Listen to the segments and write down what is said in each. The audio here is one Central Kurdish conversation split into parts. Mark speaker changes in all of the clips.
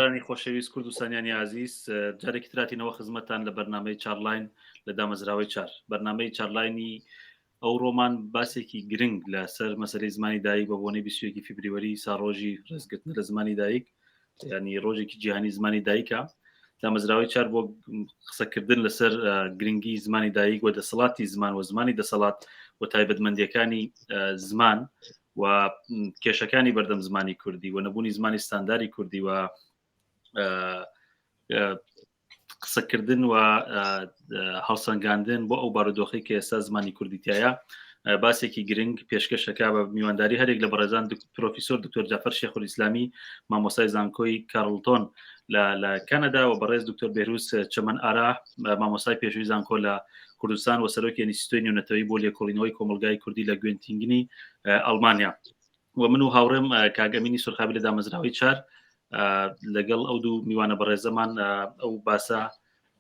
Speaker 1: گۆڕانی خۆشەویست کوردستانیانی عزیز جارێکی تراتینەوە خزمەتان لە بەرنامەی چارلاین لە دامەزراوەی چار بەرنامەی چارلاینی ئەو ڕۆمان باسێکی گرنگ لە سەر مەسەلەی زمانی دایک بە بۆنەی 21 فیبریوەری ساڕۆژی ڕێزگرتن لە زمانی دایک ینی ڕۆژێکی جیهانی زمانی دایکە دامەزراوەی چار بۆ قسەکردن لەسەر گرنگی زمانی دایک و دەسەڵاتی زمان و زمانی دەسەڵات و تایبەتمەندیەکانی زمان و کێشەکانی بەردەم زمانی کوردی و نەبوونی زمانی ستانداری کوردی و قسەکردن و هەڵسەنگاندن بۆ ئەو بارودۆخی کە ئێستا زمانی کوردیتایە باسێکی گرنگ پێشکەشەکە بە میوانداری هەرێک لە بەڕێزان پرۆفیسۆر دکتۆر جعفەر شێخولیسلامی مامۆستای زانکۆی کارلتۆن لە کەنەدا و بەڕێز دکتۆر بێروس چەمەن ئارا مامۆستای پێشووی زانکۆ لە کوردستان و سەرۆکی ئینستیتوی نوێنەتەوەی بۆ لێکۆڵینەوەی کۆمەلگای کوردی لە گوێنتینگنی ئەڵمانیا و من و هاوڕێم کاگەمینی سورخابی لە دامەزراوەی چار لەگەڵ ئەو دوو میوانە بەڕێزەمان ئەو باسە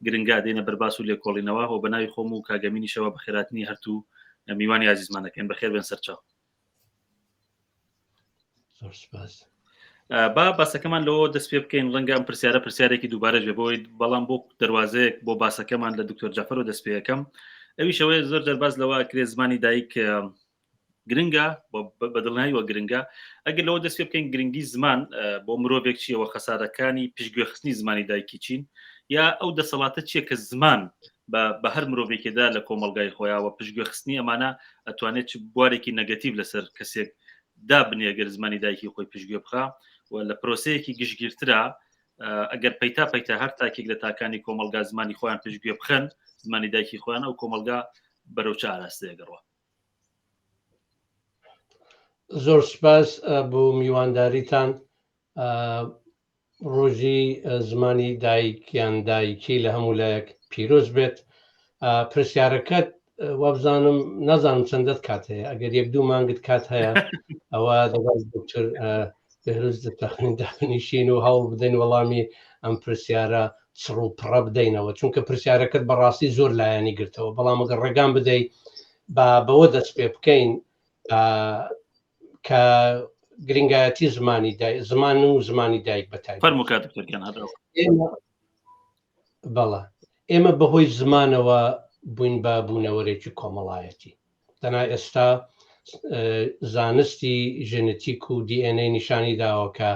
Speaker 1: گرنگا دێنە بەرباس و لێکۆڵینەوە و بەناوی خۆم و کاگەمینی شەوە بە خێراتنی هەرتوو میوانی عزیزمانەکەن بەخێر بن سەرچاو با باسەکەمان لەوە دەست پێ بکەین ڕەنگە ئەم پرسیارێکی دووبارە ژێ بۆی بەڵام بۆ دەواازەیەک بۆ باسەکەمان لە دکتۆر جعفەر و دەست پێەکەم ئەویشەوەی زۆر دەرباز لەوە کرێ زمانی دایک گرنگە بەدڵنیایی وە گرنگە ئەگەر لەوە دەست پێ بکەین گرنگی زمان بۆ مرۆڤێک چیەوە خەسارەکانی پشتگوێخستنی زمانی دایکی چین یا ئەو دەسەڵاتە چیە کە زمان بە هەر مرۆڤێکێدا لە کۆمەلگای خۆیاوە پشتگوێخستنی ئەمانە ئەتوانێت بوارێکی نەگەتیڤ لەسەر کەسێک دابنێ گەر زمانی دایکی خۆی پشتگوێ بخە و لە پرۆسەیەکی گشتگیرترا ئەگەر پەیتا هەر تاکێک لە تاکانی کۆمەلگا زمانی خۆیان پشتگوێ بخەن زمانی دایکی خۆیان ئەو کۆمەلگا بەرەو چ ئاراستەیەگەڕوە.
Speaker 2: زۆر سپاس بۆ میوانداریتان. ڕۆژی زمانی دایکیان دایکی لە هەموو لایەک پیرۆز بێت. پرسیارەکەت وابزانم نازانم چەندەت کات هەیە ئەگەر یەک دوو مانگت کات هەیە ئەوە دەباز دکتۆر بێروس دابنیشین و هەوڵ بدەین وەڵامی ئەم پرسیارە چڕ و پڕە بدەینەوە چونکە پرسیارەکەت بەڕاستی زۆر لایەنی گرتەوە بەڵام ئەگەر ڕێگان بدەیت بەوە دەست پێ بکەین کە گرنگایەتی زمان و زمانی دایک بەتای بەڵە ئێمە بەهۆی زمانەوە بووین بە بوونەوەرێکی کۆمەڵایەتی تەنها ئێستا زانستی ژنتیک و DNA نیشانی داوە کە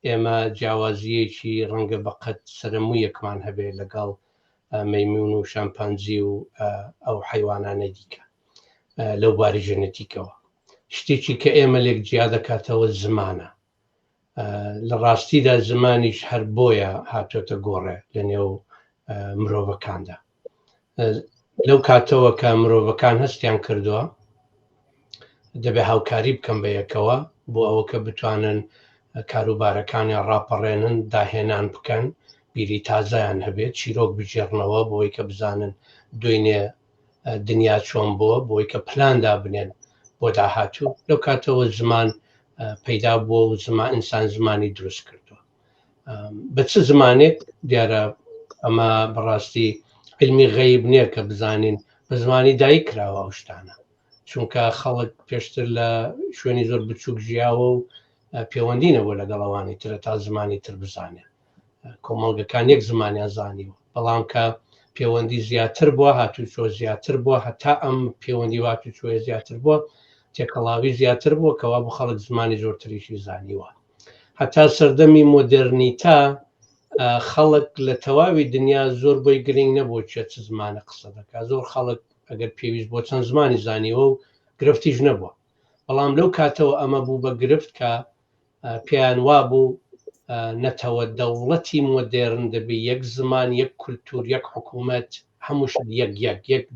Speaker 2: ئێمە جیاوازیەکی ڕەنگە بەقەت سەرموویەکمان هەبێت لەگەڵ مەیمون و شامپانزی و ئەو حیوانانە دیکە لەو باری ژنتیکەوە شتێکی کە ئێمە لێک جیا دەکاتەوە زمانە. لە ڕاستیدا زمانیش هەر بۆیە هاتوۆتە گۆڕێ لە نێو مرۆڤەکاندا لەو کاتەوە کە مرۆڤەکان هەستیان کردووە دەبێ هاوکاری بکەم بە یەکەوە بۆ ئەوە کە بتوانن کاروبارەکانی ڕاپەڕێنن داهێنان بکەن بیری تازایان هەبێت چیرۆک بژێڕنەوە بۆی کە بزانن دوێنێ دنیا چۆن بووە بۆی کە پلاندا بنێن بۆ داهاتوو لەو کاتەوە زمان پەیدا بووە و ئینسان زمانی دروست کردووە بە چ زمانێک دیارە ئەمە بەڕاستی علمی غەیب نییە کە بزانین بە زمانی دایک کراوە ئەو شتانە چونکە خەڵک پێشتر لە شوێنی زۆر بچووک ژیاوە و پەیوەندی نەبووە لەگەڵەوانی ترە تا زمانی تر بزانێ کۆمەڵگەکان یەک زمانیان زانیوە بەڵام کە پەیوەندی زیاتر بووە هاتوچۆ زیاتر بووە هەتا ئەم پەیوەندی هاتوچۆیە زیاتر بووە تێکەڵاوی زیاتر بووە کەوا بۆ خەڵک زمانی زۆرتریشی زانیوە هەتا سەردەمی مۆدرنیتا خەڵک لە تەواوی دنیا زۆر بۆی گرنگ نەبووە چێت چ زمانە قسە دەکات زۆر خەڵک ئەگەر پێویست بۆ چەند زمانی زانیوە و گرفتیش نەبووە بەڵام لەو کاتەوە ئەمە بوو بە گرفت کە پێیان وابوو نەتەوە دەوڵەتی مۆدێرن دەبێ یەک زمان یەک کولتور یەک حکوومەت هەمووش یەک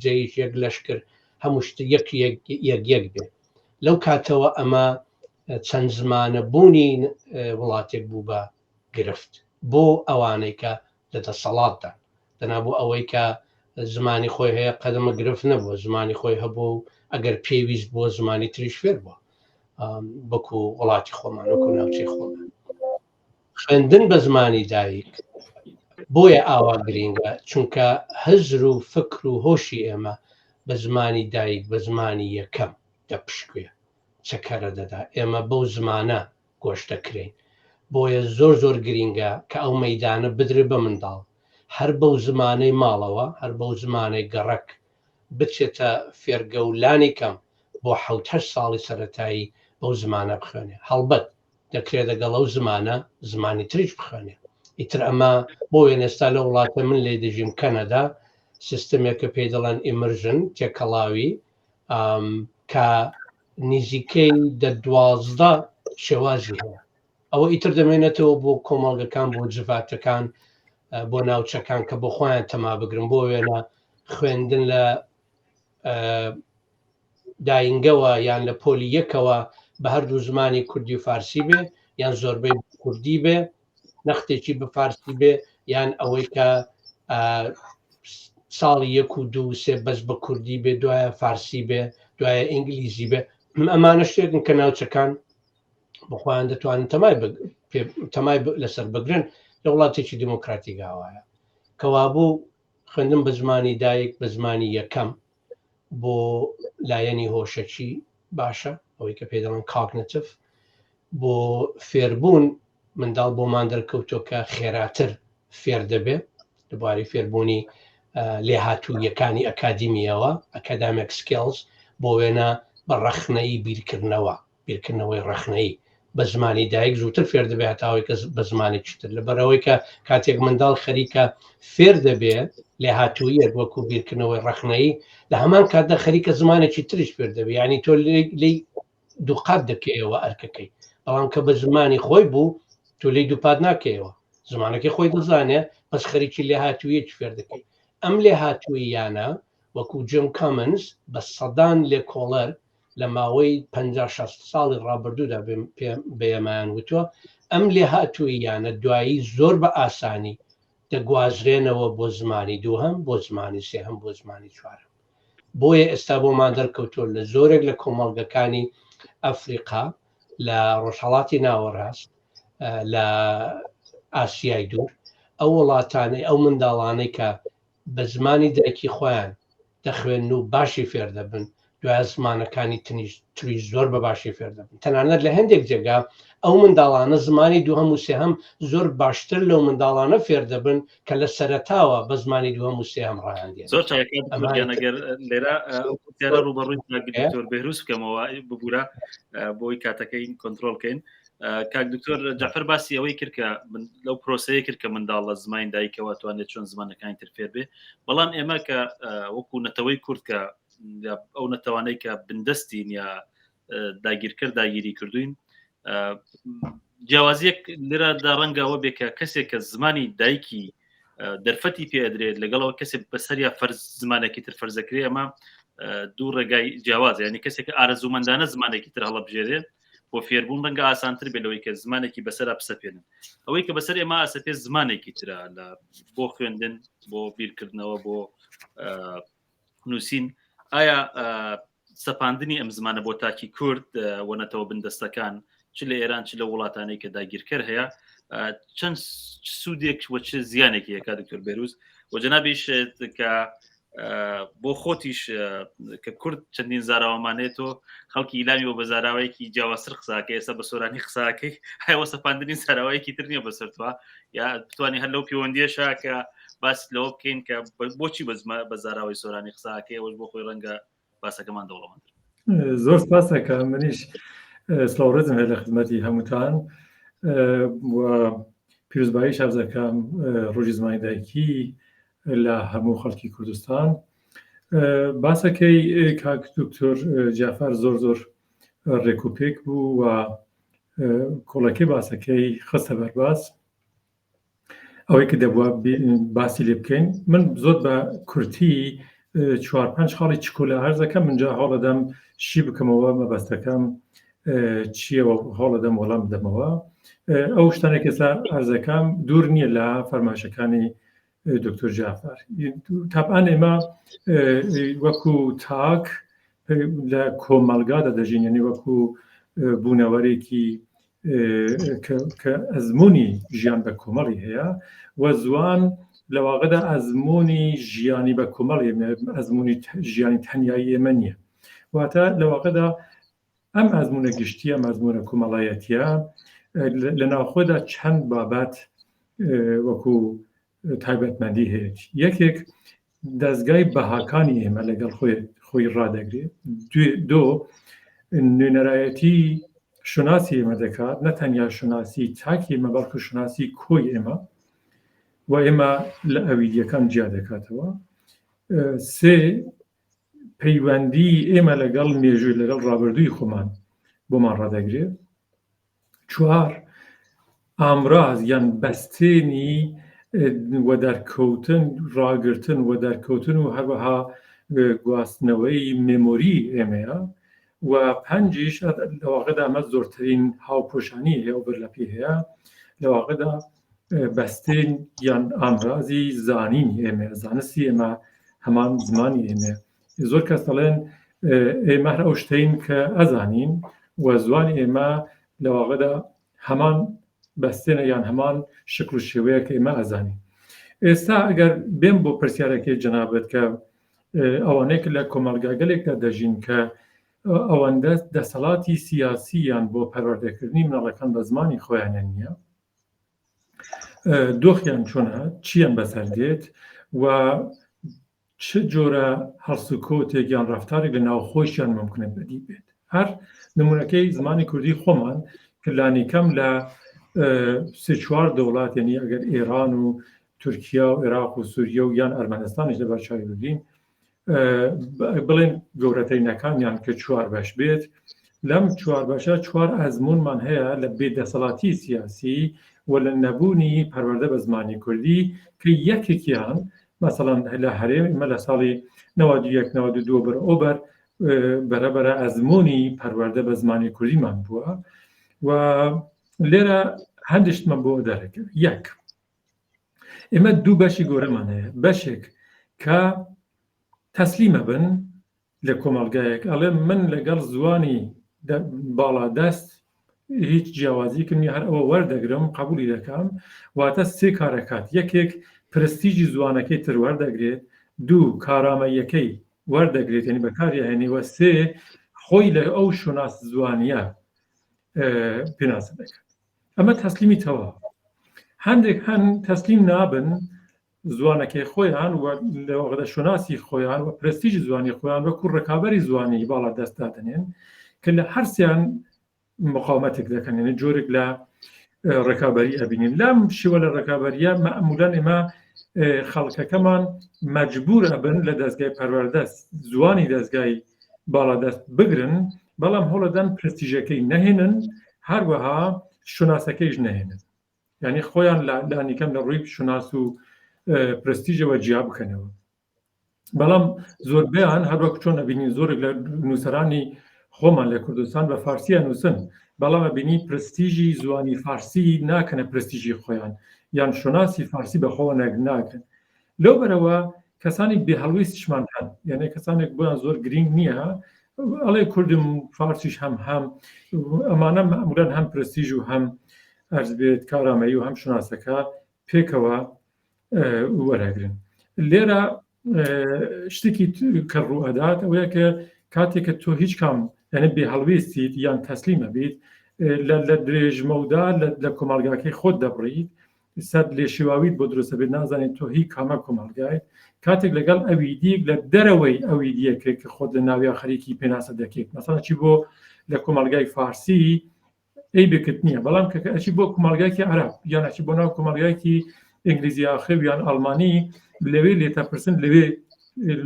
Speaker 2: جەیش یەک لەشکر هەموو شت یەک بێ لەو کاتەوە ئەمە چەند زمانە بوونی وڵاتێک بوو بە گرفت بۆ ئەوانەی کە لە دەسەڵاتدا دەنابوو ئەوەی کە زمانی خۆی هەیە قەدەمە گرفت نەبووە زمانی خۆی هەبوو و ئەگەر پێویست بۆ زمانی تریش فێر بووە بەکو وڵاتی خۆمان وەکو ناوچەی خۆمان خوێندن بە زمانی دایک بۆیە ئاوا گرینگە چونکە هەزر و فکر و هۆشی ئێمە بە زمانی دایک بە زمانی یەکەم دەپشکوێ چەکەرە دەدا ئێمە بەو زمانە گۆشت دەکرێن بۆیە زۆر گرینگە کە ئەو مەدانە بدرێ بە منداڵ هەر بەو زمانەی ماڵەوە هەر بەو زمانەی گەڕک بچێتە فێرگەولانی کەم بۆ 7 ساڵی سەتایی بەو زمانە بخوێنێ هەڵبەت دەکرێت لەگەڵ ئەو زمانە زمانی تریش بخوێنێ ئیتر ئەمە بۆ وێن ئێستا لە وڵاتە من لێ دەژیم کەنەدا سیستمێکە پێی دەڵێن ئیمرژن تێکەڵاوی کە نزیکەی 12 شێوازی هەیە ئەوە ئیتر دەمێنێتەوە بۆ کۆمەڵگەکان بۆ جڤاتەکان بۆ ناوچەکان کە بۆ خۆیان تەما بگرن بۆ وێنە خوێندن لە داینگەوە یان لە پۆلی یەکەوە بە هەردوو زمانی کوردی و فارسی بێ یان زۆربەی کوردی بێ نەختێکی بە فارسی بێ یان ئەوەی کە ساڵی 1 و 2 3 بەس بە کوردی بێ دوایە فارسی بێ دوایە ئینگلیزی بێ ئەمانە شتێکن کە ناوچەکان بخۆیان دەتوانن تەمای لەسەر بگرن لە وڵاتێکی دموکراتی گاوایە کەوابوو خوێندن بە زمانی دایک بە زمانی یەکەم بۆ لایەنی هۆشەکی باشە ئەوەی کە پێ دەڵێن کاگنتیڤ بۆ فێربوون منداڵ بۆمان دەرکەوتۆکە خێراتر فێر دەبێ لەبارەی فێربوونی لێهاتوویەکانی ئەکادیمیەوە ئەکادامیک سکیلز بۆ وێنە بە ڕەخنەی بیرکردنەوەی ڕەخنەی بە زمانی دایک زووتر فێر دەبێت هەتاوەی کە بە زمانی چتر لەبەرەوەی کە کاتێک منداڵ خەریکە فێر دەبێت لێهاتوویەک وەکو بیرکردنەوەی ڕەخنەی لە هەمان کاتدا خەریکە زمانێکی تریش فێر دەبێت ینی تۆ لی دووقات دەکەیەوە ئەرکەکەی بەڵام کە بە زمانی خۆی بوو تۆ لی دووپات ناکەیەوە زمانەکەی خۆی دەزانێ بەس خەریکی لێهاتوویەکی فێر دەکەی ئەم لێهاتوویانە وەکو جیم کامنز بە سەدان لێکۆڵەر لە ماوەی 50-60 ساڵی ڕابردوودا بێمایان وتووە ئەم لێهاتوویانە دوایی زۆر بە ئاسانی دەگوازرێنەوە بۆ زمانی دووهەم بۆ زمانی سێهەم بۆ زمانی چوارەم بۆیە ئێستا بۆمان دەرکەوتۆ لە زۆرێک لە کۆمەڵگەکانی ئەفریقا لە ڕۆژهەڵاتی ناوەڕاست لە ئاسیای دوور ئەو وڵاتانەی ئەو منداڵانەی کە بە زمانی دایکی خۆیان دەخوێن و باشی فێر دەبن دوای زمانەکانی تریش زۆر بە باشی فێر دەبن تەنانەت لە هەندێک جێگا ئەو منداڵانە زمانی دووهەم و سێهەم زۆر باشتر لەو منداڵانە فێر دەبن کە لە سەرەتاوە بە زمانی دووهەم و سێهەم ڕایاندێن
Speaker 1: زۆر چاکەگەر لێرە ئەو ڕوبەڕووی دکتۆر بێهروس بکەمەوە ببوورە بۆی کاتەکەی کۆنتترۆلکەین کاک دکتۆر جعفەر باسی ئەوەی کرد کە لەو پرۆسەیە کرد کە منداڵ لە زمانی دایکەوە توانێت چۆن زمانەکانی تر فێر بێ بەڵام ئێمە کە وەکو نەتەوەی کورد کە ئەو نەتەوانەی کە بندەستین یا داگیرکرد داگیری کردوین جیاوازیەک لێرەدا ڕەنگەوە بێ کە کەسێک کە زمانی دایکی دەرفەتی پێدرێت لەگەڵەوە کەسێک بەسەریا فەرز زمانێکی تر فەرزەکرێ ئەمە دوو ڕێگای جیاواز ینی کەسێک ئارەزومەندانە زمانێکی تر هەڵە بژێرێت بۆ فێربوون ڕەنگە ئاسانتر بێت لەوەی کە زمانێکی بەسەر پسەپێنن ئەوەی کە بەسەر ئێمە ئاسەپێ زمانێکی ترە لە بۆ خوێندن بۆ بیرکردنەوە بۆ نووسین ئایا سەپاندنی ئەم زمانە بۆ تاکی کورد وەنەتەوە بندەستەکان چ لە ئێران چ لە وڵاتانەی کە داگیرکەر هەیە چەند سوودێک وە چ زیانێکی هەیە دکتۆر بێروز و جەنابیش کە بۆ خۆتیش کە کورد چەندین زاراوەمانێتەوە خەڵکی ئیلامی و بە زاراوەیەکی جیاوازتر قساکە ئێستا بە سۆرانی قساکەی هەیەوە سەپاندنی زاراوەیەکی تر نییە بەسەرتوە یا بتوانانی هەر لەو پەیوەندیەشە کە باس لەوە بکەین کە بۆچی بە زاراوەی سۆرانی قساکەی ئەوەش بۆ خۆی ڕەنگە باسەکەمان دەوڵەمەند
Speaker 3: زۆر سپاسەکە منیش سلااوڕێزم هەیە لە خزمەتی هەمووتان و پیرۆزبایی شازەکەم ڕۆژی زمانی دایکی لە هەموو خەڵکی کوردستان باسەکەی کاک دکتۆر جعفەر زۆر ڕێکوپێک بوو و کۆڵەکەی باسەکەی خستە بەرباس ئەوەی کە دەبووە باسی لێ بکەین من زۆر بە کورتی 4-5 خاڵی چکۆلە هەرزەکەم منجا هەڵەدەم شی بکەمەوە مەبەستەکەم چیەوە هەڵەدەم وەڵام بدەمەوە ئەو شتانێک ئێستا هەرزەکەم دوور نییە لە فەرمایشەکانی دکتۆر جعفەر تاپان ئێمە وەکو تاک لە کۆمەلگادا دەژین یعنی وەکو بوونەوەرێکی کە ئەزمموی ژیان بە کۆمەڵی هەیە و زوان لە واقعدا ئەزمموی ژیانی بە کۆمەڵی ئەزمموی ژیانی تەنیایی ئێمە نییە واتە لە واقعدا ئەم ئەزممونە گشتیە مەزمونە کۆمەڵایەتیە لە ناوخۆدا چەند بابەت وەکو تایبەتمەندی هەیە. یەکێک دەستگای بەهاکانی ئێمە لەگەڵ خۆی ڕادەگرێت. دۆ نوێنەرایەتی شناسی ئێمە دەکات، نەتەنیا شناسی تاکی ئێمە بەڵکو شناسی کۆی ئێمە و ئێمە لە ئەویدیەکان جیا دەکاتەوە. سێ پەیوەندی ئێمە لەگەڵ مێژووی لەگەڵ ڕابردووی خۆمان بۆمان ڕادەگرێت. چوار ئامراز یان بەستێنی وە دەرکەوتن ڕاگرتن و دەرکەوتن و هەروەها گواستنەوەی مێمۆری ئێمەیە. و پەنجیش لەواقعدا ئەمە زۆرترین هاوپۆشانی هەیە و بەرلەپی هەیە، لەواقعدا بەستێن یان ئامرازی زانینی ئێمە، زانستی ئێمە هەمان زمانی ئێمە. زۆر کەس دەڵێن ئێمە هەر ئەو شتەین کە ئەزانین و زوانی ئێمە لەواقعدا هەمان بەستێنە یان هەمان شکل و شێوەیە کە ئێمە ئەزانین. ئێستا ئەگەر بێم بۆ پرسیارەکەی جەنابەت کە ئەوانەیە لە کۆمەلگاگەلێکدا دەژین کە ئەوەندە دەسەڵاتی سیاسییان بۆ پەروەردەکردنی مناڵەکان بە زمانی خۆیانیان نییە، دۆخیان چۆنە، چیان بەسەر دێت و چ جۆرە هەڵسوکۆتێک یان ڕەفتارێک لە ناوخۆشیان ممکنە بەدی بێت. هەر نمونونەکەی زمانی کوردی خۆمان کە لانیکەم لە سێ چوار دەوڵات، یعنی ئەگەر ئێران و تورکیا و عێراق و سووریا و یان ئەرمەنستانیش لە بەرچاوی بگرین، بڵێن گەورەترینەکانیان کە چوار بەش بێت، لەم چوار بەشە چوار ئەزمونمان هەیە لە بێدەسەڵاتی سیاسی و لە نەبوونی پەروەردە بە زمانی کوردی کە یەکێکیان مەسەڵەن لە هەرێم ئێمە لە ساڵی 91-92 بەرئۆبەر بەرەبەرە ئەزمموی پەروەردە بە زمانی کوردیمان بووە. و لێرە هەندشتمان بۆ دەرەکرد. یەک، ئێمە دوو بەشی گۆرەمان هەیە، بەشێک کە تەسلیمە بن لە کۆمەڵگایەک، ئەڵێ من لەگەڵ زوانی باڵا دەست هیچ جیاوازیکم هەر ئەوە وەردەگرم قبولی دەکەم، واتە سێ کارەکات. یەکێک پرستیژی زوانەکەی تر وەردەگرێت، دوو کارامەیەکەی وەردەگرێت یعنی بەکاری هێنیوە، سێ خۆی لە ئەو شوناس زوانیە پێناسە دەکات. ئەمە تەسلیمی تەواو. هەندێک هەن تەسلیم نابن زوانەکەی خۆیان و لەوەغدا شوناسی خۆیان و پرستیژی زوانی خۆیان وەکو ڕکابەری زوانی باڵا دەستدادنێن کە لە هەرسیان مقاومەتێک دەکەن، یعنی جۆرێک لە ڕکابەری ئەبینین. لەم شێوە لە ڕکابەریە مەعمولەن ئێمە خەڵکەکەمان مەجبورە بن لە دەستگای پەروەردە زوانی دەستگای باڵا دەست بگرن، بەڵام هەوڵەدەن پرستیژەکەی نەهێنن، هەروەها شوناسەکەیش نەهێنن، یعنی خۆیان لانیکەم لە ڕووی شوناس و پرستیژەوە جیا بکەنەوە. بەڵام زۆربیان هەروەکو چۆن ئەبینین زۆرێک لە نووسەرانی خۆمان لە کوردستان بە فارسیە نووسن، بەڵام ئەبینی پرستیژی زوانی فارسی ناکەنە پرستیژی خۆیان یان شوناسی فارسی بەخۆوە ناکەن. لەو بەرەوە کەسانی بێهەڵویستشمان هەن، یعنی کەسانێک بۆیان زۆر گرنگ نییە ئەڵێ کوردم فارسیش هەم ئەمانە مەعمولەن هەم پرستیژ و هەم ئەرز بێت کارامەیی و هەم شوناسەکە پێکەوە وەرەگرن. لێرە شتێکی کە ڕوئەدات ئەوەیە کە کاتێککە تۆ هیچ کام یعنی بێهەڵویستیت یان تەسلیمە بیت لە درێژمەودا لە کۆمەڵگاکەی خۆت دەبڕیت، سەد لێ شێواویت بۆ دروستە بێت، نازانێت تۆ هی کامە کۆمەڵگایت، کاتێک لەگەڵ ئەویدیەک لە دەرەوەی ئەویدیەکێک کە خۆت لە ناویا خەریکی پێناسە دەکەیت، مەسەڵەن چی بۆ لە کۆمەڵگای فارسی ئەی بکت نییە، بەڵام کە ئەچی بۆ کۆمەڵگایکی عەرەب یان ئەچی بۆ ناو کۆمەڵگایکی ئینگلیزی ئاخر یان ئەڵمانی، لەوێ لێتەپرسن لەوێ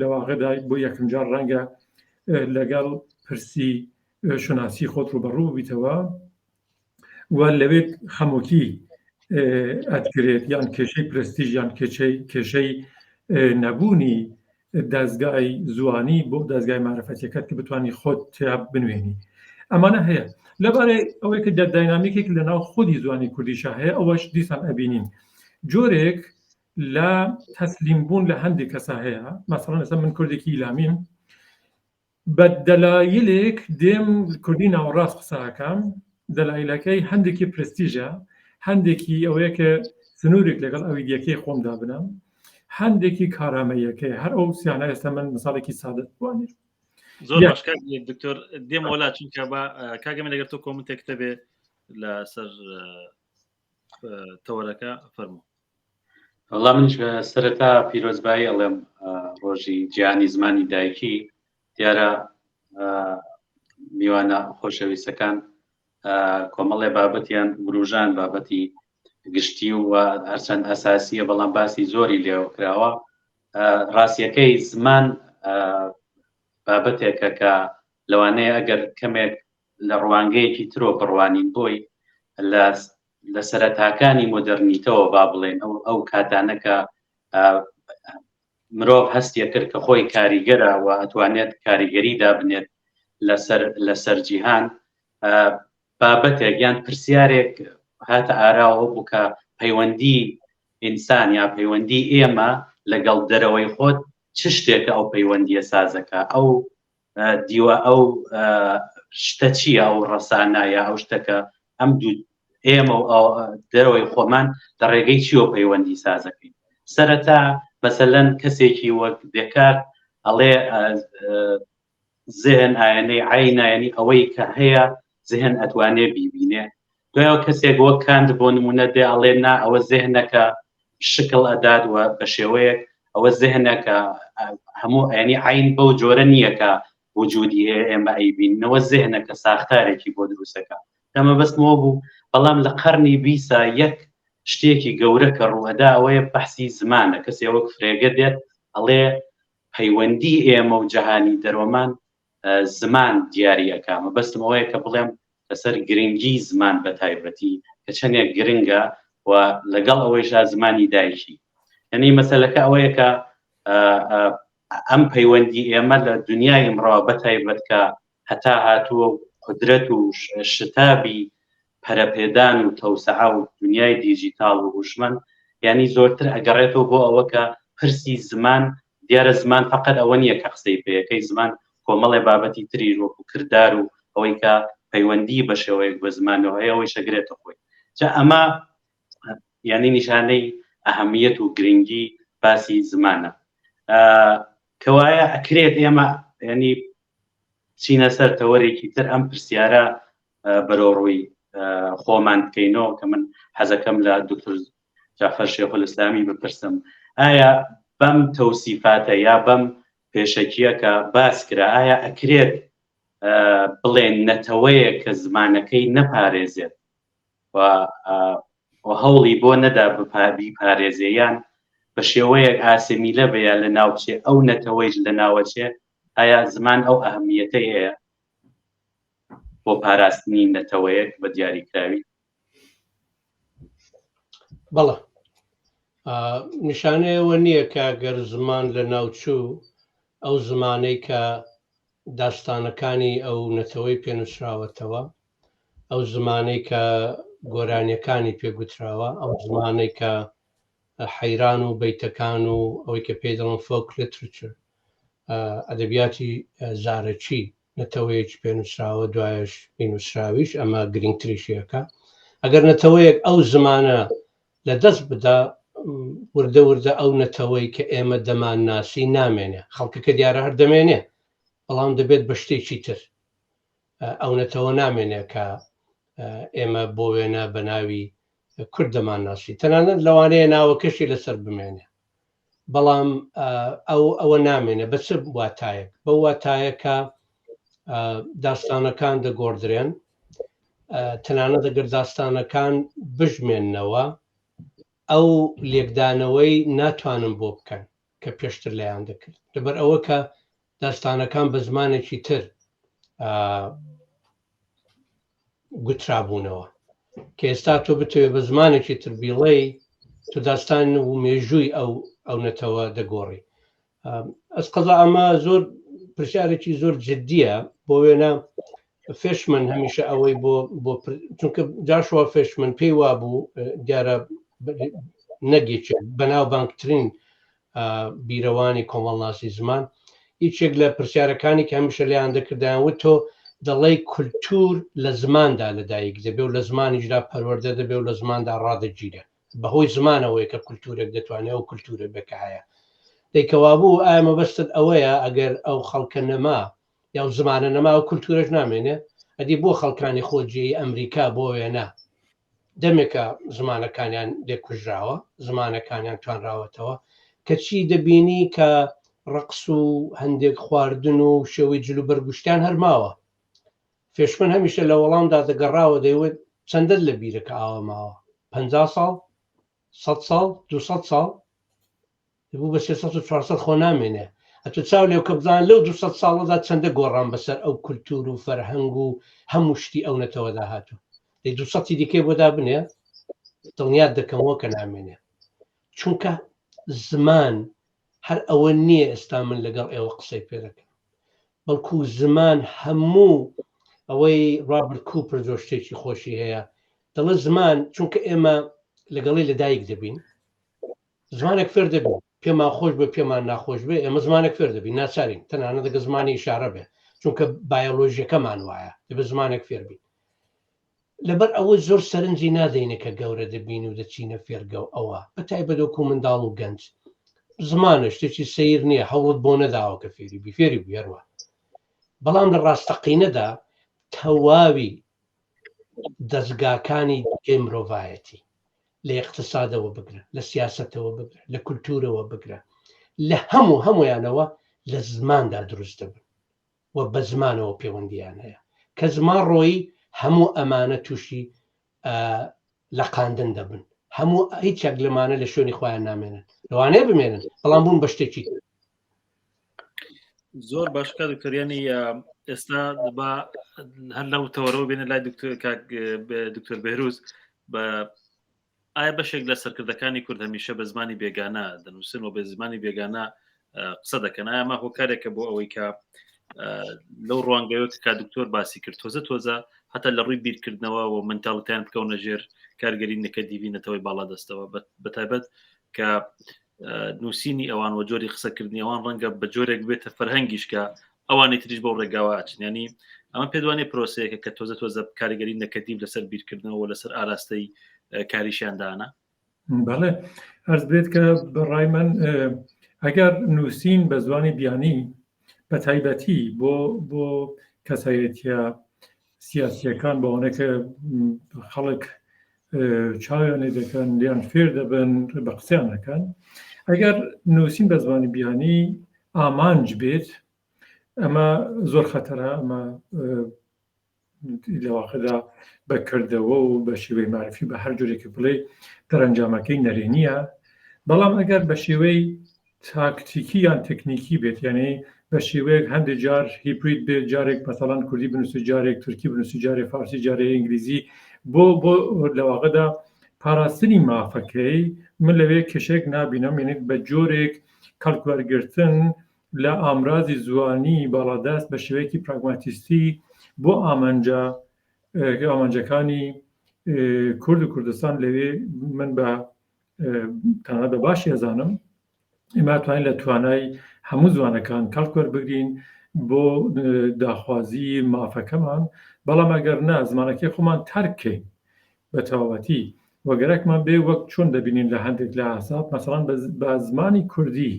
Speaker 3: لەواقعدا بۆ یەکەم جار ڕەنگە لەگەڵ پرسی شوناسی خۆت ڕوبەڕوو بیتەوە و لەوێت خەمۆکی ئەتکرێت یان کێشەی پرستیژ یان کێشەی نەبوونی دەستگای زوانی بۆ دەستگای معرفەتیەکەت کە بتوانانی خۆت تیا بنوێنی. ئەمانە هەیە. لەبارەی ئەوەی کە داینامیکێک لە ناو خودی زوانی کوردیشە هەیە، ئەوەش دیسان ئەبینین جۆرێک لە تەسلیمبوون لە هەندێک کەسا هەیە. مەسەڵەن ئێستا من کوردێکی ئیلامیم، بە دەلایلێک دێم کوردی ناوەڕاست قسەکەم، دەلایلەکەی هەندێکی پرستیژە، هەندێکی ئەوەیە کە سنوورێک لەگەڵ ئەویدیەکەی خۆمدا بنم، هەندێکی کارامەیەکەی هەر ئەو سیانە ئێستا من مثالێکی سادە
Speaker 1: لەسەر تەوەرەکە فەرموو.
Speaker 4: وەڵام منیش سەرەتا پیرۆزبایی ئەڵێم ڕۆژی جیهانی زمانی دایکی دیارە میوانە خۆشەویستەکان کۆمەڵێ بابەتیان وروژان بابەتی گشتی و هەرچەند ئەساسیە بەڵام باسی زۆری لێوە کراوە. ڕاستیەکەی زمان بابەتێکە کە لەوانەیە ئەگەر کەمێک لە ڕوانگەیەکی ترۆ بڕوانین بۆی لە سەرەتاکانی مۆدرنیتەوە با بڵێن ئەو کاتانەکە مرۆڤ هەستیە کرد کە خۆی کاریگەرە و ئەتوانێت کاریگەری دابنێت لەسەر جیهان، بابەتێک یان پرسیارێک هاتە ئاراوە بوو کە پەیوەندی ئینسان یا پەیوەندی ئێمە لەگەڵ دەرەوەی خۆت چ شتێکە ئەو پەیوەندیە سازەکە، ئەو دیوە ئەو شتە چییە، ئەو ڕەسانایە ئەو شتەکە ئەم دوو ئێمە و دەرەوەی خۆمان لە ڕێگەی چیوە پەیوەندی سازەکەین. سەرەتا مەسەلەن کەسێکی وەک دێکارت ئەڵێ زێهن ئاەنەی عینایانی ئەوەی کە هەیە زێهن ئەتوانێ بیبینێ. دوایەوە کەسێک وەک کاند بۆ نمونە دێ ئەڵێ نا ئەوە زێهنەکە شکل ئەدات و بە شێوەیەک ئەوە زێهنەکە هەموو ئەنی عین بەو جۆرە نییە کە وجودی هەیە ئێمە ئەیبینەوە زێهنەکە ساختارێکی بۆ دروستەکە. ئەمە بەستمەوە بوو. بەڵام لە قەرنی 20 یەک شتێکی گەورە کە ڕوەدا ئەوەیە بەحسی زمانە. کەسێ وەک فرێگە دێت ئەڵێ پەیوەندی ئێمە و جەهانی دەرۆمان زمان دیاریەکە. مەبەستمەوەیە کە بڵێم لەسەر گرنگی زمان بە تایبەتی کە چەندێک گرنگە و لەگەڵ ئەوەیشا زمانی دایکی. یعنی مەسەلەکە ئەوەیە کە ئەم پەیوەندی ئێمە لە دنیای ئەمڕۆ بە تایبەت کە هەتا هاتووە قودرەت و شتابی پەرەپێدان و تەوسعە و دنیای دیجیتال و هوشمەند یعنی زۆرتر ئەگەڕێتەوە بۆ ئەوە کە پرسی زمان دیارە زمان فقط ئەوە نییە کە قسەی پێەکەی زمان کۆمەڵێ بابەتی تری وەکو کردار و ئەوەی کە پەیوەندی بە شێوەیەک بە زمانەوە هەیە ئەوەی شەگرێتە خۆی. جا ئەمە یعنی نیشانەی ئەهەمیەت و گرنگی باسی زمانە کەوایە ئەکرێت ئێمە ینی چینە سەر تەوەرێکی تر ئەم پرسیارە بەرەوڕووی خۆمان بکەینەوە کە من حەزەکەم لە دکتۆر جعفەر شێخولئیسلامی بپرسم ئایا بەم تەوسیفاتە یا بەم پێشەکیە کە باس کرا ئایا ئەکرێت بڵێن نەتەوەیە کە زمانەکەی نەپارێزێت و هەوڵی بۆ نەدا بیپارێزێیان بە شێوەیەک ئاسمیلە بەیە لە ناوچێ ئەو نەتەوەیش لە ناوەچێ ئایا زمان ئەو ئەهەمیەتەی هەیە بۆ پاراستنی نەتەوەیەک بە دیاریکراوی؟
Speaker 2: بەڵێ نیشانەیەوە نییە کە گەر زمان لە ناوچوو ئەو زمانەی کە داستانەکانی ئەو نەتەوەی پێنووسراوەتەوە، ئەو زمانەی کە گۆرانیەکانی پێگوتراوە، ئەو زمانەی کە حەیران و بەیتەکان و ئەوەی کە پێی دەڵێن فۆک لیترچر ئەدەبیاتی زارەچی نەتەوەیەکی پێنووسراوە دوایش پێنووسراویش ئەمە گرنگتریشیەکە. ئەگەر نەتەوەیەک ئەو زمانە لە دەست بدا وردە وردە ئەو نەتەوەی کە ئێمە دەمان ناسی نامێنێ، خەڵکەکە دیارە هەر دەمێنێ بەڵام دەبێت بە شتێکی تر ئەو نەتەوە نامێنێ کە ئێمە بۆ وێنە بە ناوی کورد دەمان ناسی، تەنانەت لەوانەیە ناوەکەشی لەسەر بمێنێ بەڵام ئەوە نامێنێ بە چ واتایەک بە واتایە کە داستانەکان دەگۆڕدرێن، تەنانەت ئەگەر داستانەکان بژمێننەوە ئەو لێکدانەوەی ناتوانن بۆ بکەن کە پێشتر لەیان دەکرد لەبەر ئەوە کە داستانەکان بە زمانێکی تر گوترابوونەوە کە ئێستا تۆ بتوێ بە زمانێکی تر بیڵێ تو داستان و مێژووی ئەو نەتەوە دەگۆڕی. ئەس قەزا ئەمە زۆر پرسیارێکی زۆر جددیە بۆ وێنە فێشمن هەمیشە ئەوەی بۆ چونکە جاشوا فێشمن پێی وابوو دیارە نەگێچێت بەناو بانکترین بیرەوانی کۆمەڵناسی زمان هیچێک لە پرسیارەکانی کە هەمیشە لیان دەکردیان وت تۆ دەڵێ کولتور لە زماندا لەدایک دەبێ و لە زمانیشدا پەروەردە دەبێ و لە زماندا ڕادەگیرە بەهۆی زمانەوەی کە کولتورێک دەتوانێت و کولتورە بەکە هەیە دەیکەوا بوو ئایا مەبەستت ئەوەیە ئەگەر ئەو خەڵکە نەما یا زمانە نەما و کولتورەش نامێنێ ئەدی بۆ خەڵکانی خۆجێی ئەمریکا بۆ وێنە دەمێکە زمانەکانیان لێکوژراوە زمانەکانیان توانراوەتەوە کە چی دەبینی کە ڕقس و هەندێک خواردن و شێوەی جلو بەرگشتیان هەرماوە فێشمن هەمیشە لە وەڵامدا دەگەڕاوە دەیوت چەندە لە بیرەکە ئاوە ماوە 50 ساڵ 100 ساڵ 200 ساڵ بوو بە 400 خۆ نامێنێ ئەتو چاو لێو کە بزان لەو 200 ساڵەدا چەندە گۆڕان بەسەر ئەو کولتور و فەرهەنگ و هەموو شتی ئەو نەتەوەدا هاتوو دەی 200 دیکەی بۆدا بنێ دڵنیات دەکەمەوە کە نامێنێ چونکە زمان هەر ئەوە نییە ئێستا من لەگەڵ ئێوە قسەی پێ دەکەم بەڵکو زمان هەموو ئەوەی ڕابرت کوپر زۆر شتێکی خۆشی هەیە دەڵێ زمان چونکە ئێمە لەگەڵی لەدایک دەبین زمانێک فێر دەبین پێمان خۆش بێ پێمان ناخۆش بێ ئێمە زمانێک فێر دەبین ناچارین تەنانەت دەگە زمانی ئیشارە بێ چونکە بایۆلۆژیەکەمان وایە دەبێت زمانێک فێر بین لەبەر ئەوە زۆر سەرنجی نادەینە کە گەورە دەبین و دەچینە فێرگە و ئەوە بەتای بەدۆکو منداڵ و گەنج زمانە شتێکی سیر نییە هەوڵت بۆ نەداوە کە فێری بی فێری بێڕوە بەڵام لە ڕاستەقینەدا تەواوی دەستگاکانی دیکەی مرۆڤایەتی لە اقتصادەوە بگرە لە سیاسەتەوە بگرە لە کولتورەوە بگرە لە هەمویانەوە لە زماندا دروست دەبن و بە زمانەوە پەیوەندیان هەیە کە زمان ڕۆیی هەموو ئەمانە تووشی لە قاندن دەبن هەموو هیچێک لەمانە لە شوێنی خۆیان نامێنن لەوانەیە بمێنن بەڵام بوون بە شتێکی
Speaker 1: زۆر باشکە دکتۆریانی ئێستا هەر لەو تەوەرەوە بێنە لای دکتۆر بێروز بە ئایا بەشێک لە سەرکردەکانی کورد هەمیشە بە زمانی بێگانە دەنووسن و بە زمانی بێگانە قسە دەکەن ئایا مە هۆکارێکە بۆ ئەوەی کە لەو ڕوانگەیەوە کە دکتۆر باسی کرد تۆزە هەتا لە ڕووی بیرکردنەوە و منتاڵتیان بکەونە ژێر کارگەرینەکە دیڤینەتەوەی باڵا دەستەوە بەتایبەت کە نووسینی ئەوان و جۆری قسەکردنی ئەوان ڕەنگە بە جۆرێک بێتە فەرهەنگیش کە ئەوانی تریش بەو ڕێگاوە ئاچنیانی ئەمە پێدوانێ پرۆسەیەکە کە تۆزە کارگەری نەکەتیب لەسەر بیرکردنەوە لەسەر ئاراستەی کاریشیاندانە
Speaker 3: بەڵێ ئەرز بێت کە بەڕای من ئەگەر نووسین بە زمانی بیانی بە تایبەتی بۆ کەسایەتیە سیاسیەکان بەوانەکە خەڵک چاویانێ دەکەن لیان فێر دەبن بە قسەیان دەکەن ئەگەر نووسین بە زمانی بیانی ئامانج بێت ئەمە زۆر خەتەرە ئەمە لەواقعدا بەکردەوە و بە شێوەی معرفی بە هەر جۆرێکی بڵێ دەرەنجامەکەی نەرێنیە بەڵام ئەگەر بە شێوەی تاکتیکی یان تکنیکی بێت یعنی بە شێوەیەک هەندێک جار هیبریت بێت جارێک مەسەڵەن کوردی بنووسی جارێک تورکی بنووسی جارێک فارسی جارێک ئینگلیزی بۆ لەواقعدا پاراستنی مافەکەی من لەوێ کێشەیەک نابینم یعنی بە جۆرێک کەڵکوەرگرتن لە ئامرازی زوانی باڵادەست بە شێوەیەکی پراگماتیستی بۆ ئامانجەکانی کورد و کوردستان لەوێ من بە تەنها بە باشی ئەزانم ئێمە توانین لە توانای هەموو زوانەکان کەڵکوەربگرین بۆ داخوازی مافەکەمان بەڵام ئەگەر نا زمانەکەی خۆمان تەرکەین بە تەواوەتی وەگەرەکمان بێ وەک چۆن دەبینین لە هەندێک لە ئاساب مەسەڵەن بە زمانی کوردی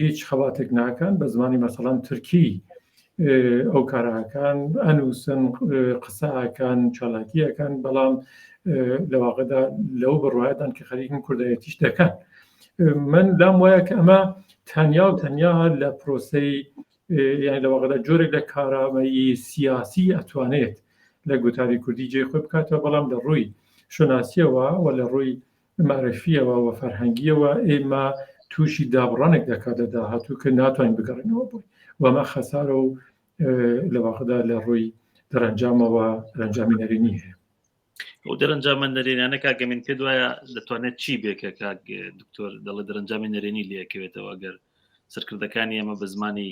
Speaker 3: هیچ خەواتێک ناکەن بە زمانی مەسەڵەن تورکی ئەو کاراکان ئەنووسن قسەکان چالاکیەکان بەڵام لەواقعدا لەو بڕواایەدان کە خەریکن کوردایەتیش دەکەن من لام وایە کە ئەمە تەنیا و تەنیا لە پرۆسەی یعنی لەواقعدا جۆرێک لە کارامەیی سیاسی ئەتوانێت لە گوتاری کوردی جێ خۆی بکاتەوە بەڵام لە ڕووی شوناسیەوە و لە ڕووی معرفیەوە و فەرهەنگیەوە ئێمە تووشی دابڕانێک دەکات لە داهاتوو کە ناتوانین بگەڕێنەوە بووی وەمە خەسارە و لەواقعدا لە ڕووی دەرەنجامەوە دەرەنجامی نەرێنی هەیە
Speaker 1: و دەرەنجامە نەرێنیانە کاگەمین پێ وایە دەتوانێت چی بێکە کاک دکتۆر دەڵێ دەرەنجامی نەرێنی لەکەوێتەوە ئەگەر سەرکردەکانی ئەمە بە زمانی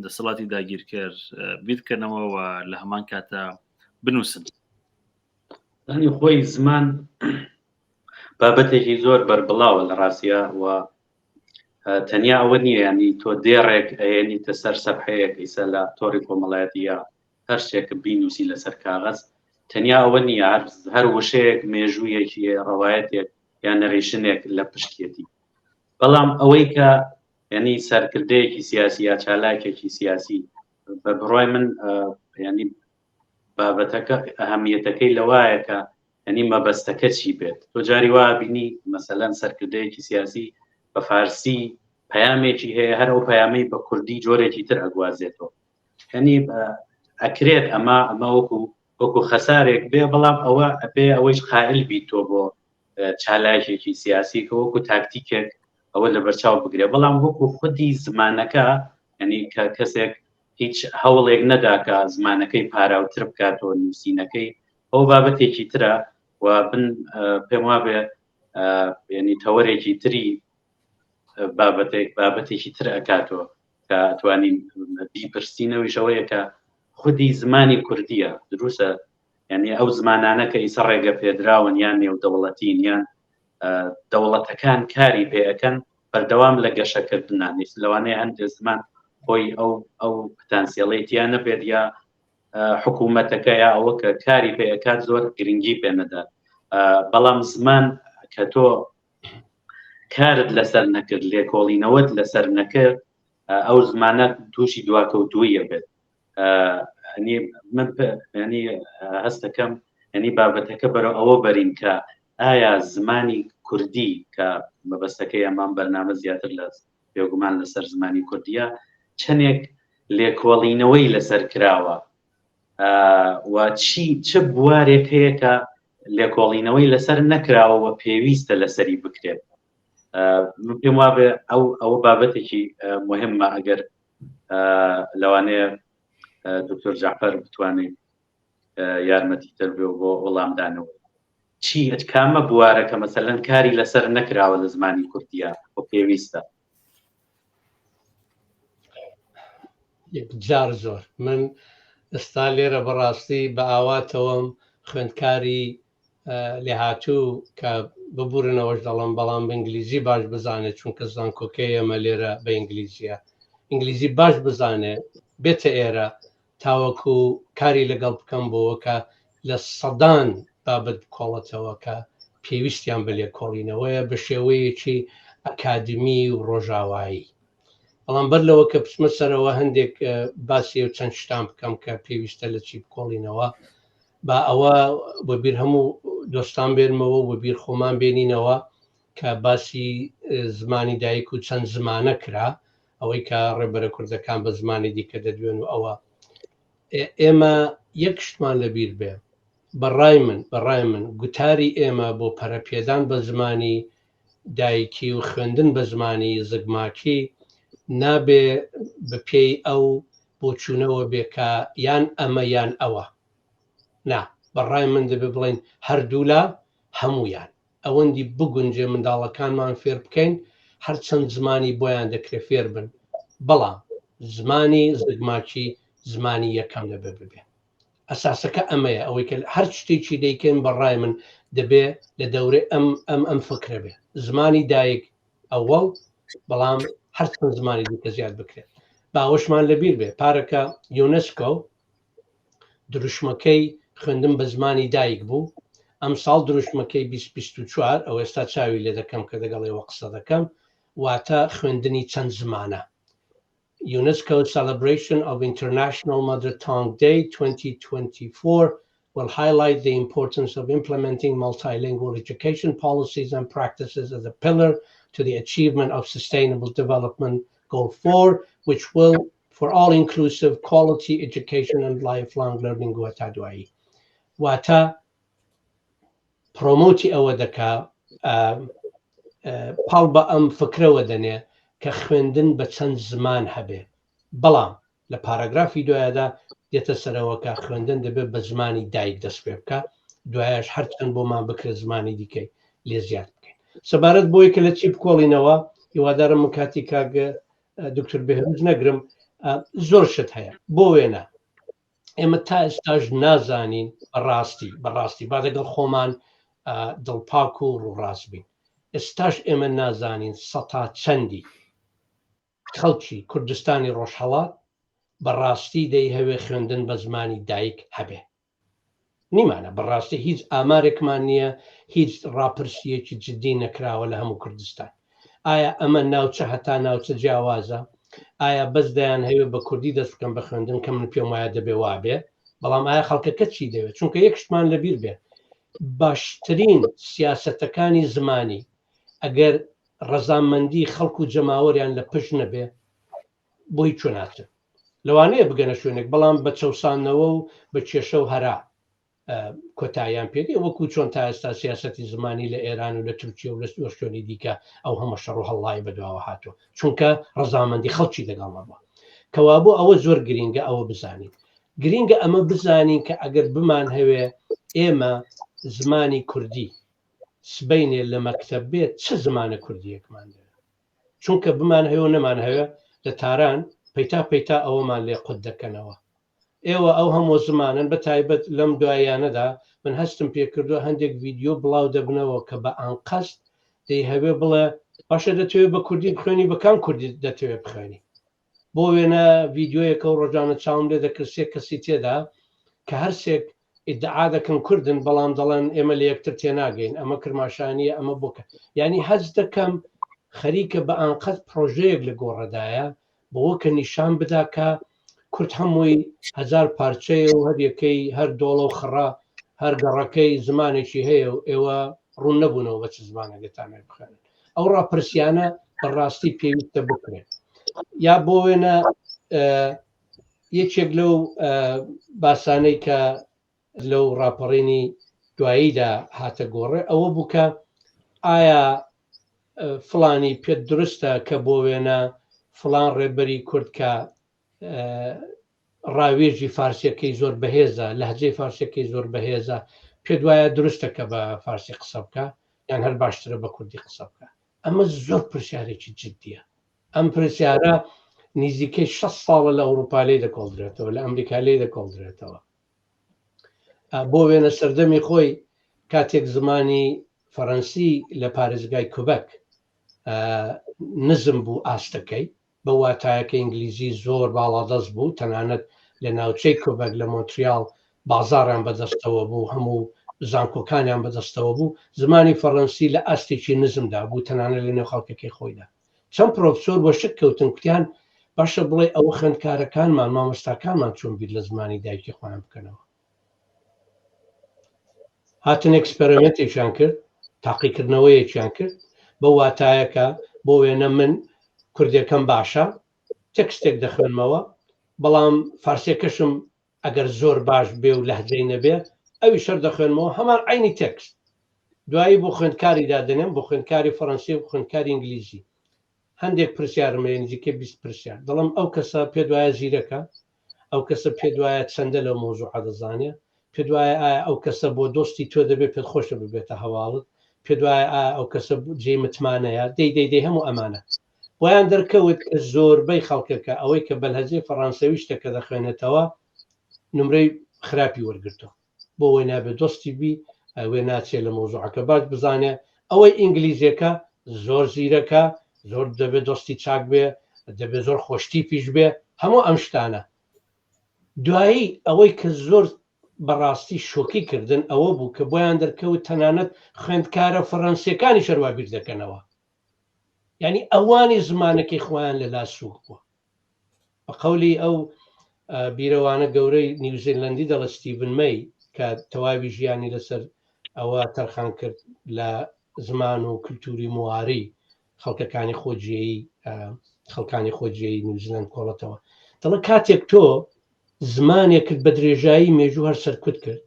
Speaker 1: دەسەڵاتی داگیرکرد بیرکەنەوە و لە هەمان کاتە بنووسن
Speaker 4: دانی خۆی زمان بابەتێکی زۆر بەربڵاوە لە ڕاستیە و تەنیا ئەوە نییە ینی تۆ دێڕێک ئەێنیتە سەر سەرحەیەک ئیسە لە تۆڕی کۆمەڵایەتی یا هەر شتێک بینوسی لەسەر کاغەز تەنیا ئەوە نییە هەر وشەیەک مێژوویەکی ڕەوایەتێک یان نەڕیشنێک لە پشتێتی بەڵام ئەوەی کە ینی سەرکردەیەکی سیاسی یا چالاکێکی سیاسی بە بڕای من ینی بابەتەکە ئەهەمیەتەکەی لەوایەکە ینی مەبەستەکە چی بێت تۆ جاری وا بینی مەسەلەن سەرکردەیەکی سیاسی بە فارسی پەیامێکی هەیە هەر ئەو پەیامەی بە کوردی جۆرێکی تر ئەگوازێتەوە ینی ئەکرێت ئەمە وەکو خەسارێک بێ بەڵام ئەوە ئەبێ ئەوەیش قائل بیتۆ بۆ چالاکێکی سیاسی کە وەکو تاکتیکێک ئەوە لە بەرچاو بگرێ بەڵام وەکو خودی زمانەکە ینی کە کەسێک هیچ هەوڵێک نەداکە زمانەکەی پاراوتر بکاتەوە نووسینەکەی ئەو بابەتێکی ترە و پێم وابێ ینی تەوەرێکی تری بابەتێکی تر ئەکاتەوە کە ئەتوانین بیپرسینەوەی شەوەیە کە خودی زمانی کوردیە دروستە ینی ئەو زمانانە کە ئیسە ڕێگە پێدراون یان نێودەوڵەتین یان دەوڵەتەکان کاری پێەکەن بەردەوام لە گەشەکردنان لەوانەیە هەندێک زمان خۆی ئەو پتانسیڵێتیان نەبێت یا حکوومەتەکە یا ئەوە کە کاری پێەکات زۆر گرنگی پێنەدات بەڵام زمان کە تۆ کارت لەسەر نەکرد لێکۆڵینەوەت لەسەر نەکرد ئەو زمانە تووشی دواکەوتوویە بێت ینی هەستەکەم ینی بابەتەکە بەرەو ئەوە بەرین کە ئایا زمانی کوردی کە مەبەستەکەی ئەمان بەرنامە زیاتر لە بێگومان لەسەر زمانی کوردیە چەندێک لێکۆڵینەوەی لەسەر کراوە و چ بوارێک هەیە کە لێکۆڵینەوەی لەسەر نەکراوەوە پێویستە لەسەری بکرێت پێم وابێ ئەو بابەتێکی مهمە ئەگەر لەوانەیە دکتۆر جعفەر بتوانێت یارمەتی تر بێ بۆ وەڵامدانەوە چی کامە بوارە کە مەسەلەن کاری لەسەر نەکراوە لە زمانی کوردیە بۆ پێویستە
Speaker 2: جار زۆر من ئێستا لێرە بەڕاستی بە ئاواتەوەم خوێندکاری لێهاتوو کە ببورنەوەش دەڵم بەڵام بە ئینگلیزی باش بزانێت چونکە زانکۆکەی ئەمە لێرە بە ئینگلیزیە ئینگلیزی باش بزانێت بێتە ئێرە تاوەکو کاری لەگەڵ بکەم بۆەوە کە لە سەدان بابەت کۆڵەتەوە کە پێویستیان بە لێکۆڵینەوەیە بە شێوەیەکی ئەکادمی و ڕۆژاوایی بەڵام بەر لەوە کە پسمە سەرەوە هەندێک باسی و چەند شتان بکەم کە پێویستە لە چی بکۆڵینەوە با ئەوە بۆ بیر هەموو دۆستان بێنمەوە بۆ بیر خۆمان بێنینەوە کە باسی زمانی دایک و چەند زمانە کرا ئەوەی کە ڕێبەرە کوردەکان بە زمانی دیکە دەدوێن و ئەوە ئێمە یەک شتمان لەبیر بێ بەڕای من گوتاری ئێمە بۆ پەرەپێدان بە زمانی دایکی و خوێندن بە زمانی زگماکی نابێ بە پێی ئەو بۆ چوونەوە بێکە یان ئەمە یان ئەوە نا بەڕای من دەبێ بڵێن هەردوولا هەمویان ئەوەندی بگونجێ منداڵەکانمان فێر بکەین هەرچەند زمانی بۆیان دەکرێت فێر بن بەڵام زمانی زگماکی زمانی یەکەم دەبێ ببێ ئەساسەکە ئەمەیە ئەوەی کە هەر شتێکی دەیکەین بەڕای من دەبێ لە دەورێ ئەم فکرە بێ زمانی دایک ئەوەڵ بەڵام هەرچەند زمانی دیکە زیاد بکرێت باوەشمان لەبیر بێ پارەکە یونسکۆ دروشمەکەی خوێندن بە زمانی دایک بوو ئەم ساڵ دروشمەکەی 2024 ئەو ئێستا چاوی لێ دەکەم کە دەگەڵێەوە قسە دەکەم واتە خوێندنی چەند زمانە UNESCO Celebration of International Mother Tongue Day 2024 will highlight the importance of implementing multilingual education policies and practices as a pillar to the achievement of Sustainable Development Goal 4, which will for all inclusive quality education and lifelong learning وتدعي وتا promote ئەوە دەکا پاڵ بە ئەم فکرە وەدەنێ کە خوێندن بە چەند زمان هەبێ بەڵام لە پاراگرافی دوایەدا دێتە سەرەوە کە خوێندن دەبێت بە زمانی دایک دەست پێ بکە دوایش هەرچەند بۆمان بکرێت زمانی دیکەی لێ زیاد بکەین سەبارەت بۆی کە لە چی بکۆڵینەوە هیوادارم من کاتی کاگە دکتۆر بێهروز نەگرم زۆر شت هەیە بۆ وێنە ئێمە تا ئێستاش نازانین بەڕاستی با دەگەڵ خۆمان دڵپاک و ڕووڕاست بین ئێستاش ئێمە نازانین سەتا چەندی خەڵکی کوردستانی ڕۆژهەڵات بەڕاستی دەی هەوێ خوێندن بە زمانی دایک هەبێ نیمانە بەڕاستی هیچ ئامارێکمان نییە هیچ ڕاپرسیەکی جدی نەکراوە لە هەموو کوردستان ئایا ئەمە ناوچە هەتا ناوچە جیاوازە ئایا بەسدایان هەیە بە کوردی دەست بکەم بە خوێندن کە من پێم وایە دەبێ وابێ بەڵام ئایا خەڵکەکە چی دەوێت چونکە یەکشتمان لەبیر بێ باشترین سیاسەتەکانی زمانی ئەگەر ڕەزامەندی خەڵکو و جەماوەریان لە پشت نەبێ بۆی چۆناتر لەوانەیە بگەنە شوێنێک بەڵام بە چەسانەوە و بە کێشە و هەرا کۆتاییان پێدی وەکو چۆن تا ئێستا سیاسەتی زمانی لە ئێران و لە تورکیا و لە شوێنی دیکە ئەو هەمە شەڕ و هەڵڵای بەدواوە هاتووە چونکە ڕەزامەندی خەڵکی لەگەڵەوە کەوا بۆ ئەوە زۆر گرینگە ئەوە بزانین گرینگە ئەمە بزانین کە ئەگەر بمان هەوێ ئێمە زمانی کوردی سبەینێ لە مەکتەب بێت چه زمانە کوردیەکمان دەوێت چونکە بمان هەیە و نەمان هەوێ لە تاران پەیتا ئەوەمان لێ قوت دەکەنەوە ئێوە ئەو هەموو زمانن بە تایبەت لەم دوایانەدا من هەستم پێکردو هەندێک ڤیددیۆ بڵاو دەبنەوە کە بە ئانقەست دەی هەوێ بڵێ باشە دەتەوێت بە کوردی بخوێنی بەکان کوردی دەتەوێت بخوێنی بۆ وێنە ڤیددیۆیەکە و ڕۆژانە چاوم لێ دەکرد سێ کەسی تێدا کە هەرسێک ئیدعا دەکەن کوردن بەڵام دەڵێن ئێمە لە یەکتر تێناگەین ئەمە کرماشانیە ئەمە بۆکە ینی حەز دەکەم خەریکە بە ئانقەت پرۆژەیەک لە گۆڕەدایە بۆەوە کە نیشان بدا کە کورد هەمووی هزار پارچەیە و هەریەکەی هەر دۆڵە و خڕا هەر گەڕەکەی زمانێکی هەیە و ئێوە ڕوون نەبوونەوە بە چ زمانەکەتانێ بخێنن ئەو ڕاپرسیانە بەڕاستی پێویستە بکرێت یا بۆ وێنە یەکێک لەو باسانەی کە لەو ڕاپەڕینی دواییدا هاتە گۆڕێ ئەوە بووکە ئایا فڵانی پێت درستە کە بۆ وێنە فڵان ڕێبەری کورد کە ڕاوێژی فارسیەکەی زۆر بەهێزە لەهجەی فارسیەکەی زۆر بەهێزە پێ دوایە درستە کە بە فارسی قسە بکە یان هەر باشترە بە کوردی قسە بکە ئەمە زۆر پرسیارێکی جددیە ئەم پرسیارە نزیکەی 6 ساڵە لە ئەوروپا لێ دەکۆڵدرێتەوە لە ئەمریکا لێ دەکۆڵدرێتەوە بۆ وێنە سەردەمی خۆی کاتێک زمانی فەڕەنسی لە پارێزگای کوبەک نزم بوو ئاستەکەی بە واتایەکە ئینگلیزی زۆر باڵادەست بوو تەنانەت لە ناوچەی کوبەک لە مۆنتریال بازاڕیان بەدەستەوە بوو هەموو زانکۆکانیان بەدەستەوە بوو زمانی فەڕەنسی لە ئاستێکی نزمدا بوو تەنانەت لە نێو خەڵکەکەی خۆیدا چەند پرۆفسۆر بۆ شک کەوتن کوتیان باشە بڵێ ئەوە خوێندکارەکانمان مامۆستاکانمان چۆن بیر لە زمانی دایکی خۆیان بکەنەوە هاتن ئەکسپەریمەنتێکیان کرد تاقیکردنەوەیەکیان کرد بە واتایەکە بۆ وێنە من کوردیەکەم باشە تێکستێک دەخوێنمەوە بەڵام فارسیەکەشم ئەگەر زۆر باش بێ و لەهجەی نەبێ ئەوی شەر دەخوێنمەوە هەمان عینی تێکست دوایی بۆ خوێندکاری دادنێم بۆ خوێندکاری فەڕەنسی و خوێندکاری ئینگلیزی هەندێک پرسیارم نزیکەی 20 پرسیار دەڵم ئەو کەسە پێ دوایە زیرەکە ئەو کەسە پێ دوایە چەندە لە مۆزوع دەزانێت پێ دوایە ئایا ئەو کەسە بۆ دۆستی تۆ دەبێت پێت خۆشە ببێتە هەواڵت پێ دوایە ئایا ئەو کەسە جێ متمانەیە دەی هەموو ئەمانە ویان دەرکەوت کە زۆربەی خەڵکەکە ئەوەی کە بەلهەجەی فەڕەنسەویشتە کە دەخوێنێتەوە نمرەی خراپی وەرگرتو بۆ وێ نابێت دۆستی بی وێ ناچێت لە مۆزوعەکە باش بزانێ ئەوەی ئینگلیزیەکە زۆر زیرەکە زۆر دەبێت دۆستی چاک بێ دەبێت زۆر خۆشتی پیش بێ هەموو ئەم شتانە دوایی ئەوەی کە زۆر بەڕاستی شۆکی کردن ئەوە بوو کە بۆیان دەرکەوت تەنانەت خوێندکارە فەڕەنسیەکانی شەروا بیر دەکەنەوە ینی ئەوانی زمانەکەی خۆیان لە لا سووک بووە بە قەولی ئەو بیرەوانە گەورەی نیوزیلندی دەڵە ستیڤن مەی کە تەواوی ژیانی لەسەر ئەوە تەرخان کرد لە زمان و کللتوری مواری خەڵکەکانی خۆجیایی نیوزیلند کۆڵەتەوە دەڵە کاتێک تۆ زمانێکت بە درێژایی مێژوو هەر سەرکوت کرد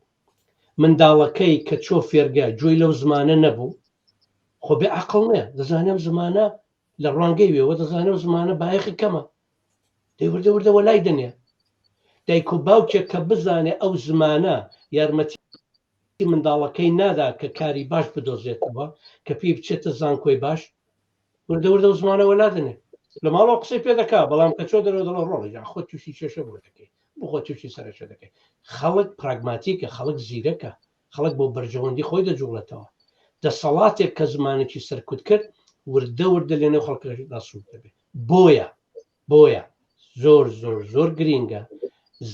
Speaker 2: منداڵەکەی کە چۆ فێرگە جوێی لەو زمانە نەبوو خۆ بێ عەقڵ نیە دەزانێم زمانە لە ڕوانگەی وێەوە دەزانێت زمانە بایەخی کەمە دەیوردەوردەوە لای دەنێ دایک و باوکێک کە بزانێ ئەو زمانە یارمەتی منداڵەکەی نادا کە کاری باش بدۆزێتەوە کە پێی بچێتە زانکۆی باش وردەوردە و زمانە وەلا دەنێ لە ماڵەوە قسەی پێ دەکا بەڵام کە چۆ دەرەوە دەڵە ڕۆڵی خۆ تووشی کێشە بۆ دەکەی بۆ خۆ تووشی سەرچە دەکەی خەڵک پراگماتیکە خەڵک زیرەکە خەڵک بۆ بەرژەوەندی خۆی دەجوڵێتەوە دەسەڵاتێک کە زمانێکی سەرکوت کرد وردە لێنەوە خەڵکەکەی داسوود دەبێت بۆیە زۆر گرینگە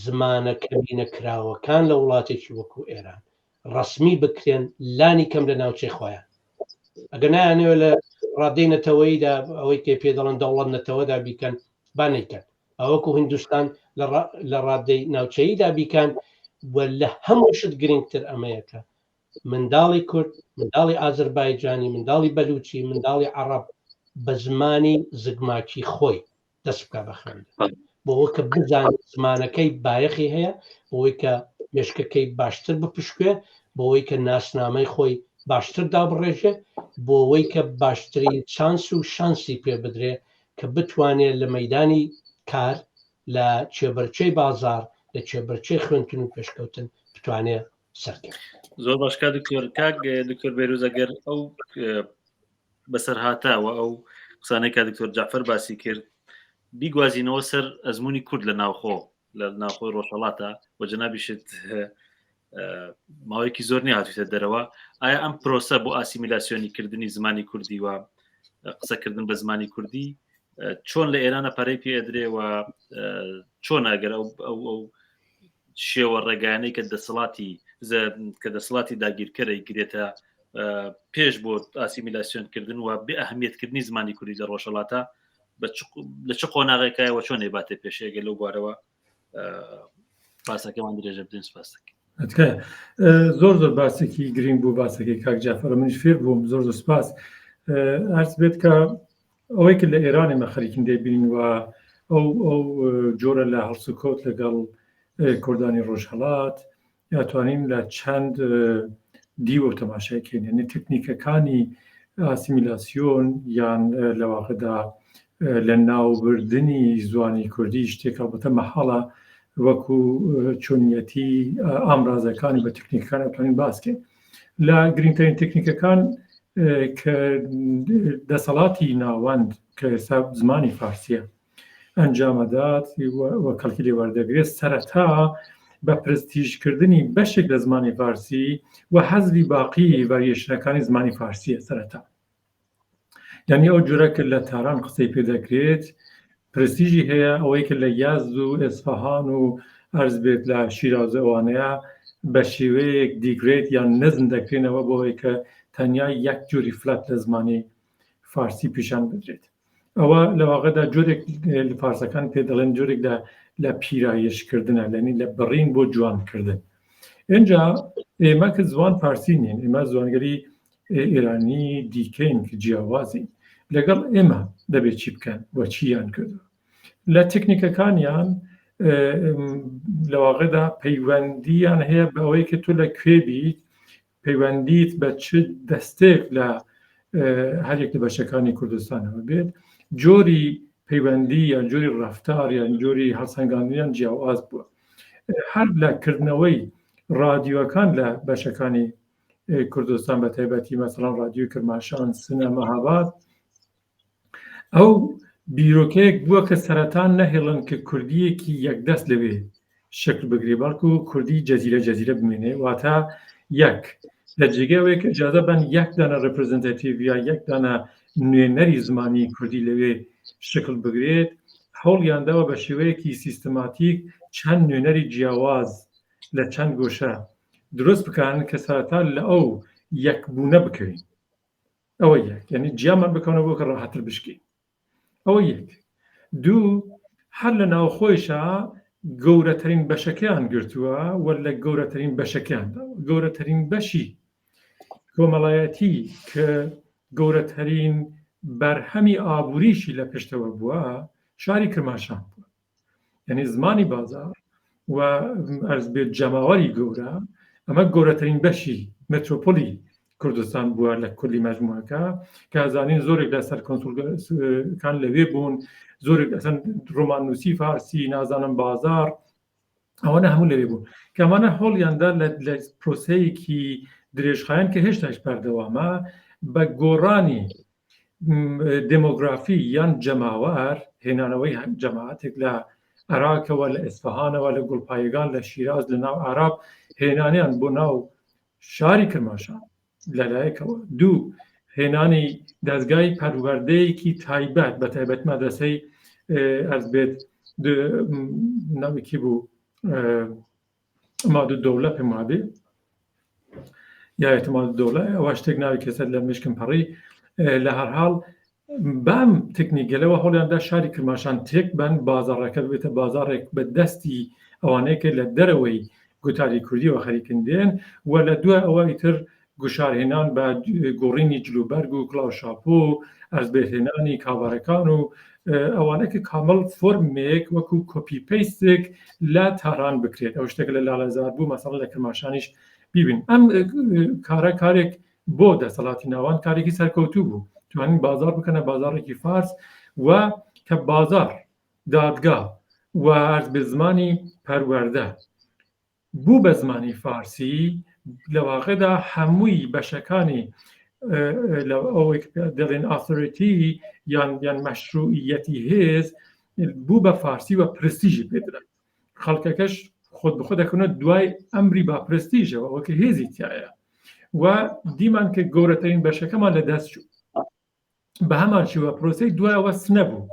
Speaker 2: زمانە کەمینە کراوەکان لە وڵاتێکی وەکو ئێران ڕسمی بکرێن لانی کەم لە ناوچەی خۆیان ئەگە نایانەوە لە ڕادەی نەتەوەییدا ئەوەی کێ پێ دەڵێن دەوڵەت نەتەوەدا بیکەن بانیکەن ئەوەکو هندستان لە ڕادەی ناوچەییدا بیکەن و لە هەمووشت گرنگتر ئەمەیەکە منداڵی کورد منداڵی ئازربایجانی منداڵی بەلوچی منداڵی عەرەب بە زمانی زگماکی خۆی دەست بکە بە خوێندن بۆەوە کە بزانێت زمانەکەی بایەخی هەیە بۆەوەی کە مێشکەکەی باشتر بپشکوێ بۆەوەی کە ناسنامەی خۆی باشتر دابڕێژێ بۆەوەی کە باشترین چانس و شانسی پێ بدرێ کە بتوانێت لە مەیدانی کار لە چێبەرچەی بازار لە چێبەرچەی خوێندن و پێشکەوتن بتوانێت سەرکە.
Speaker 1: زۆر باشکە دکتۆر کاک دکتۆر بێروز ئەگەر ئەو بەسەرهاتاوە ئەو قسانەی کە دکتۆر جعفەر باسی کرد بیگوازینەوە سەر ئەزمموی کورد لە ناوخۆ لە ناوخۆی ڕۆژهەڵاتە و جەنابیشت ماوەیەکی زۆر نی هاتوویتە دەرەوە ئایا ئەم پرۆسە بۆ ئاسیمیلاسیۆنی کردنی زمانی کوردی و قسەکردن بە زمانی کوردی چۆن لە ئێرانە پەرەی پێ ئەدرێەوە چۆن ئەگەر ئەو شێوە ڕێگانەی کە دەسەڵاتی داگیرکەرەی گرێتە پێش بۆ ئاسیمیلاسیۆنکردن و بێ ئەهمیەتکردنی زمانی کوردی لە ڕۆژهەڵاتە لە چه قۆناغێکایەوە چۆن ێباتێ پێشێگە لەو بوارەوە باسەکەمان درێژە بدەین سپاسەکە
Speaker 3: زۆر باسێکی گرنگ بوو باسەکەی کاک جعفەر منیش فێر بووم زۆر سپاس ئەرز بێت کە ئەوەی کە لە ئێرانی مە خەریکین دەبینین و ئەو جۆرە لە هەڵسوکۆت لەگەڵ کوردانی ڕۆژهەڵات یاتوانین لە چەند دیوە تەماشاکەین یعنی تکنیکەکانی ئاسیمیلاسیۆن یان لەواقعدا لە ناوبردنی زوانی کوردی شتێک بەتە مەحاڵە وەکو چۆنیەتی ئامرازەکانی بە تکنیکەکان ئەتوانین باسکەین لە گرنگترین تکنیکەکان کە دەسەڵاتی ناوەند کە ئێستا زمانی فارسیە ئەنجامەدات وە کەڵکی لێوەردەگرێت سەرەتا بە پرستیژکردنی بەشێک لە زمانی فارسی و حەزبی باقی ڤاریێشنەکانی زمانی فارسیە سەرەتا یعنی ئەو جورە کە لە تاران قسەی پێدەکرێت پرستیژی هەیە ئەوەی کە لە یازد و ئێسفەهان و ئەرز بێت لە شیرازە ئەوانەیە بە شێوەیەک دیگرێت یان نەزم دەکرێنەوە بۆەوەی کە تەنیا یەک جۆری فلات لە زمانی فارسی پیشان بدرێت ئەوە لە واقعدا جۆرێک لە فارسەکان پێ دەڵێن جۆرێک لە پیرایشکردنە لەنی لە بڕین بۆ جوانکردن اینجا ئێمە کە زوان فارسی نین ئێمە زوانگەری ئێرانی دیکەین کە جیاوازین لەگەڵ ئێمە دەبێت چی بکەن وە چیان کردو لە تکنیکەکانیان لە واقعدا پەیوەندیان هەیە بە ئەوەی کە تۆ لەکوێ بیت پەیوەندیت بە چ دەستێک لە هەرێک لە بەشەکانی کوردستانەوە بێت جۆری پەیوەندی یان جۆری ڕەفتار یان جۆری هەڵسەنگاندنیان جیاواز بووە هەر لە کردنەوەی رادیۆەکان لە بەشەکانی کوردستان بە تایبەتی مەسەڵەن رادیۆی کرماشان سنە مەهاباد ئەو بیرۆکەیەک بووە کە سەرەتان نەهێڵن کە کوردیەکی یەکدەست لەوێ شکل بگرێ بەڵکو کوردی جەزیرە بمێنێ واتە یەک لە جێگەوەیەک ئیجازە بەن یەک دانە ڕپرزنتاتیڤ یا یەک دانە نوێنەری زمانی کوردی لەوێ شکل بگرێت هەوڵیانداوە بە شێوەیەکی سیستماتیک چەند نوێنەری جیاواز لە چەند گۆشە دروست بکەن کە سەرەتا لە ئەو یەکبوونە بکەین ئەوە یەک یعنی جیامان بکەونەوە بۆ کە ڕاحەتر بشکین ئەوە یەک دوو هەر لە ناوخۆیشە گەورەترین بەشەکەیان گرتووە وە لە گەورەترین بەشەکەیاندا گەورەترین بەشی کۆمەڵایەتی کە گەورەترین بەرهەمی ئابووریشی لە پشتەوە بووە شاری کرماشان بووە یعنی زمانی بازار و ئەرز بێت جەماوەری گەورە ئەمە گەورەترین بەشی مترۆپۆلی کوردستان بووە لە کولی مەجموعەکە کە ئازانین زۆرێک لە سەر کۆنسولەکان لەوێ بوون زۆرێک ئەسەن ڕۆماننووسی فارسی نازانم بازار ئەوانە هەموو لەوێ بوون کە ئەمانە هەوڵیاندا لە پرۆسەیەکی درێژخایەن کە هێشتاش بەردەوامە بە گۆڕانی دمۆگرافی یان جەماوەر هێنانەوەی جەماعەتێک لە عێراقەوە لە ئێسفەهانەوە لە گوڵپایگان لە شیراز لە ناو عێراق هێنانیان بۆ ناو شاری کرماشان لەلایەکەوە دوو هێنانی دەستگای پەروەردەیەکی تایبەت بە تایبەت مەدرسەی ئەرز بێت ناوێکی بوو ئەماد دەوڵە پێم وابێ یا ئێتماد دەوڵە ئەوە شتێک ناوی کەسەر لە مشکم پەڕی لە هەر حاڵ بام تکنیکەلەوە هەوڵیاندا شاری کرماشان تێک بن بازارەکە بێتە بازارێک بە دەستی ئەوانەیەکە لە دەرەوەی گوتاری کوردیەوە خەریکن دێن و لە دوای ئەوەی تر گوشارهێنان بە گۆڕینی جلوبەرگ و کلااوشاپۆ و ئەرزبێتهێنانی کابارەکان و ئەوانەکە کامەڵ فۆرمێک وەکو کۆپی پەیستێک لە تاران بکرێت ئەو شتێک لە لاڵەزار بوو مەسەڵ لە کرماشانیش بیبین ئەم کارە کارێک بۆ دەسەڵاتی ناوان کارێکی سەرکەوتوو بوو توانین بازار بکەنە بازارێکی فارس و کە بازار دادگا و ئەرز بە زمانی پەروەردە بوو بە زمانی فارسی لە واقعدا هەمووی بەشەکانی ئەوەی دەڵێن ئاثۆریتی یان مەشروعیەتی هێز بوو بە فارسی و پرستیژی پێدرا خەڵکەکەش خۆت بخۆ دەکەونە دوای ئەمری با پرستیژەوە وەکە هێزی تایە و دیمان کە گەورەترین بەشەکەمان لە دەست چوو بە هەمان شێوە پرۆسەی دوایەوە سنە بوو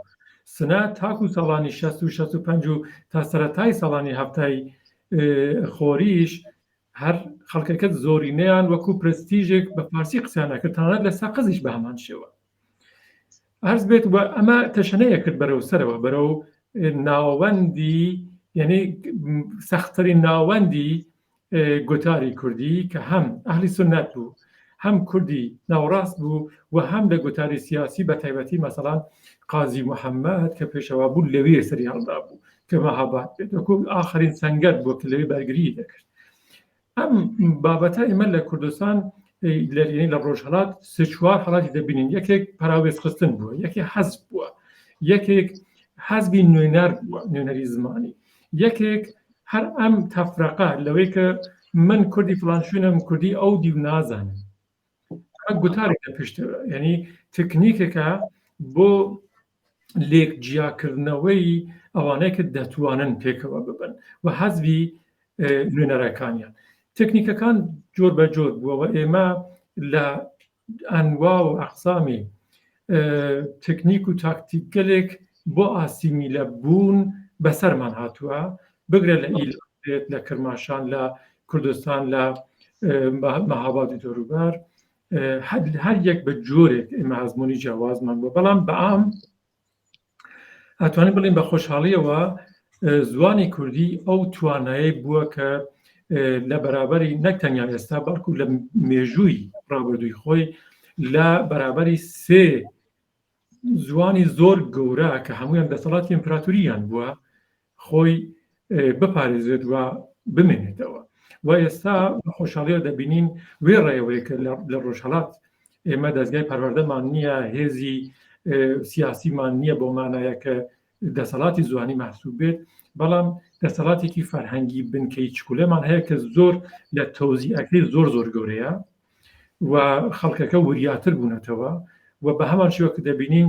Speaker 3: سنە تاکو ساڵانی 65 و تا سەرەتای ساڵانی هەفتای خۆریش هەر خەڵکەکەت زۆرینەیان وەکو پرستیژێک بە فارسی قسەیانەکرد تەنانەت لە سەقزیش بە هەمان شێوە عەرز بێت و ئەمە تەشەنەیە کرد بەرەو سەرەوە بەرەو ناوەندی یعنی سەختترین ناوەندی گوتاری کوردی کە هەم ئەهلی سنەت بوو هەم کوردی ناوەڕاست بوو و هەم لە گوتاری سیاسی بە تایبەتی مەسەڵان قازی محەممەد کە پێشەوا بوو لەوێ سەری هەڵدا بوو کە مەهاباد بێت وەکو ئاخرین سەنگەر بووە کە لەوێ بەرگری دەکرد ئەم بابەتە ئێمە لە کوردستان لە ڕۆژهەڵات سێ-چوار هەڵاتی دەبینین یەکێک پەراوێزخستن بووە یەکێ حەزب بووە یەکێک حەزبی نوێنەر بووە نوێنەری زمانی یەکێک هەر ئەم تەفرەقە لەوەی کە من کوردی فڵان شوێنم کوردی ئەو دی و نازانم گوتارێک لە پشتەوە یعنی تکنیکێکە بۆ لێکجیاکردنەوەی ئەوانەیە کە دەتوانن پێکەوە ببن و حەزبی نوێنەرەکانیان تکنیکەکان جۆر بە جۆر بووەوە ئێمە لە ئەنوا و ئەقسامی تکنیک و تاکتیکگەلێک بۆ ئاسیمیلە بوون بەسەرمان هاتووە بگرە لە ئیلات لە کرماشان لە کوردستان لە مەهابادی دەوروبەر هەر یەک بە جۆرێک ئێمە ئەزمموی جیاوازمان بووە بەڵام بەعام ئەتوانین بڵین بە خۆشحاڵیەوە زوانی کوردی ئەو توانایی بووە کە لە بەرابەری نەک تەنیا ئێستا بەڵکو لە مێژووی ڕابردووی خۆی لە بەرابەری سێ زوانی زۆر گەورە کە هەمویان دەسەڵاتی ئیمپراتوریان بووە خۆی بپارێزێت و بمێنێتەوە و ئێستا خۆشحاڵیەوە دەبینین وێ ڕێەوەی کە لە ڕۆژهەڵات ئێمە دەستگای پەروەردەمان نییە هێزی سیاسیمان نییە بۆ مانایە کە دەسەڵاتی زوانی محسوب بێت بەڵام دەسەڵاتێکی فەرهەنگی بنکەی چکولێمان هەیە کە زۆر لە تەوزیعەکەی زۆر زۆر گەورەیە و خەڵکەکە وریاتر بوونەتەوە و بە هەمان شێوە کە دەبینین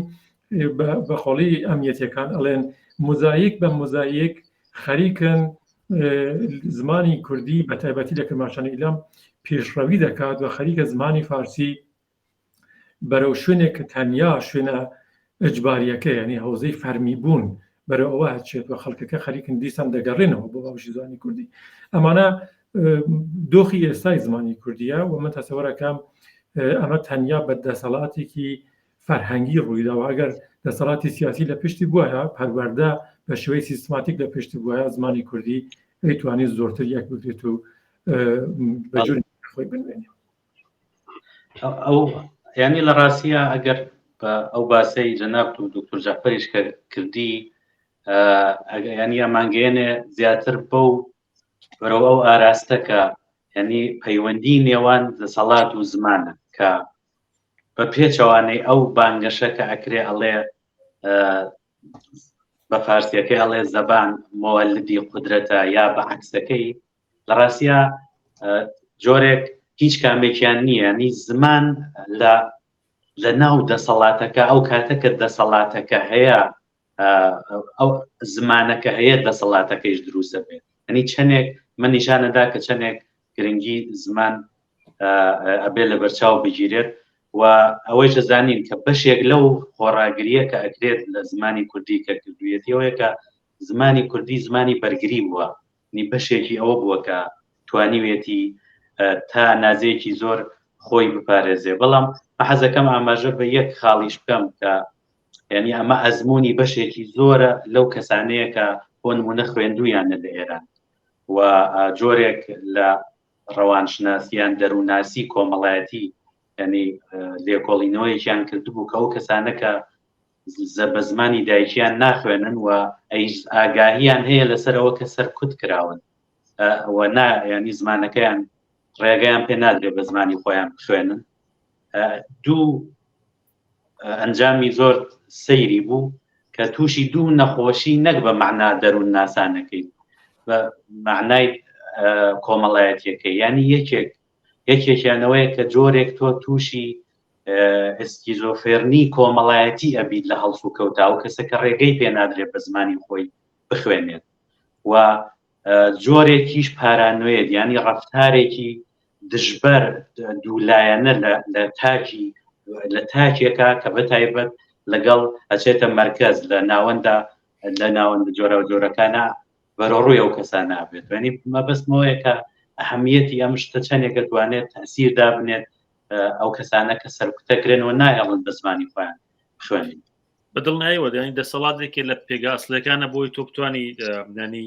Speaker 3: بە خۆڵی ئەمنیەتەکان ئەڵێن مۆزاییک بە مۆزاییک خەریکن زمانی کوردی بە تایبەتی لە کرماشانی ئیلام پێشڕەوی دەکات و خەریکە زمانی فارسی بەرەو شوێنێک کە تەنیا شوێنە ئەجباریەکە یعنی هەوزەی فەرمی بوون بەرەو ئەوە هەچێت و خەڵکەکە خەریکن دیسان دەگەڕێنەوە بۆ باوشی زمانی کوردی ئەمانە دۆخی ئێستای زمانی کوردیە و من تەسەوەرەکەم ئەمە تەنیا بە دەسەڵاتێکی فەرهەنگی ڕوویداوە ئەگەر دەسەڵاتی سیاسی لە پشتی بووە پەروەردە بە شێوەی سیستماتیک لە پشتی بووە زمانی کوردی ئەیتوانی زۆرتر یەک بگرێت و بەجۆری خۆی بنوێنێت
Speaker 4: ئەو یعنی لە ڕاستیە ئەگەر ئەو باسەی جەناب و دکتۆر جەعفەریش کردی ینی ئەمانگەیەنێ زیاتر بەو بەرەو ئەو ئاراستەکە ینی پەیوەندی نێوان دەسەڵات و زمانە کە بە پێچەوانەی ئەو بانگەشە کە ئەکرێ ئەڵێ بە فارسیەکەی ئەڵێ زەبان مۆەلدی قودرەتە یا بە عەکسەکەی لە ڕاستیە جۆرێک هیچ کامێکیان نییە نی زمان لە ناو دەسەڵاتەکە ئەو کاتەکە دەسەڵاتەکە هەیە ئەو زمانەکە هەیە دەسەڵاتەکەیش دروستە بێت ئەنی چەندێک من نیشانەدا کە چەندێک گرنگی زمان ئەبێ لە بەرچاو بگیرێت و ئەوەی دەزانین کە بەشێک لەو خۆڕاگریە کە ئەکرێت لە زمانی کوردی کە کردوێتیەوەیە کە زمانی کوردی زمانی بەرگری بووە نی بەشێکی ئەوە بووە کە توانیوێتی تا نازێکی زۆر خۆی بپارێزێ. بەڵام حەزەکەم ئاماژە بە یەک خاڵیش بکەم کە یعنی ئەمە ئەزمموی بەشێکی زۆرە لەو کەسانەیە کە بۆ نمونە خوێندویانە لە ئێران و جۆرێک لە ڕەوانشناسیان دەرووناسی کۆمەڵایەتی ینی لێکۆڵینەوەیەکیان کردبوو کە ئەو کەسانە کە بە زمانی دایکیان ناخوێنن و ئاگاهیان هەیە لەسەرەوە کە سەرکوت کراون و ینی زمانەکەیان ڕێگەیان پێ نادرێت بە زمانی خۆیان بخوێنن. دوو ئەنجامی زۆر سەیری بوو کە تووشی دوو نەخۆشی نەک بە معنا دەروون ناسانەکەی بە معنای کۆمەڵایەتیەکەی ینی یەکێکیانەوەیە کە جۆرێک تۆ تووشی ئسکیزۆفێرنی کۆمەڵایەتی ئەبیت لە هەڵس و کەوتا و کەسەکە ڕێگەی پێ نادرێت بە زمانی خۆی بخوێنێت و جۆرێکیش پارانوێت ینی ڕەفتارێکی دژبەر دوولایەنە لە تاکێکە کە بەتایبەت لەگەڵ ئەچێتە مەرکەز لە ناوەندە جۆرە و جۆرەکانە بەرەڕووی ئەو کەسان نابێت ینی مەبەستمەوەیە کە ئەهەمیەتی ئەم شتە چەندێکە توانێت تەسیردا بنێت ئەو کەسانە کە سەرکوتەکرێنەوە نایەڵن بە زمانی خۆیان بخوێنین
Speaker 1: بەدڵ نایوە ینی دەسەڵاتێکی لە پێگا ئەسڵەکانە بۆی تۆ بتوانی ینی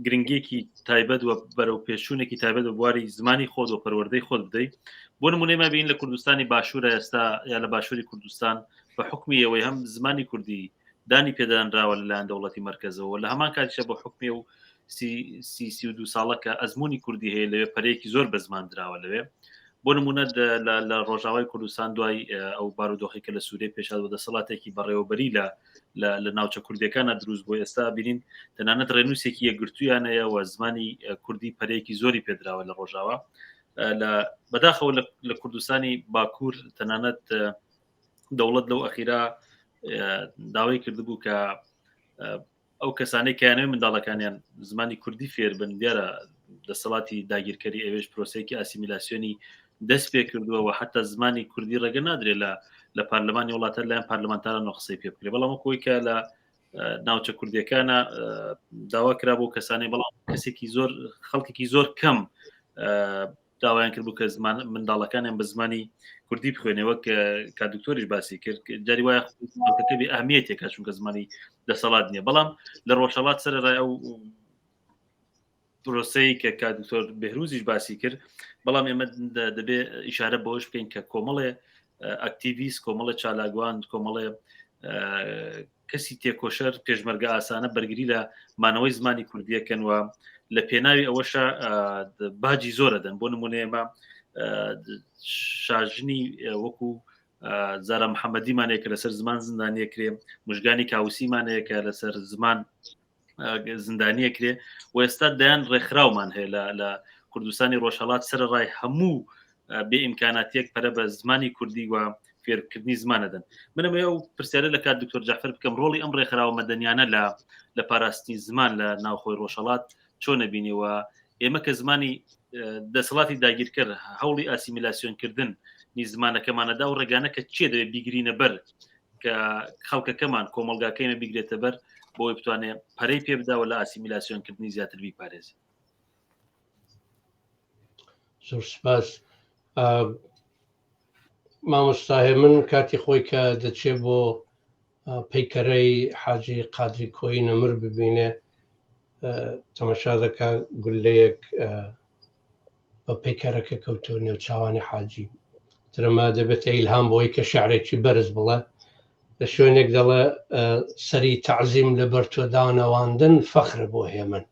Speaker 1: گرنگێکی تایبەت و بەرەو پێشوونێکی تایبەت و بواری زمانی خۆت و پەروەردەی خۆت بدەیت بۆ نمونەی ما بین لە کوردستانی باشوورە ئێستا یا لە باشووری کوردستان بە حکمی ئەوەی هەم زمانی کوردی دانی پێدانراوە لەلایەن دەوڵەتی مەرکەزەوە لە هەمان کاتیشە بۆ حکمی و 32 ساڵەکە ئەزمموی کوردی هەیە لەوێ پەرەیەکی زۆر بە زمان دراوە لەوێ بۆ نمونە لە ڕۆژاوای کوردستان دوای ئەو بارودۆخی کە لە سوورەی پێشاد بە دەسەڵاتێکی بەڕێوەبەری لە ناوچە کوردیەکانە دروست بۆ ئێستا بینین تەنانەت ڕێنووسێکی یەکگرتوویانەیە و زمانی کوردی پەرەیەکی زۆری پێدراوە لە ڕۆژاوە بەداخەوە لە کوردستانی باکوور تەنانەت دەوڵەت لەو ئەخیرا داوای کردبوو کە ئەو کەسانەی کەیانەوەی منداڵەکانیان زمانی کوردی فێر بن دیارە دەسەڵاتی داگیرکەری ئەوێش پرۆسەیەکی ئاسیمیلاسیۆنی دەست پێ کردووە و حتا زمانی کوردی ڕێگە نادرێت لە پارلەمانی وڵاتە لایەن پارلەمانتاران قسەی پێ بکرێت بەڵام کۆی کە لە ناوچە کوردیەکانە داوا کرا بۆ کەسانی بەڵام کەسێکی زۆر خەڵکێکی زۆر کەم داوایان کرد بوو کە منداڵەکانیان بە زمانی کوردی بخوێنەوە کە دکتۆریش باسی کرد جاری وایە خەڵکەکە ئەهمیەتێکە چونکە زمانی دەسەڵات نییە بەڵام لە ڕۆژهەڵات سەرەڕای ئەو پرۆسەی کە دکتۆر بێهروزیش باسی کرد بەڵام ئێمە دەبێ ئیشارە بەوەش بکەین کە کۆمەڵێ ئەکتیڤیست کۆمەڵە چالاگوان کۆمەڵێ کەسی تێکۆشەر پێشمەرگە ئاسانە بەرگری لە مانەوەی زمانی کوردیەکەن و لە پێناوی ئەوەشە باجی زۆرە دەن بۆ نمونەیەمە شاژنی وەکو زارە محەممەدیمانەیە کە لەسەر زمان زندانیە کرێ مژگانی کاوسیمانەیە کە لەسەر زمان زندانیە کرێ و ئێستا دەیان ڕێکخراومان هەیە لە کوردستانی ڕۆژهەڵات سەرڕای هەموو بێ ئیمکاناتیەک پەرە بە زمانی کوردی و فێرکردنی زمانەدەن منم ئەو پرسیارە لە کات دکتۆر جعفەر بکەم ڕۆڵی ئەم ڕێکخراوە مەدەنیانە لە پاراستنی زمان لە ناوخۆی ڕۆژهەڵات چۆنە بینیوە ئێمە کە زمانی دەسەڵاتی داگیرکرد هەوڵی ئاسیمیلاسیۆنکردن نی زمانەکەمانەدا و ڕێگانە کە چێ دەوێت بیگرینە بەر کە خەڵکەکەمان کۆمەلگاکەیمە بیگرێتە بەر بۆی بتوانێت پەرەی پێ بداوە لە ئاسیمیلاسیۆنکردنی زیاتر بیپارێزێت.
Speaker 2: زۆر سپاس. مامۆستاهێ من کاتی خۆی کە دەچێت بۆ پەیکەرەی حاجی قادری کۆی نەمر ببینێ تەماشا دەکا گولەیەک بە پەیکەرەکە کەوتۆ نێوچاوانی حاجی ترەما دەبێتە ئیلهام بۆی کە شعرێکی بەرز بڵێ لە شوێنێک دەڵێ سەری تەعزیم لەبەر تۆ دانەواندن فەخرە بۆ هێمن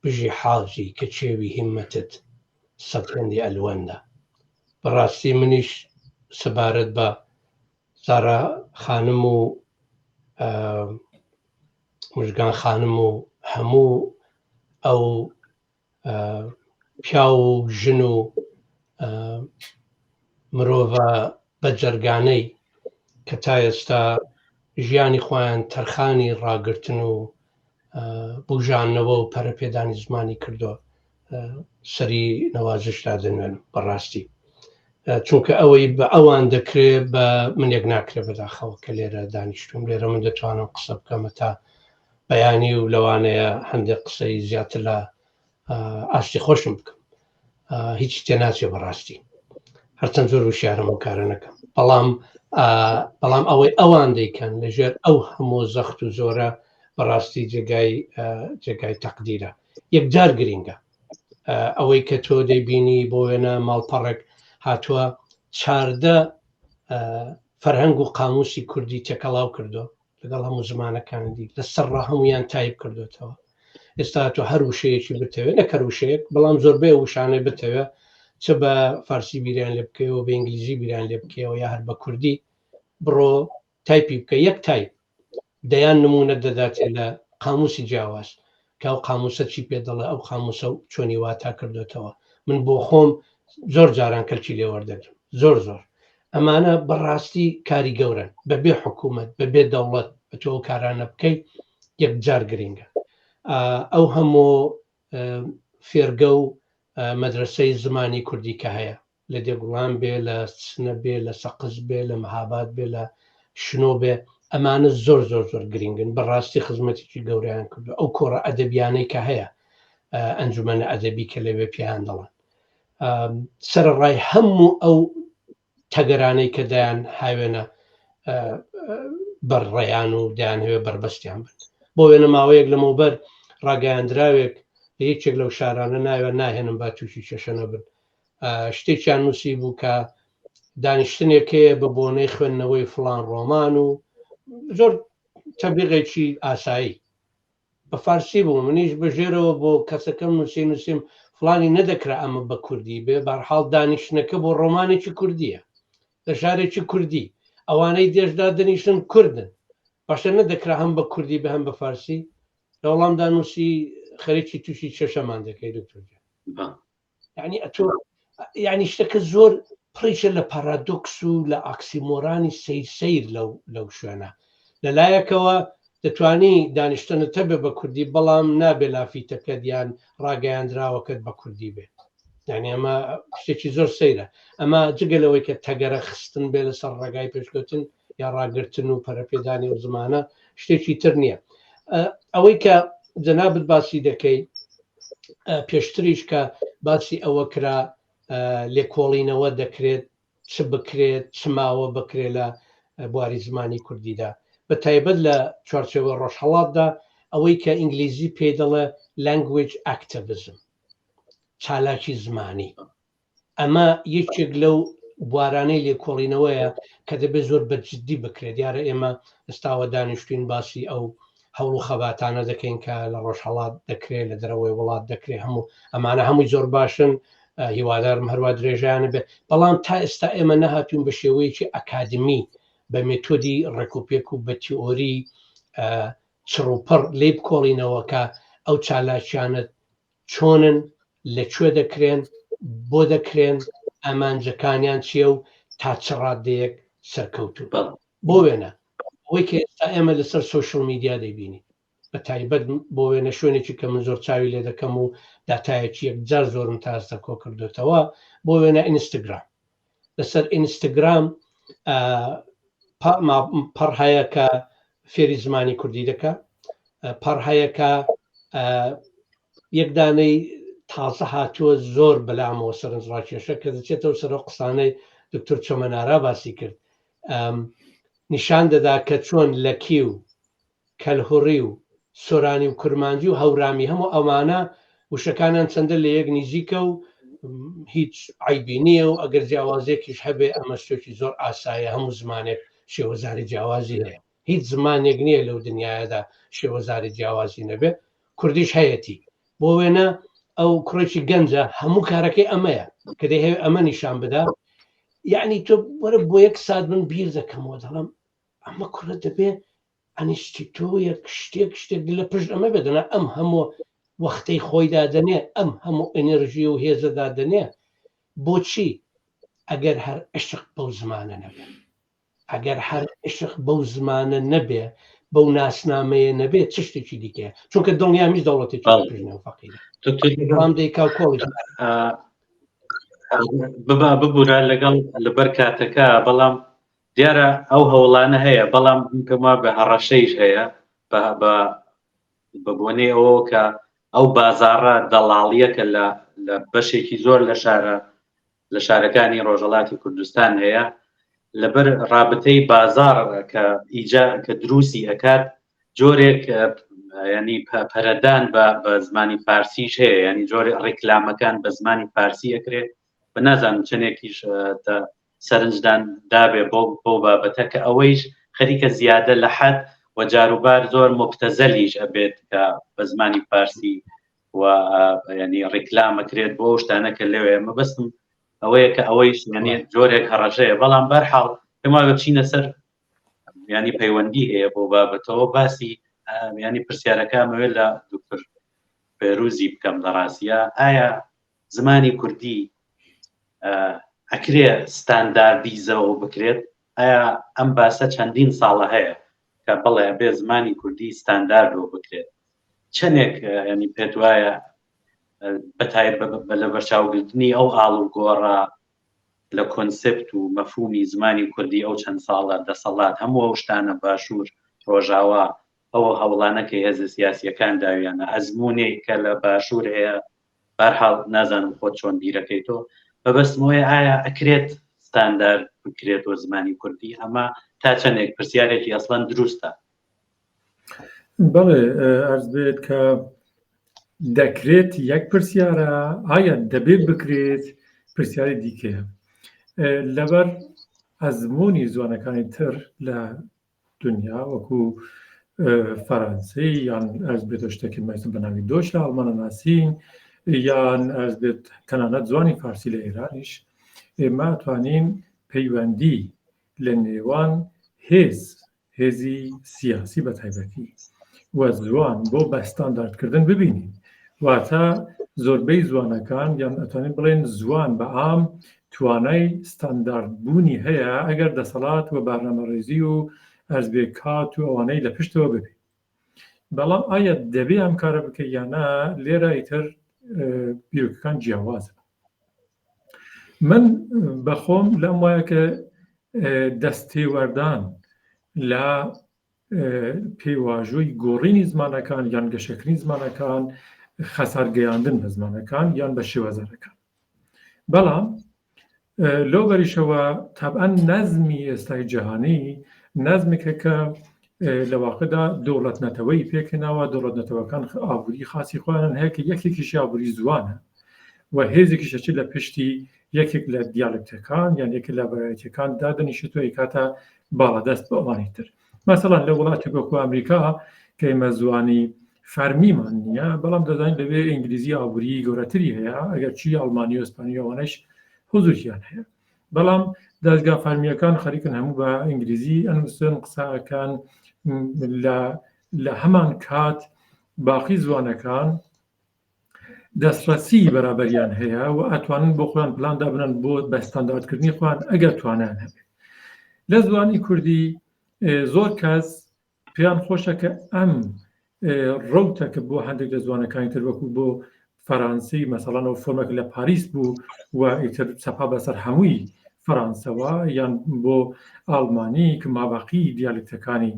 Speaker 2: بژی حاجی کە چێوی هیممەتت سەدکەندی ئەلوەندە. بەڕاستی منیش سەبارەت بە زارا خانم و مژگان خانم و هەموو ئەو پیا و ژن و مرۆڤە بەجەرگانەی کە تا ئێستا ژیانی خۆیان تەرخانی ڕاگرتن و بژانەوە و پەرەپێدانی زمانی کردووە سەری نەوازشدا دەنوێن بەڕاستی چونکە ئەوەی بە ئەوان دەکرێت بە منێک ناکرێت بەداخەوە کە لێرە دانیشتوم لێرە من دەتوانم قسە بکەمە تا بەیانی و لەوانەیە هەندێک قسەی زیاتر لە ئاشتی خۆشم بکەم هیچ تێناچێ بەڕاستی هەرچەند زۆر وشارم و کارە نەکەم بەڵام ئەوەی ئەوان دەیکەن لەژێر ئەو هەموو زەخت و زۆرە بەڕاستی جێگای تەقدیرە یەکجار گرینگە ئەوەی کە تۆ دەیبینی بۆ وێنە ماڵپەڕێک هاتووە 14 فەرهەنگ و قاموسی کوردی تێکەڵاو کردو لەگەڵ هەموو زمانەکانی لەسەر ڕاهەمویان تایب کردوێتەوە ئێستا تۆ هەر وشەیەکی بتەوێت نەکەر وشەیەک بەڵام زۆربەی وشانەی بتەوێت چ بە فارسی بیریان لێ بکەوە بە ئینگلیزی بیریان لێ بکەوە یا هەر بە کوردی بڕۆ تایپی بکە یەک تایپ دەیان نمونە دەداتێ لە قاموسی جیاواز کە ئەو قاموسە چی پێ دەڵێ ئەو قاموسە و چۆنی واتا کردوێتەوە من بۆ خۆم زۆر جاران کەلکی لێ وەردەگرم زۆر ئەمانە بەڕاستی کاری گەورن بەبێ حکوومەت بەبێ دەوڵەت بە تۆ کارانە بکەیت یەکجار گرینگە ئەو هەموو فێرگە و مەدرسەی زمانی کوردی کە هەیە لە دێگوڵان بێ لە سنە بێ لە سەقز بێ لە مەهاباد بێ لە شنۆ بێ ئەمانە زۆر گرینگن بەڕاستی خزمەتێکی گەوریان کردو ئەو کۆڕە ئەدەبیانەی کە هەیە ئەنجومەنە ئەدەبی کە لەوێ پێیان دەڵێن سەرڕای هەموو ئەو تەگەرانەی کە دایان هاوێنە بەڕێیان و دایانهوێ بربەستیان بن بۆ وێنە ماوەیەک لەمەوبەر ڕاگەیاندراوێک هیچێک لەو شارانە ناوێت ناهێنم با تووشی چێشەنە بن شتێکیان نووسی بوو کە دانیشتنێکەیە بە بۆنەی خوێندنەوەی فڵان ڕۆمان و زۆر تەبلیغێکی ئاسایی بە فارسی بوو منیش بەژێرەوە بۆ کەسەکەم نووسیم فڵانی نەدەکرا ئەمە بە کوردی بێ بەرحاڵ دانیشتنەکە بۆ ڕۆمانێکی کوردیە لە شارێکی کوردی ئەوانەی دێشدا دەنیشتن کوردن باشە نەدەکرا هەم بە کوردی بە هەم بە فارسی لە وەڵامدا نووسی خەریکی تووشی چێشەمان دەکەی دکتۆر یعنی شتەکە زۆر پڕیشە لە پارادۆکس و لە ئاکسیمۆرانی سیر لەو شوێنە لەلایەکەوە دەتوانی دانیشتنت هەبێ بە کوردی بەڵام نابێ لافیتەکە دیان ڕاگەیاندراوەکەت بە کوردی بێت یعنی ئەمە شتێکی زۆر سەیرە ئەمە جگەلەوەی کە تەگەرە خستن بێ لەسەر ڕێگای پێشکەوتن یا ڕاگرتن و پەرەپێدانی و زمانە شتێکی تر نییە ئەوەی کە جەنابەت باسی دەکەی پێشتریش کە باسی ئەوە کرا لێکۆڵینەوە دەکرێت چ بکرێت چماوە بکرێت لە بواری زمانی کوردیدا بە تایبەت لە چوارچێوە ڕۆژهەڵاتدا ئەوەی کە ئینگلیزی پێ دەڵێ language activism چالاکی زمانی ئەمە یەکێک لەو بوارانەی لێکۆڵینەوەیە کە دەبێت زۆر بەجددی بکرێت دیارە ئێمە ئێستاوە دانیشتوین باسی ئەو هەوڵ و خەباتانە دەکەین کە لە ڕۆژهەڵات دەکرێت لە دەرەوەی وڵات دەکرێت هەموو ئەمانە هەمووی زۆر باشن هیوادارم هەروە درێژیانە بێ بەڵام تا ئێستا ئێمە نەهاتوون بە شێوەیەکی ئەکادمی بە مێتۆدی ڕێکوپێک و بە تیۆری چڕوپەڕ لێ بکۆڵینەوە کە ئەو چالاکیانت چۆنن لەکوێ دەکرێن بۆ دەکرێن ئامانجەکانیان چییە و تا چ ڕادەیەک سەرکەوتو بۆ وێنە ئەوەی کە ئێستا ئێمە لەسەر سوشل میدیا دەبینی بە تایبەت بۆ وێنە شوێنێکی کە من زۆر چاوی لێ دەکەم و داتایەکی یەکجار زۆرم تاستە کۆ کردوێتەوە بۆ وێنە ئینستاگرام لەسەر ئینستاگرام پەڕ هەیە کە فێری زمانی کوردی دەکە پەڕ هەیە کە یەکدانەی تازە هاتووە زۆر بەلامەوە سەرنجڕاکێشە کە دەچێتەوە سەر قسانەی دکتۆر چۆمەنارا باسی کرد نیشان دەدا کە چۆن لەکی و کەلهوڕی و سۆرانی و کورمانجی و هەورامی هەموو ئەوانە وشەکانیان چەندە لە یەک نزیکە و هیچ عیبی نییە و ئەگەر جیاوازێکیش هەبێ ئەمە شتێکی زۆر ئاسایە هەموو زمانێک شێوەزاری جیاوازی هەیە هیچ زمانێک نییە لەو دنیاەدا شێوەزاری جیاوازی نەبێ کوردیش هەیەی بۆ وێنە ئەو کوڕێکی گەنجە هەموو کارەکەی ئەمەیە کە دەهەیە ئەمە نیشان بدا یعنی تۆ وەرە بۆ یەک سات من بیر دەکەمەوە دەڵم ئەمە کوڕە دەبێت ئەنیشتی تۆ یەک شتێک لە پشت ئەمە بێدەنا ئەم هەموو وەختەی خۆی دادنێ ئەم هەموو ئەنێرژی و هێزە دادنێ بۆچی ئەگەر هەر عشق بەو زمانە نەبێ ئەگەر هەر عشق بەو زمانە نەبێ بەو ناسنامەیە نەبێت چ شتێکی دیکە چونکە دڵنیامیش دەوڵەتێکی فەقیرام دەیکا کۆڵ
Speaker 4: ببوورە لەگەڵ لەبەر کاتەکە بەڵام دیارە ئەو هەوڵانە هەیە بەڵام کەما بە هەڕەشەیش هەیە بە بۆنەی ئەوە کە ئەو بازاڕە دەڵاڵیەکە لە بەشێکی زۆر لە شارە لە شارەکانی ڕۆژهەڵاتی کوردستان هەیە لەبەر رابطەی بازار کە دروستی ئەکات جۆرێک ینی پەرەدان بە زمانی فارسیش هەیە ینی جۆرێک ڕێکلامەکان بە زمانی فارسی ئەکرێت بە نازانم چنێکیش سەرنجدان دابێ بۆ بابەتە کە ئەوەیش خەریکە زیادە لە حەد و جاروبار زۆر مبتەزەلیش ئەبێت کە بە زمانی فارسی و ینی ڕێکلامەکرێت بۆ شتانە کە لەوێ مەبەستم ئەوەیە کە ئەوەیش ینی جۆرێک هەڕەژەیە بەڵام بەرحاڵ پێم وایە بچینە سەر ینی پەیوەندی هەیە بۆ بابەتەوە باسی ینی پرسیارەکەمەوێ لە دکتۆر پێروزی بکەم لە ڕاستیە ئایا زمانی کوردی ئەکرێ ستانداردیزەوە بکرێت ئایا ئەم باسە چەندین ساڵە هەیە کە بڵێ بێ زمانی کوردی ستانداردەوە بکرێت چەندێک ینی پێت وایە لە بەرچاوگرتنی ئەو ئاڵ و گۆڕە لە کۆنسپت و مەفهومی زمانی کوردی ئەو چەند ساڵە دەسەڵات هەموو ئەو شتانە باشوور ڕۆژاوا ئەوە هەوڵانەکە هێزە سیاسیەکان داویانە ئەزمونێک کە لە باشوور هەیە بەرحاڵ نازانم خۆت چۆن بیرەکەیتۆ بەبەستمەوەی ئایا ئەکرێت ستاندارد بکرێت و زمانی کوردی ئەمە تا چەندێک پرسیارێکی ئەسڵەن دروستە
Speaker 3: بەڵێ ئەرز بێت کە دەکرێت یەک پرسیارە ئایا دەبێت بکرێت پرسیاری دیکەیە لەبەر ئەزمموی زوانەکانی تر لە دنیا وەکو فەرانسی یان ئەرز بێت شتێکی مەسن بەناوی دۆش لە ئەڵمانە ناسین یان ئەرز بێت تەنانەت زوانی فارسی لە ئێرانیش ئێمە توانین پەیوەندی لە نێوان هێزی سیاسی بە تایبەتی و زوان بۆ بە ستانداردکردن ببینین واتە زۆربەی زوانەکان یان ئەتوانین بڵێن زوان بە ئام توانای ستانداردبوونی هەیە ئەگەر دەسەڵات و بارنامەڕێزی و ئەرزبێ کات و ئەوانەی لە پشتەوە ببێت بەڵام ئایا دەبێ ئەم کارە بکە یانە لێرە ئیتر بیرۆکەکان جیاوازن من بەخۆم لەم وایە کە دەستێوەردان لە پێیواژۆی گۆڕینی زمانەکان یان گەشەکردنی زمانەکان خەسارگەیاندن بە زمانەکان یان بە شێوەزارەکان بەڵام لەو بەریشەوە تابعەن نەزمی ئێستای جەهانی نەزمێکە کە لە واقعدا دەوڵەتنەتەوەی پێکەناوە دەوڵەتنەتەوەکان ئابووری خاصی خۆیان هەیە کە یەکێکیشی ئابووری زوانە و هێزێکیشەچی لە پشتی یەکێک لە دیالکتەکان یان یەکێک لە بەرایەتیەکان دادەنیشێتەوە کاتە باڵەدەست بە ئەوانی تر مەسەڵەن لە وڵاتی وەکو ئەمریکا کە ئێمە زوانی فەرمیمان نییە بەڵام دەزانین لەوێ ئینگلیزی ئابووری گەورەتری هەیە ئەگەر چی ئەڵمانی و ئەسپانیەوانش حضوریان هەیە بەڵام دەستگا فەرمیەکان خەریکن هەموو بە ئینگلیزی ئەنووسن قساکان لە هەمان کات باقی زوانەکان دەستڕەسی بەرابەریان هەیە و ئەتوانن بۆ خۆیان پلاندا بنن بۆ بە ستانداردکردنی خۆیان ئەگەر توانیان هەبێت لە زوانی کوردی زۆر کەس پێیان خۆشە کە ئەم ڕوتە کە بۆ هەندێک لە زوانەکانی تر وەکو بۆ فەرانسی مەسەڵەن و فۆرمێک لە پاریس بوو و ئیتر سەپا بەسەر هەمووی فەرانسەوە یان بۆ ئاڵمانی کە ماباقی دیالکتەکانی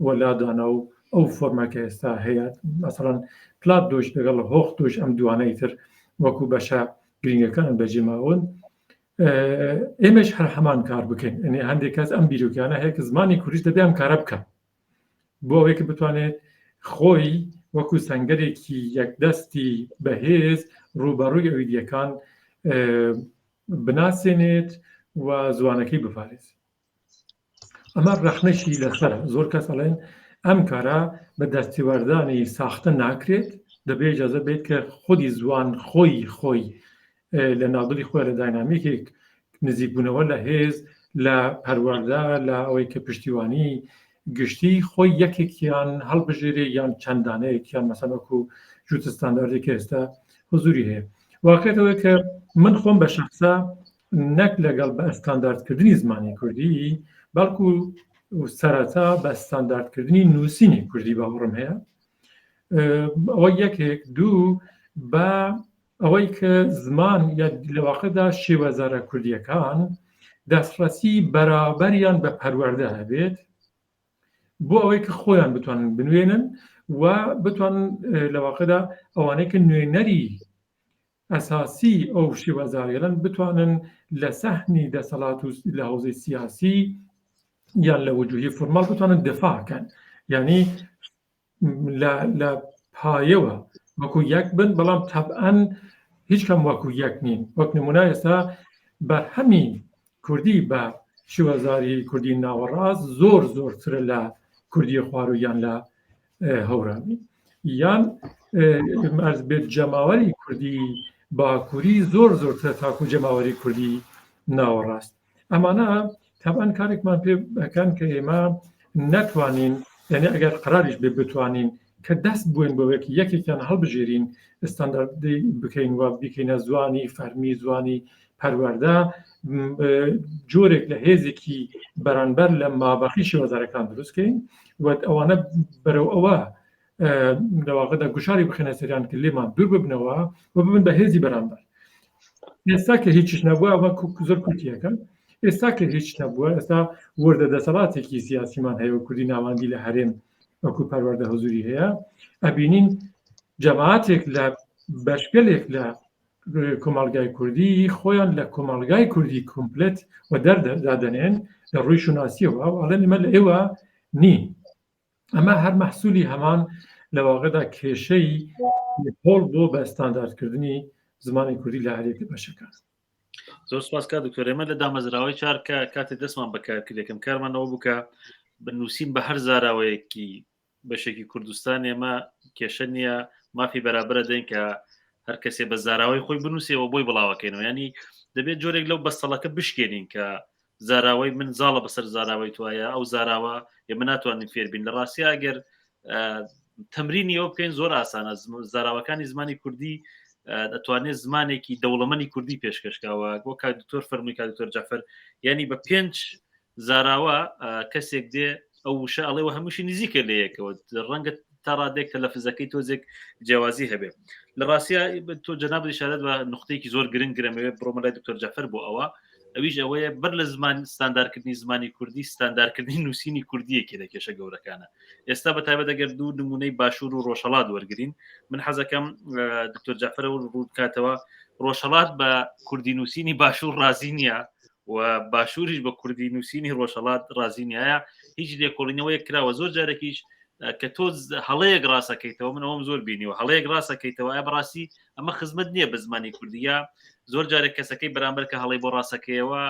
Speaker 3: وەلادانە و ئەو فۆرمەکە ئێستا هەیە مەسەڵەن پلات دۆش لەگەڵ هۆخ دۆش ئەم دوانەی تر وەکو بەشە گرنگەکان بەجێماون ئێمەش هەر هەمان کار بکەین ئەنێ هەندێک کەس ئەم بیرۆکیانە هەیە کە زمانی کوردیش دەبێ ئەم کارە بکەن بۆ ئەوەی کە بتوانێت خۆی وەکو سەنگەرێکی یەکدەستی بەهێز ڕوبەڕووی ئەویدیەکان بناسێنێت و زوانەکەی بپارێت ئەمە ڕەخنەشی لەسەرە زۆر کەس ئەڵێن ئەم کارە بە دەستێوەردانی ساختە ناکرێت دەبێ ئیجازە بێت کە خودی زوان خۆی لە ناودڵی خۆی لە داینامیکێک نزیکبوونەوە لە هێز لە پەروەردە لە ئەوەی کە پشتیوانی گشتی خۆی یەکێکیان هەڵبژێرێ یان چەندانەیەکیان مەسەڵەکو جووت ستانداردێکی ئێستا حضوری هەیە واقعیتەوە کە من خۆم بە شخصا نەک لەگەڵ بە ستانداردکردنی زمانی کوردی بەڵکو سەرەتا بە ستانداردکردنی نووسینی کوردی باوەڕم هەیە ئەوە یەکێک دوو بە ئەوەی کە زمان یا لەواقعدا شێوەزارە کوردیەکان دەستڕەسی بەرابەریان بە پەروەردە هەبێت بۆ ئەوەی کە خۆیان بتوانن بنوێنن و بتوانن لەواقعدا ئەوانەی کە نوێنەری ئەساسی ئەو شێوەزاریەن بتوانن لە سەحنی دەسەڵات و لە حوزەی سیاسی یان لە وجوهی فۆرماڵ بتوانن دفاعکەن، یعنی لە پایەوە وەکو یەک بن، بەڵام تەبعەن هیچ کەم وەکو یەک نین. وەک نمونە ئێستا بەرهەمی کوردی بە شێوەزاری کوردی ناوەڕاست زۆر زۆرترە لە کوردی خوار و یان لە هەورامی، یان ئەرز بێت جەماوەری کوردی باکووری زۆر زۆرترە تاکو جەماوەری کوردی ناوەڕاست. ئەمانە تەبعەن کارێکمان پێ ئەکەن کە ئێمە نەتوانین، یعنی ئەگەر قراریش بێ بتوانین کە دەست بووین بۆیەکی یەکێکیان هەڵبژێرین ئستانداردی بکەین و بیکەینە زوانی فەرمی، زوانی پەروەردە، جۆرێک لە هێزێکی بەرامبەر لە مابەخی شێوەزارەکان دروستکەین و ئەوانە بەرەو ئەوە لەواقعدا گوشاری بخێنە سەریان کە لێمان دوور ببنەوە و ببن بە هێزی بەرامبەر. ئێستا کە هیچیش نەبووە ئەوە زۆر کوتیەکەن. ئێستا کە هیچ نەبووە، ئێستا وەردە دەسەڵاتێکی سیاسیمان هەیە و کوردی ناوەندی لە هەرێم وەکو پەروەردە هەزوری هەیە، ئەبینین جەماعاتێک لە بەشگەلێک لە کۆمەڵگای کوردی خۆیان لە کۆمەڵگای کوردی کۆمپلێت و دەردادەنێن لە ڕووی شوناسیەوە و ئەڵێن ئێمە لە ئێوە نین. ئەمە هەر مەحسوولی هەمان لە واقعدا کێشەی هۆڵ بۆ بە ئەستانداردکردنی زمانی کوردی لە هەرێک بەشەکان.
Speaker 1: زۆر سپاس کا دکتۆر. ئێمە لە دامەزراوەی چارکە کاتێ دەستمان بەکارکردێکم کارمانەوە بووکە بنووسین بە هەر زاراوەیەکی بەشێکی کوردستان. ئێمە کێشە نییە، مافی بەرابرە دەین کە هەر کەسێ بە زاراوەی خۆی بنووسێەوە بۆی بڵاوەکەینەوە، ینی دەبێت جۆرێک لەو بەستەڵەکە بشکێنین کە زاراوەی من زاڵە بەسەر زاراوەی توایە، ئەو زاراوە ئێمە ناتوانین فێربین. لە ڕاستی ئەگەر تەمرینی ئەو بکەین زۆر ئاسانە. زاراوەکانی زمانی کوردی دەتوانێت زمانێکی دەوڵەمەنی کوردی پێشکەشکاوە بۆ کا دکتۆر فەرمووی کا دکتۆر جەعفەر، ینی بە 5 زاراوە کەسێک دێ ئەو وشە ئەڵێەوە هەمووشی نزیکە لە یەکەوە، ڕەنگە تا ڕادێک کە لە فزەکەی تۆزێک جیاوازی هەبێت. لە ڕاستیە تۆ جەناب ئیشارەت بە نقطەیەکی زۆر گرنگ گرەمەوێت بڕۆمە لای دکتۆر جەعفەر بۆ ئەویش ئەوەیە بەر لە زمان ستانداردکردنی زمانی کوردی ستانداردکردنی نووسینی کوردیەکی لە کێشە گەورەکانە. ئێستا بە تایبەت ئەگەر دوو نمونەی باشوور و ڕۆژهەڵات وەرگرین، من حەزەکەم دکتۆر جەعفەر ڕوو بکاتەوە ڕۆژهەڵات بە کوردی نووسینی باشوور رازی نییە و باشووریش بە کوردی نووسینی ڕۆژهەڵات رازی نیایە. هیچ لێکۆڵینەوەیەک کراوە. زۆر جارێکیش کە تۆ هەڵەیەک ڕاستەکەیتەوە، من ئەوم زۆر بینیوە، هەڵەیەک ڕاستەکەیتەوە ئە بەڕاستی ئەمە خزمەت نییە بە زمانی کوردیە. زۆر جارێک کەسەکەی بەرامبەر کە هەڵەی بۆ ڕاستەکەیەوە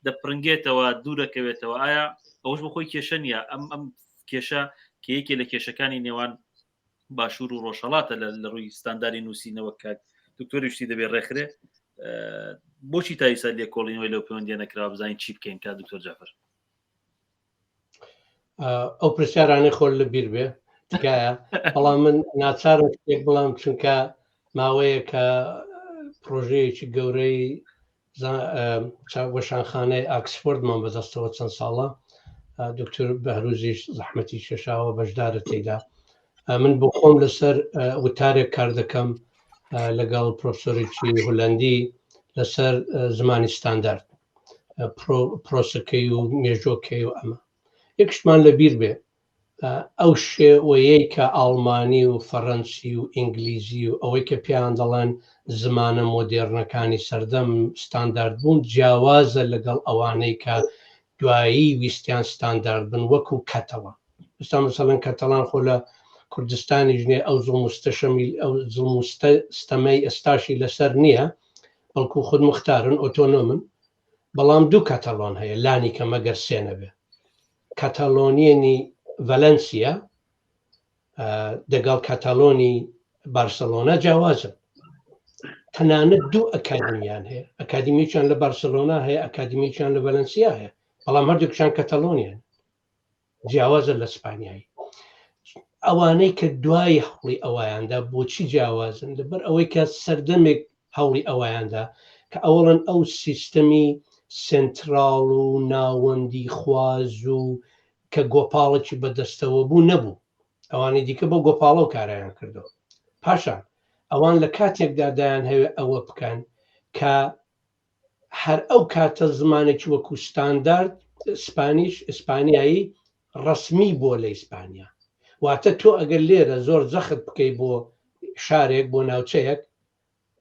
Speaker 1: دەپرنگێتەوە، دوورەکەوێتەوە. ئایا ئەوش بە خۆی کێشە نییە؟ ئەم کێشە کە یەکێ لە کێشەکانی نێوان باشوور و ڕۆژهەڵاتە لە ڕووی ستانداری نووسینەوە کات دکتۆریشتی دەبێت ڕێکخرێ. بۆچی تا ئێستا لێکۆڵینەوەی لەو پەیوەندیە نەکراوە بزانین چی بکەین کا دکتۆر جەعفەر؟
Speaker 2: ئەو پرسیارانەی خۆر لە بیر بێ تکایە، بەڵام من ناچارم شتێک بڵام، چونکە ماوەیە کە پرۆژەیەکی گەورەی وەشانخانەی ئاکسفۆردمان بەدەستەوە چەند ساڵە، دکتۆر بەهروزیش زەحمەتی شەشاوە بەشدارە تێیدا. من بۆ خۆم لەسەر وتارێک کار دەکەم لەگەڵ پرۆفسۆرێکی هۆلەندی لەسەر زمانی ستاندارد، پرۆسەکەی و مێژۆکەی و ئەمە. یەکشمان لە بیر بێ ئەو شێوەیەی کە ئاڵمانی و فەڕەنسی و ئینگلیزی و ئەوەی کە پێیان دەڵێن زمانە مۆدێرنەکانی سەردەم ستاندارد بوون جیاوازە لەگەڵ ئەوانەی کە دوایی ویستیان ستاندارد بن، وەکو کەتەوە. ئێستا مەسەڵەن کەتەڵان خۆ لە کوردستانی ژنێ ئەو زڵمستەمەی ئێستاشی لەسەر نییە، بەڵکو خود مختارن ئۆتۆنۆمن، بەڵام دوو کەتەڵۆن هەیە لانی کە مەگەر سێنە بێ. کەتەلۆنیێنی ڤەلەنسیا دەگەڵ کەتەلۆنی بارسەلۆنا جیاوازن. تەنانەت دوو ئەکادمیان هەیە، ئەکادمییان لە بارسەلۆنا هەیە، ئەکادمییان لە ڤەلەنسیا هەیە، بەڵام هەردووکشان کەتەلۆنیان جیاوازە لە ئیسپانیایی. ئەوانەی کە دوای هەوڵی ئەوەیاندا بۆچی جیاوازن؟ لەبەر ئەوەی کە سەردەمێک هەوڵی ئەوەیاندا کە ئەوڵەن ئەو سیستەمی سنترال و ناوەندی خواز و کە گۆپاڵێکی بەدەستەوە بوو نەبوو، ئەوانی دیکە بۆ گۆپاڵە و کارایان کردەوە. پاشان ئەوان لە کاتێکدا دایان هەوێ ئەوە بکەن کە هەر ئەو کاتە زمانێکی وەکو ستاندارد ئیسپانیایی ڕسمی بۆ لە ئیسپانیا، واتە تۆ ئەگەر لێرە زۆر زەخت بکەی بۆ شارێک بۆ ناوچەیەک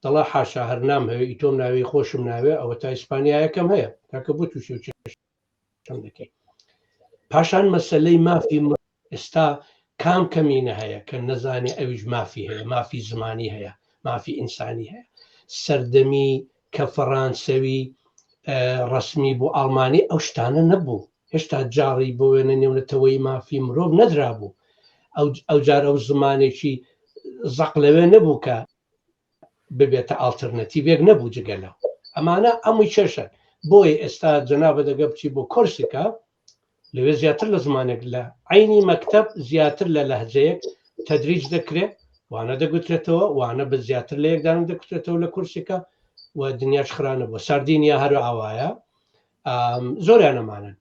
Speaker 2: دەڵا حاشا هەر نام هەوێ ئیتۆم ناوی خۆشم ناوێ ئەوە تا ئیسپانیایەکەم هەیە تاکە بۆ تووشی و چەم دەکەی پاشان مەسلەی مافی ئێستا کام کەمینە هەیە کە نەزانێ ئەویش مافی هەیە مافی زمانی هەیە مافی ئینسانی هەیە سەردەمی کە فەڕانسەوی ڕسمی بۆ ئەڵمانی ئەو شتانە نەبوو هێشتا جاڕی بۆ وێنە نێونەتەوەی مافی مرۆڤ نەدرا بوو ئەو جار ئەو زمانێکی زەق لەوێ نەبوو کە ببێتە ئالتەرنەتیڤێک نەبوو جگەلەوە ئەمانە ئەمووی چێشن بۆی ئێستا جەنابە دەگە بچی بۆ کۆرسیکا لەوێ زیاتر لە زمانێک لە عینی مەکتەب زیاتر لە لەهجەیەک تەدریج دەکرێت وانە دەگوترێتەوە وانە بە زیاتر لە یەکدانم دەکوترێتەوە لە کورسیکە و دنیاش خرانە بووە ساردینیا هەر ئاوایە زۆریان ئەمانن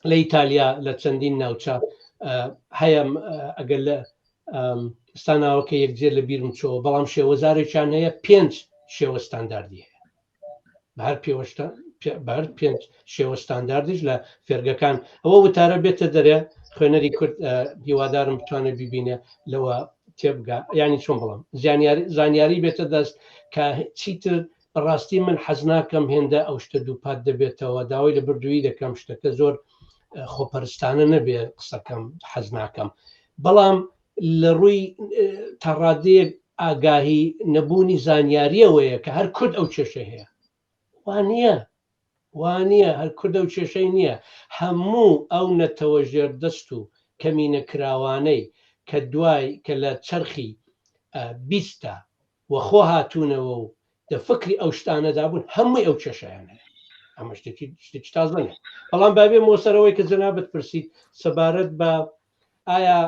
Speaker 2: لە ئیتالیا لە چەندین ناوچە هەیە ئەگەر لە ستاناوەکە یەکجێر لە بیرم چۆوە بەڵام شێوەزارێکیان هەیە 5 شێوە ستانداردی هەیە بەهر 5 شێوە ستانداردیش لە فێرگەکان ئەوە وتارە بێتە دەرێ خوێنەری کورد هیوادارم بتوانێت ببینێ لەوە تێبگا ینی چۆن بڵم زانیاری بێتە دەست کە چیتر بەڕاستی من حەز ناکەم هێندە ئەو شتە دووپات دەبێتەوە داوای لە بردووی دەکەم شتەکە زۆر خۆپەرستانە نەبێ قسەکەم حەز ناکەم بەڵام لە ڕووی تاڕادەیەک ئاگاهی نەبوونی زانیاریەوەیە کە هەر کورد ئەو کێشە هەیە وانە هەر کورد ئەو کێشەی نییە هەموو ئەو نەتەوە ژێردەست و کەمینە کراوانەی کە دوای کە لە چرخی بیستە وەخۆ هاتوونەوە و دەفکری ئەو شتانەدا بوون هەمووی ئەو کێشەیان هەیە ئەمە شتێکی تازەنێ بەڵام بابێ مۆسەرەوەی کە جەنابەت پرسیت سەبارەت بە ئایا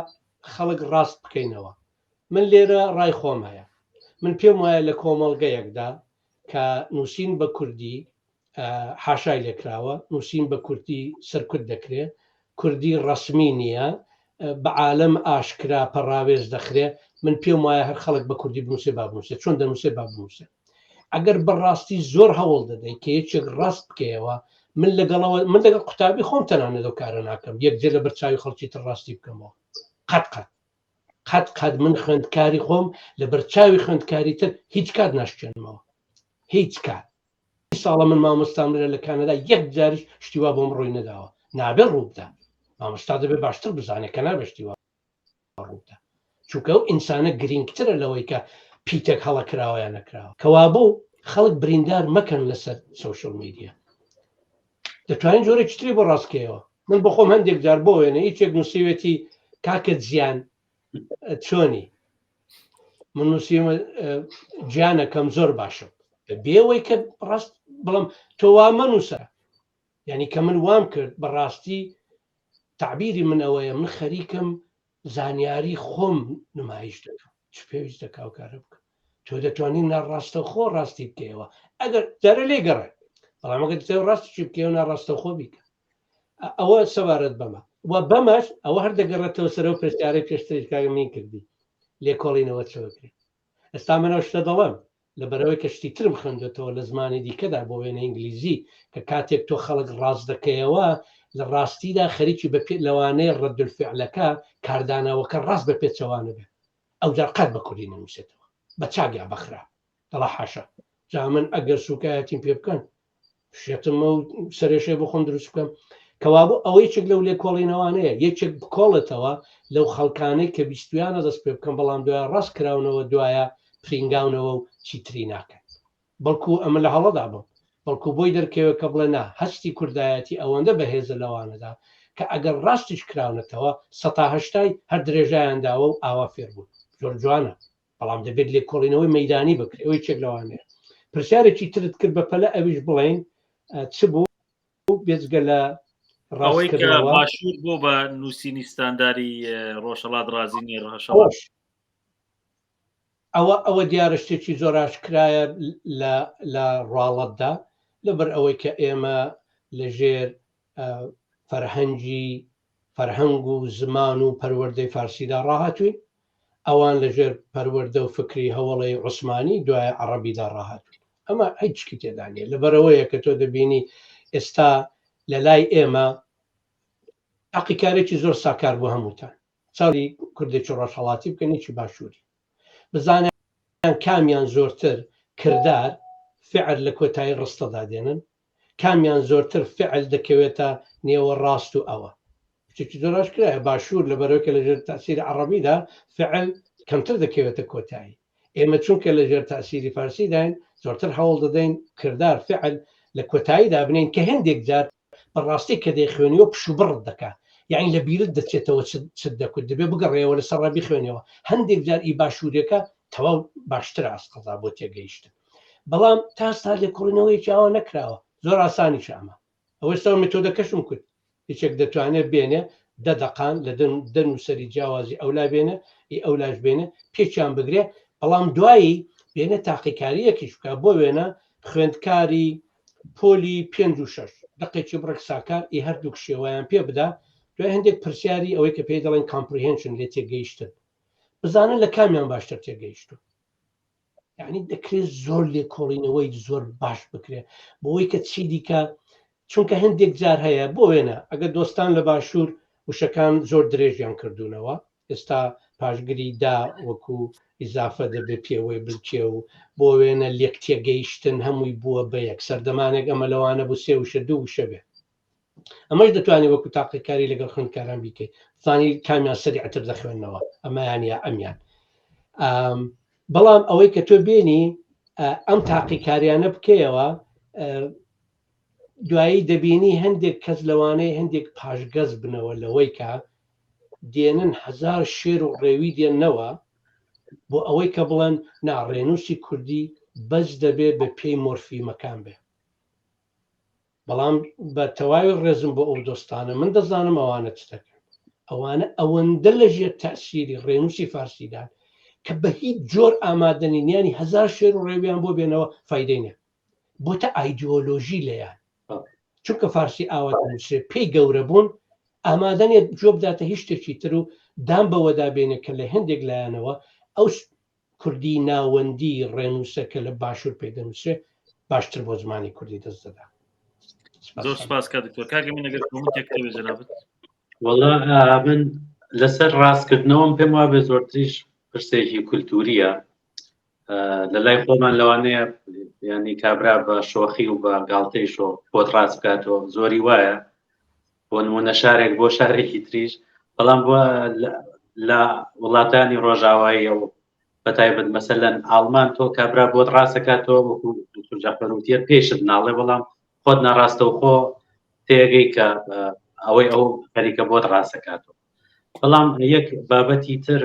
Speaker 2: خەڵک ڕاست بکەینەوە من لێرە ڕای خۆم هەیە من پێم وایە لە کۆمەڵگەیەکدا کە نووسین بە کوردی حاشای لێکراوە نووسین بە کوردی سەرکورد دەکرێت کوردی ڕسمی نییە بە عالم ئاشکرا پەڕاوێز دەخرێ من پێم وایە هەر خەڵک بە کوردی بنووسێ بابنووسێ چۆن دەنووسێ بابنووسێ ئەگەر بەڕاستی زۆر هەوڵ دەدەی کە یەکێک ڕاست بکەیەوە من لەگەڵ قوتابی خۆم تەنانە دەو کارە ناکەم یەکجێ لە بەرچاوی خەڵکی تر ڕاستی بکەمەوە قەت من خوێندکاری خۆم لە بەرچاوی خوێندکاری تر هیچ کات ناشکێنمەوە هیچ کات ساڵە من مامۆستام لێرە لە کانەدا یەک جاریش شتیوا بۆم ڕووی نەداوە نابێ ڕووبدا مامۆستا دەبێ باشتر بزانێت کە نابێ شتیوا ڕووبدا چونکە ئەو ئینسانە گرنگترە لەوەی کە پیتێک هەڵە کراوەیان نەکراوە کەوا بوو خەڵک بریندار مەکەن لەسەر سوشل میدیا دەتوانین جۆرێکی تری بۆ ڕاستکەوە من بە خۆم هەندێک جار بۆ وێنە هیچێک نووسیوێتی کاکە جیان چۆنی من نووسیمە گیانەکەم زۆر باشم بێەوەی کە ڕاست بڵم تۆ وا مەنووسە یعنی کە من وام کرد بەڕاستی تعبیری من ئەوەیە من خەریکم زانیاری خۆم نمایش دەکەم چ پێویست دەکاو کارە بکە تۆ دەتوانین ناڕاستە خۆ ڕاستی بکەیەوە ئەگەر جارە لێ گەڕێ بەڵام ئەگەر تێ ڕاستی بکەوە ناڕاستە خۆ بیکە ئەوە سەبارەت بەمە و بەمەش ئەوە هەر دەگەڕێتەوە سەرەوە پرسیارەی پێشتری کاگە من کردی لێکۆڵینەوە چەوەکرێت ئێستا منەوە شتە دەڵێم لەبەرەوەی کە شتی ترم خوێندێتەوە لە زمانی دیکەدا بۆ وێنە ئینگلیزی کە کاتێک تۆ خەڵک ڕاست دەکەیەوە لە ڕاستیدا خەریکی بە لەوانەیە ڕەدولفعلەکە کاردانەوەکە ڕاست بە پێچەوانە بێت ئەو جار قەت بە کوردی نەنووسێتەوە بە چاگیا بەخرا دەڵا حاشا جا من ئەگەر سوکایەتیم پێ بکەن شێتمە و سەرێشەی بۆ خۆم دروست بکەم کەوا بوو ئەوە یەکێک لەو لێکۆڵینەوانەیە یەکێک بکۆڵێتەوە لەو خەڵکانەی کە بیستویانە دەست پێ بکەم بەڵام دوای ڕاست کراونەوە دوایە پرینگاونەوە و چیتری ناکەن بەڵکو ئەمە لە هەڵەدا بم بەڵکو بۆی دەرکەوە کە بڵێ نا هەستی کوردایەتی ئەوەندە بەهێزە لەوانەدا کە ئەگەر ڕاستیش کراونەتەوە ١٨ هەر درێژایانداوە و ئاوا فێر بوون زۆر جوانە بەڵام دەبێت لێکۆڵینەوەی مەیدانی بکرێت ئەوەی چێک لەوانەیە پرسیارێکی ترت کرد بە پەلە ئەویش بڵێن چ بوو بێجگە لە
Speaker 1: ئەوەی کە باشوور بۆ بە نووسینی ستانداری ڕۆژهەڵات ڕازینی ڕەشەڵات
Speaker 2: ئەوە دیارە شتێکی زۆر ئاشکرایە لە ڕاڵەتدا لەبەر ئەوەی کە ئێمە لەژێر فەرهەنگ و زمان و پەروەردەی فارسیدا ڕاهاتوین ئەوان لەژێر پەروەردە و فکری هەوڵی عوسمانی دوای عەرەبیدا ڕاهاتوین ئەمە هیچکی تێدانێ لەبەرەوەیە کە تۆ دەبینی ئێستا لە لای ئێمە عەقیکارێکی زۆر ساکار بۆ هەمووتان چاڵی کوردێکی ڕۆژهەڵاتی بکەن هیچی باشووری بزانیان کامیان زۆرتر کردار فعل لە کۆتایی ڕستەدا دێنن، کامیان زۆرتر فعل دەکەوێتە نێوە ڕاست و ئەوە شتێکی زۆرش کرایە باشوور لە بەرەوەکە لە ژێر تاسیری عەرەبیدا فعل کەمتر دەکەوێتە کۆتایی. ئێمە چونکە لە ژێر تاسیری فارسیداین زۆرتر هەوڵ دەدەین کردار فعل لە کۆتاییدا بنین کە هەندێک جار بەڕاستی کە دەیخوێنیەوە پشوبڕت دەکات، یعنی لە بیرت دەچێتەوە چ دەکوت دەبێ بگەڕێەوە لەسەر ڕەبی خوێنەوە. هەندێک جار ئی باشوورەکە تەواو باشتر ئاسقەزا بۆ تێگەیشتن. بەڵام تاستا لێکۆڵینەوەیکی ئەوە نەکراوە، زۆر ئاسانی شامە. ئەوەستەوە مێتۆدەکەشم کرد، هیچێک دەتوانێت بێنێ دەدەقان لە دەن و سەری جیاوازی ئەولا بێنە ئەولاش بێنە پێچیان بگرێ، بەڵام دوایی بێنە تاقیکاریەکیش بکە بۆ وێنە خوێندکاری پۆلی 5 و 6 دقێکی بڕێک ساکار ئی هەردوو شێوەیان پێ بدا، دوای هەندێک پرسیاری ئەوەی کە پێی دەڵێن کامپریهێنشن لێ تێگەیشتن بزانن لە کامیان باشتر تێگەیشتن. یعنی دەکرێت زۆر لێکۆڵینەوەی زۆر باش بکرێ بۆەوەی کە چی دیکە، چونکە هەندێک جار هەیە بۆ وێنە ئەگە دۆستان لە باشوور وشەکان زۆر درێژیان کردوونەوە، ئێستا پاشگری دا وەکو ئیزافە دەبێ پێوەی بچێ و بۆ وێنە لێک تێگەیشتن هەمووی بووە بە یەک سەردەمانێک ئەمە لەوانە بۆ 3 وشە 2 وشە بێ. ئەمەش دەتوانێت وەکو تاقیکاری لەگەڵ خوێندکاران بیکەیت، زانی کامیان سەریعتر دەخوێنەوە ئەمەیان یا ئەمیان. بەڵام ئەوەی کە تۆ بێنی ئەم تاقیکاریانە بکەیەوە دوایی دەبینی هەندێک کەس لەوانەیە هەندێک پاشگەز بنەوە لەوەی کە دێنن 1000 شێر و ڕێوی دێننەوە بۆ ئەوەی کە بڵێن ناڕێنووسی کوردی بەس دەبێت بە پێی مۆرفیمەکان بێ. بەڵام بە تەواوی ڕێزم بۆ ئەو دۆستانە من دەزانم ئەوانە چ دەکەن، ئەوانە ئەوەندە لە ژێر تەسیری ڕێنووسی فارسیدان کە بە هیچ جۆر ئامادەنینیانی 1000 شێر و ڕێویان بۆ بێنەوە فایدەی نیە، بۆتە ئایدۆلۆژی لەیان، چونکە فارسی ئاوات نووسێ پێی گەورە بوون ئامادەنێت جۆ بداتە هیچ شتێکی تر و دام بەوەدا بێنێ کە لە هەندێک لایەنەوە ئەو کوردی ناوەندی ڕێنووسەکە لە باشوور پێ دەنووسێ باشتر بۆ زمانی کوردی دەست دەدا.
Speaker 1: زۆر سپاس کا دکتۆر کاگە من ئەگەر کۆمنتێک جەنابەت.
Speaker 4: وەڵا من لەسەر ڕاستکردنەوەم پێم وا بێ زۆرتریش پرسێکی کولتوریە لە لای خۆمان لەوانەیە ینی کابرا بە شۆخی و بە گاڵتەی شۆ بۆت ڕاست بکاتەوە زۆری وایە بۆ نمونە شارێک بۆ شارێکی تریش، بەڵام بۆ لە وڵاتانی ڕۆژاوایی و بەتایبەت مەسەلەن ئاڵمان تۆ کابرا بۆت ڕاستەکاتەوە وەکو دکتۆر جەعفەر وتیە پێشت ناڵێ، بەڵام خۆت ناڕاستەوە خۆ تێگەی کە ئەوەی ئەو خەریکە بۆت ڕاستەکاتەوە. بەڵام یەک بابەتی تر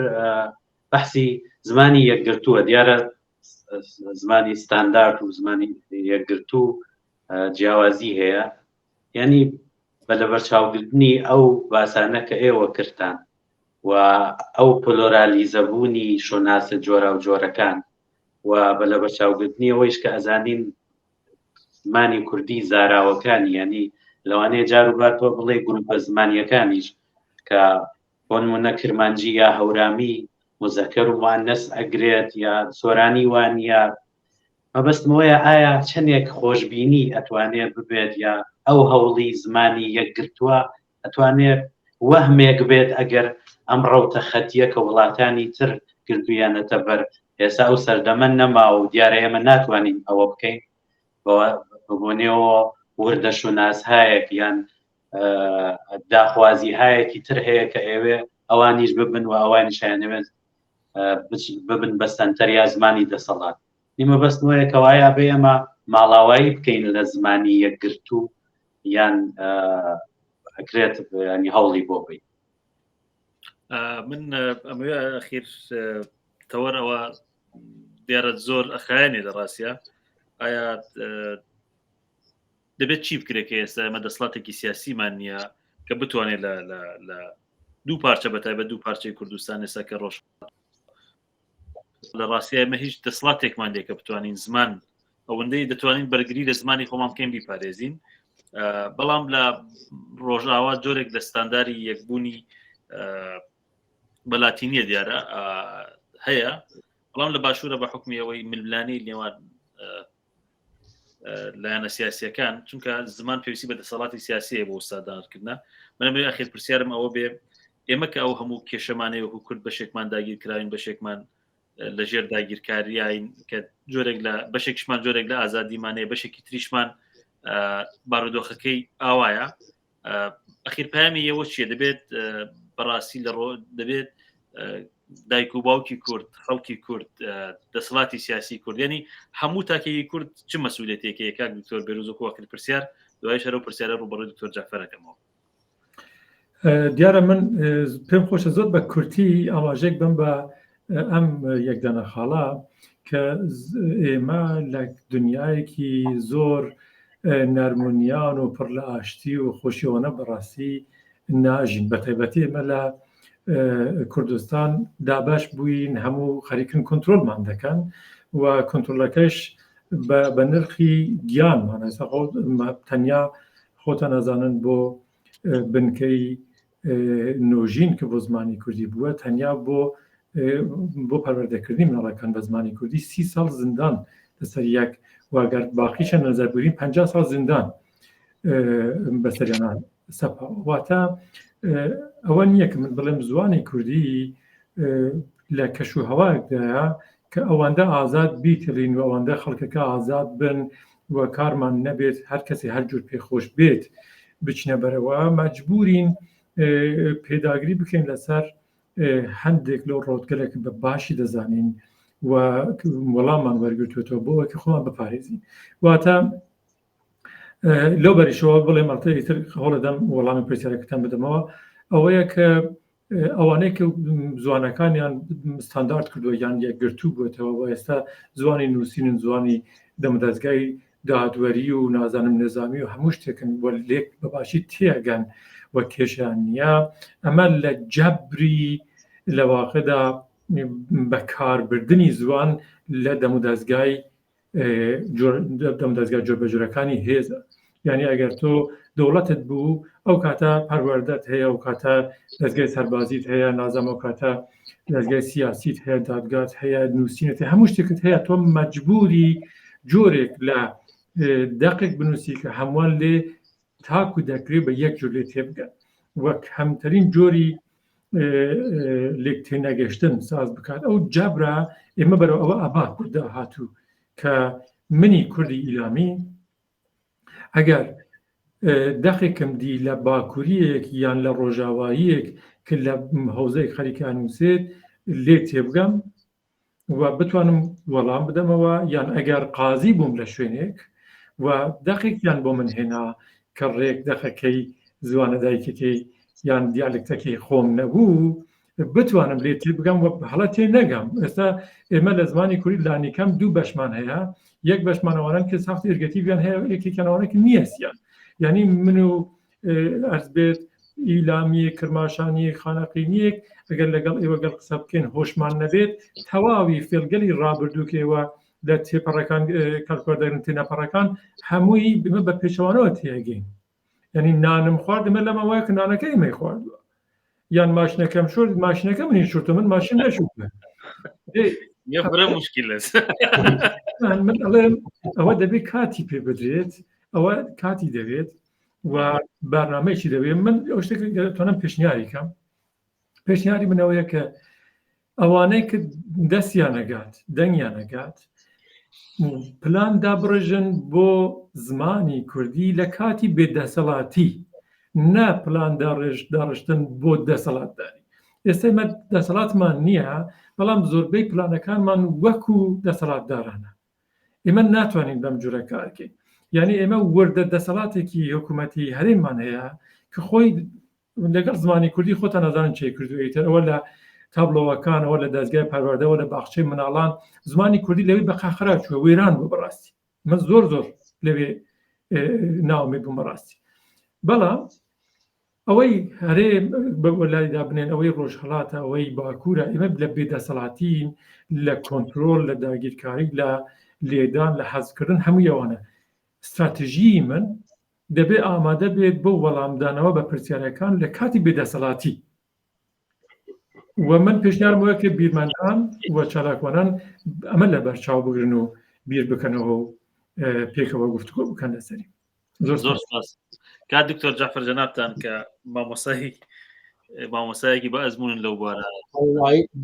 Speaker 4: بەحسی زمانی یەکگرتووە، دیارە زمانی ستاندارد و زمانی یەکگرتوو جیاوازی هەیە، ینی بە لەبەرچاوگرتنی ئەو باسانە کە ئێوە کردان و ئەو پلۆرالیزەبوونی شۆناسە جۆرە و جۆرەکان و بە لەبەرچاوگرتنی ئەوەیش کە ئەزانین زمانی کوردی زاراوەکانی، ینی لەوانەیە جاروباتەوە بڵێ گروپە زمانیەکانیش کە بۆ نمونە کرمانجی یا هەورامی مزەکەر و موانەس ئەگرێت یا سۆرانی وان یا مەبەستمەوەیە ئایا چەندێک خۆشببینی ئەتوانێت ببێت یا ئەو هەوڵی زمانی یەکگرتووە ئەتوانێت وەهمێک بێت ئەگەر ئەم ڕەوتە خەتیە کە وڵاتانی تر کردویانەتە بەر ئێستا ئەو سەردەمە نەما و دیارە ئێمە ناتوانین ئەوە بکەین بۆنێەوە وردە شوناسهایەک یان داخوازی هایەکی تر هەیە کە ئێوێ ئەوانیش ببن و ئەوانیشیانەوێت ببن بەستەنتەریا زمانی دەسەڵات. نیمە بەستمەوەیە کەوایە بێ ئەمە ماڵاوایی بکەین لە زمانی یەکگرتوو یان ئەکرێت ینی هەوڵی بۆ بین.
Speaker 1: من ئەمەوێ ئەخیر تەوەر ئەوە دیارە زۆر ئەخایەنێ لە ڕاستە ئایا دەبێت چی بکرێت کە ئێستا ئەمە دەسڵاتێکی سیاسیمان نییە کە بتوانێت لە دوو پارچە بەتایبەت دوو پارچەی کوردستان ئێستا کە ڕۆژ لە ڕاستی ئەمە هیچ دەسڵاتێکمان لێ کە بتوانین زمان ئەوەندەی دەتوانین بەرگری لە زمانی خۆمان بکەین بیپارێزین، بەڵام لە ڕۆژاوا جۆرێک لە ستانداری یەکبوونی بەلاتینیە دیارە هەیە، بەڵام لە باشوورە بە حکمی ئەوەی ململانی نێوان لایەنە سیاسیەکان، چونکە زمان پێویستی بە دەسەڵاتی سیاسیە بۆ سادانکردنا. منە ئەخیر پرسیارم ئەوە بێ ئێمە کە ئەو هەموو کێشەمانەیە وەکو کورد بەشێکمان داگیر کراین بەشێکمان لە ژێر داگیرکاریین کە جۆرێک لە بەشێکشمان جۆرێک لە ئازادیمانەیە بەشێکی تریشمان بارودۆخەکەی ئاوایە ئەخیر پامی ئێوە چیە دەبێت بەڕاستی لە ڕۆ دەبێت دایک و باوکی کورد خەڵکی کورد دەسەڵاتی سیاسی کوردیانی هەموو تاکەی کورد چ مەسئولیتێکی کاک دکتۆر بێروزۆ وەکیل پرسیار دوای شەرە و پرسیارە ڕوبەڕۆی دکتۆر جعفەرەکەمەوە
Speaker 3: دیارە من پێم خۆشە زۆر بە کورتی ئاماژێک بم بە ئەم یەکدانە خاڵە کە ئێمە لە دنیایەکی زۆر نەرمونیان و پڕ لە ئاشتی و خۆشیەوەنە بەڕاستی ناژین بە تایبەتی ئێمە لە کوردستان دابش بووین هەموو خەریکن کۆنتترۆلمان دەکەن و کۆنتترۆلەکەش بە نرخی گیانمان تەنیا خۆتە نەزانن بۆ بنکەی نۆژین کە بۆ زمانی کوردی بووە تەنیا بۆ پەروەردەکردنی مناڵەکان بە زمانی کوردی 30 ساڵ زیندان لەسەر یەک واگەر باقیشە نەزەربوورین 50 ساڵ زیندان بەسەریانان سەپا واتە ئەوە نییە کە من بڵێم زوانی کوردی لە کەش و هەوایەکدایە کە ئەوەندە ئازاد بیتڵین و ئەوەندە خەڵکەکە ئازاد بن و کارمان نەبێت هەر کەسی هەر جور پێخۆش بێت بچنە بەرەوە مەجبورین پێداگری بکەین لەسەر هەندێک لەو ڕۆتگەلێک بە باشی دەزانین و وەڵاممان وەرگرتوێتەوە بۆەوەکە خۆمان بپارێزین واتە لەو بەریشەوە بڵێ مەڵتەی تر هەوڵەدەم وەڵامی پرسیارەکەتان بدەمەوە ئەوەیە کە ئەوانەیە کە زوانەکانیان ستاندارد کردووە یان یەکگرتوو بووێتەوە و ئێستا زوانی نووسین زوانی دەمەدەستگای دادوەری و نازانم نظامی و هەموو شتێکن بۆ لێک بەباشی تێگەن و کێشیان نییە ئەمە لە جەبری لە واقعدا بەکاربردنی زوان لە دەمودەستگای جۆربەجۆرەکانی هێزە یعنی ئەگەر تۆ دەوڵەتت بوو ئەو کاتە پەروەردەت هەیە و کاتە دەستگای سەربازیت هەیە نازام و کاتە دەستگای سیاسیت هەیە دادگات هەیە نووسینت هەموو شتێکت هەیە تۆ مەجبوری جۆرێک لە دەقێک بنووسی کە هەمووان لێ تاکو دەکرێت بە یەک جۆر لێ تێبگەن وەک هەمترین جۆری لێک تێنەگەشتن ساز بکات ئەو جەبرا ئێمە بەرەو ئەوە ئابا کووردا هاتوو کە منی کوردی ئیلامی ئەگەر دەقێکم دی لە باکووریەک یان لە ڕۆژاواییەک کە لە هەوزەی خەریکان نووسێت لێ تێبگەم و بتوانم وەڵام بدەمەوە یان ئەگەر قازی بووم لە شوێنێک و دەقێکیان بۆ من هێنا کە ڕێک دەقەکەی زوانە دایکەکەی یان دیالکتەکەی خۆم نەبوو بتوانم لێ تێبگەم و هەڵە تێ نەگەم ئێستا ئێمە لە زمانی کوردی لانیکەم دوو بەشمان هەیە یەک بەشمانەوەران کە ساخت ئێرگەتیڤیان هەیە یەکێکیانەوەرێکی نیەسیان یعنی من و ئەرز بێت ئیلامی کرماشانی خانەقینیەک ئەگەر لەگەڵ ئێوە گەڵ قسە بکەین هۆشمان نەبێت تەواوی فێلگەلی ڕابردووکەوە لە تێپەڕەکان کەلکۆردەرن تێنەپەڕەکان هەمووی بمە بە پێچەوانەوە تێگەین یعنی نانم خواردمە لەمە وایە کە نانەکەی مەی خواردووە یان ماشینەکەم شورد ماشینەکە منی شورتە من ماشین نەشوتە
Speaker 1: مشکل
Speaker 3: من ئەڵێم ئەوە دەبێت کاتی پێ بدرێت ئەوە کاتی دەوێت و بارنامەیەکی دەوێت من ئەو شتێک دەتوانم پێشنیاری کەم پێشنیاری منەوەیە کە ئەوانەی کە دەستیان نەگات دەنگیان نەگات پلان دابڕژن بۆ زمانی کوردی لە کاتی بێدەسەڵاتی نا پلان داڕشتن بۆ دەسەڵاتداری ئێستا ئێمە دەسەڵاتمان نییە بەڵام زۆربەی پلانەکانمان وەکو دەسەڵاتدارانە ئێمە ناتوانین بەم جورە کارکەین یعنی ئێمە وەردە دەسەڵاتێکی حکوومەتی هەرێمان هەیە کە خۆی لەگەڵ زمانی کوردی خۆتان نەزانن چی کردویتر ئەوە لە تابلۆوەکانەوە لە دەستگای پەروەردەوە لە باخچەی مناڵان زمانی کوردی لەوەی بە قاخرا چووە وێران بوو بەڕاستی من زۆر لەوێ ناومێ بووم بەڕاستی بەڵام ئەوەی هەرێ بەلایدا بنێن ئەوەی ڕۆژهەڵاتە ئەوەی باکوورە ئێمە لە بێدەسەڵاتین لە کۆنتترۆل لە داگیرکاری لە لێدان لە حەزکردن هەمووی ئەوانە استراتژی من دەبێ ئامادە بێت بۆ وەڵامدانەوە بە پرسیارەکان لە کاتی بێدەسەڵاتی و من پێشنیارم وایە کە بیرمەندان و چالاکوانان ئەمە لە بەرچاو بگرن و بیر بکەنەوە و پێکەوە گفتگۆ بکەن لەسەری
Speaker 1: زۆر سپاس کات دکتۆر جعفەر جەنابتان کە مامۆسایی مامۆسایەکی بە ئەزمون لەو بارە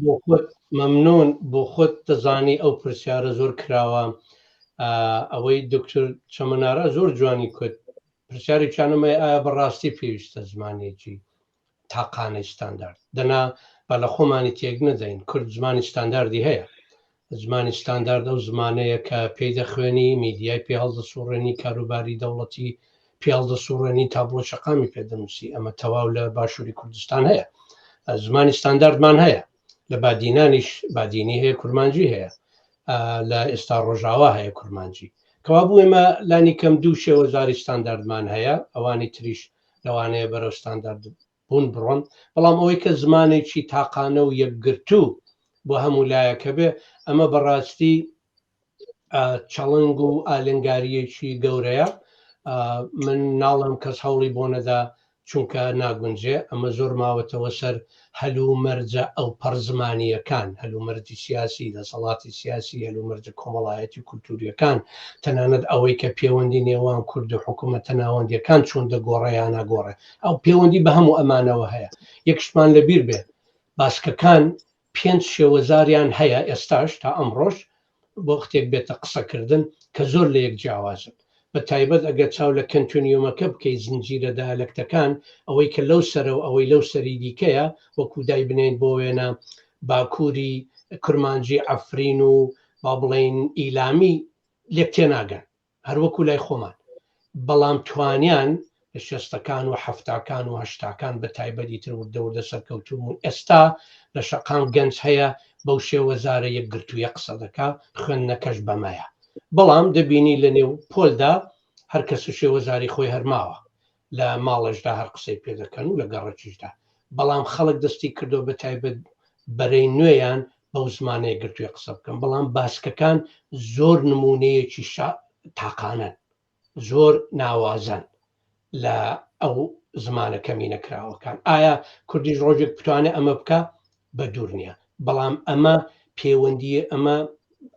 Speaker 2: بۆ خۆت مەمنون بۆ خۆت دەزانی ئەو پرسیارە زۆر کراوە ئەوەی دکتۆر چەمەنارە زۆر جوانی کوت پرسیاری چانمە ئایا بەڕاستی پێویستە زمانێکی تاقانەی ستاندارد دەنا بە لە خۆمانی تێک نەدەین کورد زمانی ستانداردی هەیە زمانی ستاندارد ئەو زمانەیە کە پێی دەخوێنی میدیای پێ هەڵدەسوڕێنی کاروباری دەوڵەتی پێ هەڵدەسوڕێنی تا بۆ شەقامی پێدەنووسی ئەمە تەواو لە باشووری کوردستان هەیە زمانی ستانداردمان هەیە لە بادینانیش بادینی هەیە کورمانجی هەیە لە ئێستا ڕۆژاوا هەیە کورمانجی کەوا بوو ئێمە لانی کەم دوو شێوەزاری ستانداردمان هەیە ئەوانی تریش لەوانەیە بەرەو ستاندارد بوون بڕۆن بەڵام ئەوەی کە زمانێکی تاقانە و یەکگرتوو بۆ هەموو لایەکە بێ ئەمە بەڕاستی چەڵنگ و ئالنگاریەکی گەورەیە من ناڵم کەس هەوڵی بۆ نەدا چونکە ناگونجێ ئەمە زۆر ماوەتەوە سەر هەلومەرجە ئەو پەرزمانیەکان هەلومەرجی سیاسی دەسەڵاتی سیاسی هەلومەرجە کۆمەڵایەتی کولتوریەکان تەنانەت ئەوەی کە پەیوەندی نێوان کورد و حکوومەتە ناوەندیەکان چۆن دەگۆڕێ یان ناگۆڕێ ئەو پەیوەندی بە هەموو ئەمانەوە هەیە یەکشمان لەبیر بێ باسکەکان 5 شێوەزاریان هەیە ئێستاش تا ئەمڕۆژ بۆ وختێک بێتە قسەکردن کە زۆر لە یەک جیاوازن بە تایبەت ئەگەر چاو لە کەنتۆنیۆمەکە بکەی زنجیرە دایالەکتەکان ئەوەی کە لەو سەرە و ئەوەی لەو سەری دیکەیە وەکو دای بنێن بۆ وێنە باکووری کورمانجی ئەفرین و با بڵێن ئیلامی لێک تێناگەن هەروەکو لای خۆمان بەڵام توانیان لە 60ەکان و 70ەکان و 80ەکان بە تایبەتی تر وردەوردە سەرکەوتوون ئێستا لە شەقام گەنج هەیە بەو شێوەزارە یەکگرتوویە قسە دەکا خوێندنەکەش بەمایە بەڵام دەبینی لە نێو پۆلدا هەر کەس شێوەزاری خۆی هەرماوە لە ماڵەشدا هەر قسەی پێ دەکەن و لە گەڕەکیشدا بەڵام خەڵک دەستی کردو بە تایبەت بەرەی نوێیان بەو زمانەیە گرتووی قسە بکەن بەڵام باسکەکان زۆر نمونەیەکی تاقانەن زۆر ناوازن لە ئەو زمانە کەمی نەکراوەکان ئایا کوردیش ڕۆژێک بتوانێت ئەمە بکە بە دوور نییە بەڵام ئەمە پەیوەندیە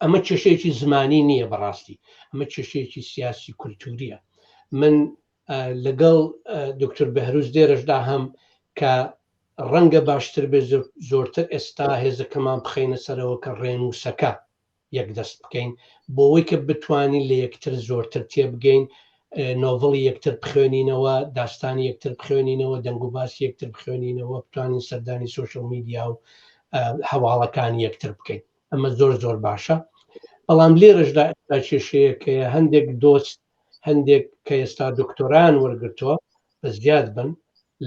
Speaker 2: ئەمە کێشەیەکی زمانی نییە بەڕاستی ئەمە کێشەیەکی سیاسی کولتوریە من لەگەڵ دکتۆر بەهروز دێرەشدا هەم کە ڕەنگە باشتر بێ زۆرتر ئێستا هێزەکەمان بخەینە سەرەوە کە ڕێنووسەکە یەکدەست بکەین بۆەوەی کە بتوانین لە یەکتر زۆرتر تێبگەین نۆڤڵی یەکتر بخوێنینەوە داستانی یەکتر بخوێنینەوە دەنگ و باسی یەکتر بخوێنینەوە بتوانین سەردانی سوشل میدیا و هەواڵەکانی یەکتر بکەین ئەمە زۆر زۆر باشە بەڵام لێرەشدا ئێستا کێشەیە کە هەندێک دۆست هەندێک کە ئێستا دکتۆران وەرگرتووە بە زیاد بن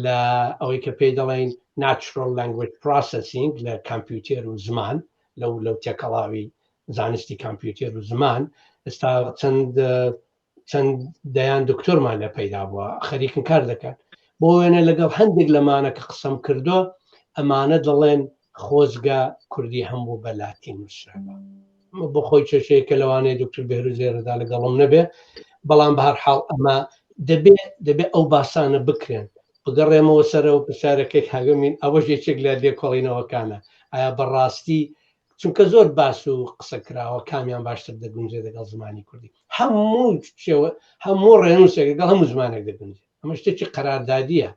Speaker 2: لە ئەوەی کە پێی دەڵێن natural language processing لە کامپیوتێر و زمان لەو تێکەڵاوی زانستی کامپیوتێر و زمان ئێستا چەند دەیان دکتۆرمان لە پەیدا بووە خەریکن کار دەکات بۆ وێنە لەگەڵ هەندێک لەمانە کە قسەم کردووە ئەمانە دەڵێن خۆزگا کوردی هەموو بە لاتین وشرابە بۆ خۆی کێشەیەکە لەوانەیە دکتۆر بەهروز لێرەدا لەگەڵم نەبێ بەڵام بە هەر حاڵ ئەمە دەبێت ئەو باسانە بکرێن بگەڕێمەوە سەرەوە پرسیارەکەی هاگەمین ئەوەش یەکێک لە لێکۆڵینەوەکانە ئایا بەڕاستی چونکە زۆر باس و قسەکراوە کامیان باشتر دەگونجێ لەگەڵ زمانی کوردی هەموو ڕێنووسێک لەگەڵ هەموو زمانێک دەگونجێت ئەمە شتێکی قەراردادیە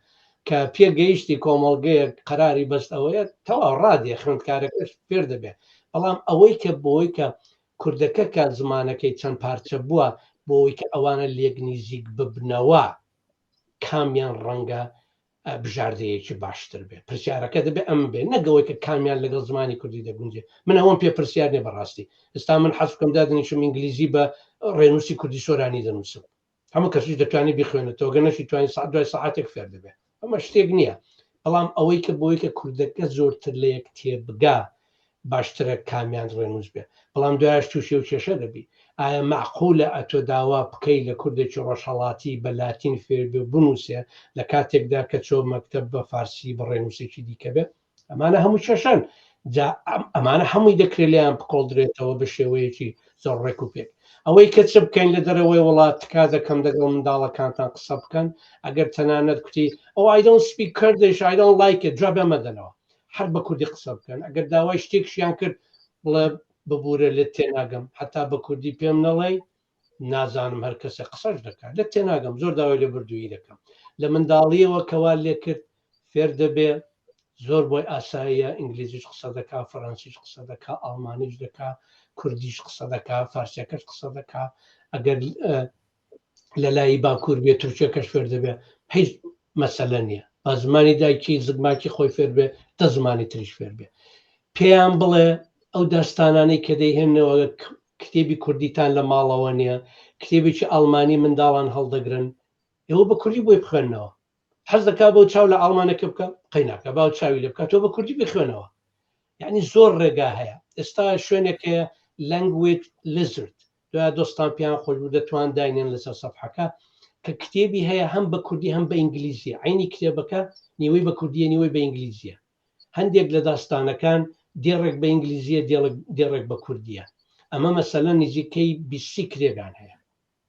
Speaker 2: کە پێگەیشتی کۆمەڵگەیەک قەراری بەست ئەوەیە تەواو ڕادێ خوێندکارەکەش فێر دەبێت بەڵام ئەوەی کە بۆی کە کوردەکە کات زمانەکەی چەند پارچە بووە بۆی کە ئەوانە لێک نزیک ببنەوە کامیان ڕەنگە بژاردەیەکی باشتر بێ پرسیارەکە دەبێت ئەم بێ نەگەوەی کە کامیان لەگەڵ زمانی کوردی دەگونجێ من ئەوەم پێ پرسیار نێ بەڕاستی ئێستا من حەزکەم دادنیشم ئینگلیزی بە ڕێنووسی کوردی سۆرانی دەنووسم هەموو کەسیش دەتوانێت بخوێنێتەوە گەنەشی توانین ساعت دوای ساعاتێک فێر دەبێت ئەمە شتێک نییە بەڵام ئەوەی کە بۆی کە کوردەکە زۆرتر لە یەک تێبگا باشترە کامیان ڕێنووس بێ بەڵام دوایش تووشی و کێشە دەبی ئایا معقولە ئەتۆ داوا بکەی لە کوردێکی ڕۆژهەڵاتی بە لاتین فێر بێ بنووسێ لە کاتێکدا کە چۆ مەکتەب بە فارسی بە ڕێنووسێکی دیکە بێ ئەمانە هەموو کێشەن ئەمانە هەمووی دەکرێت لیان بقۆڵدرێتەوە بە شێوەیەکی زۆر ڕێک و پێک ئەوەی کە چ بکەین لە دەرەوەی وڵات تکا دەکەم دەگەڵ منداڵەکانتان قسە بکەن ئەگەر تەنانەت کوتی I don't speak Kurdish I don't like it جواب ئەمەدەنەوە هەر بە کوردی قسە بکەن ئەگەر داوای شتێکشیان کرد بڵێ ببوورە لە تێناگەم حتا بە کوردی پێم نەڵێ نازانم هەر کەسە قسەش دەکات لە تێناگەم زۆر داوای لە بردوویی دەکەم لە منداڵیەوە کەوا لێ کرد فێر دەبێ زۆر بۆی ئاساییە ئینگلیزیش قسە دەکا، فەڕەنسیش قسە دەکا، ئەڵمانیش دەکا، کوردیش قسە دەکا، فارسیەکەش قسە دەکا. ئەگەر لە لای باکوور بێت تورکیەکەش فێر دەبێ، هیچ مەسەلە نییە. با زمانی دایکی زگماکی خۆی فێر بێ، دە زمانی تریش فێر بێ. پێیان بڵێ ئەو داستانانەی کە دەیهێنەوە کتێبی کوردیتان لە ماڵەوە نییە، کتێبێکی ئەڵمانی منداڵان هەڵدەگرن، ئێوە بە کوردی بۆی بخوێنەوە. حەز دەکا بۆ چاو لە ئەڵمانەکە بکە، قەیناکە باو چاوی لێ بکە، تۆ بە کوردی بخوێنەوە. یعنی زۆر ڕێگا هەیە. ئێستا شوێنێکەیە لەنگوێج لیزرد، دوای دۆستان پیان خۆش بوو دەتوان داینێن لەسەر سەفحەکە کە کتێبی هەیە هەم بە کوردی هەم بە ئینگلیزیە. عینی کتێبەکە نیوەی بە کوردیە نیوەی بە ئینگلیزیە. هەندێک لە داستانەکان دێڕێک بە ئینگلیزیە دێڕێک بە کوردیە. ئەمە مەسەلەن نزیکەی 20 کتێبان هەیە،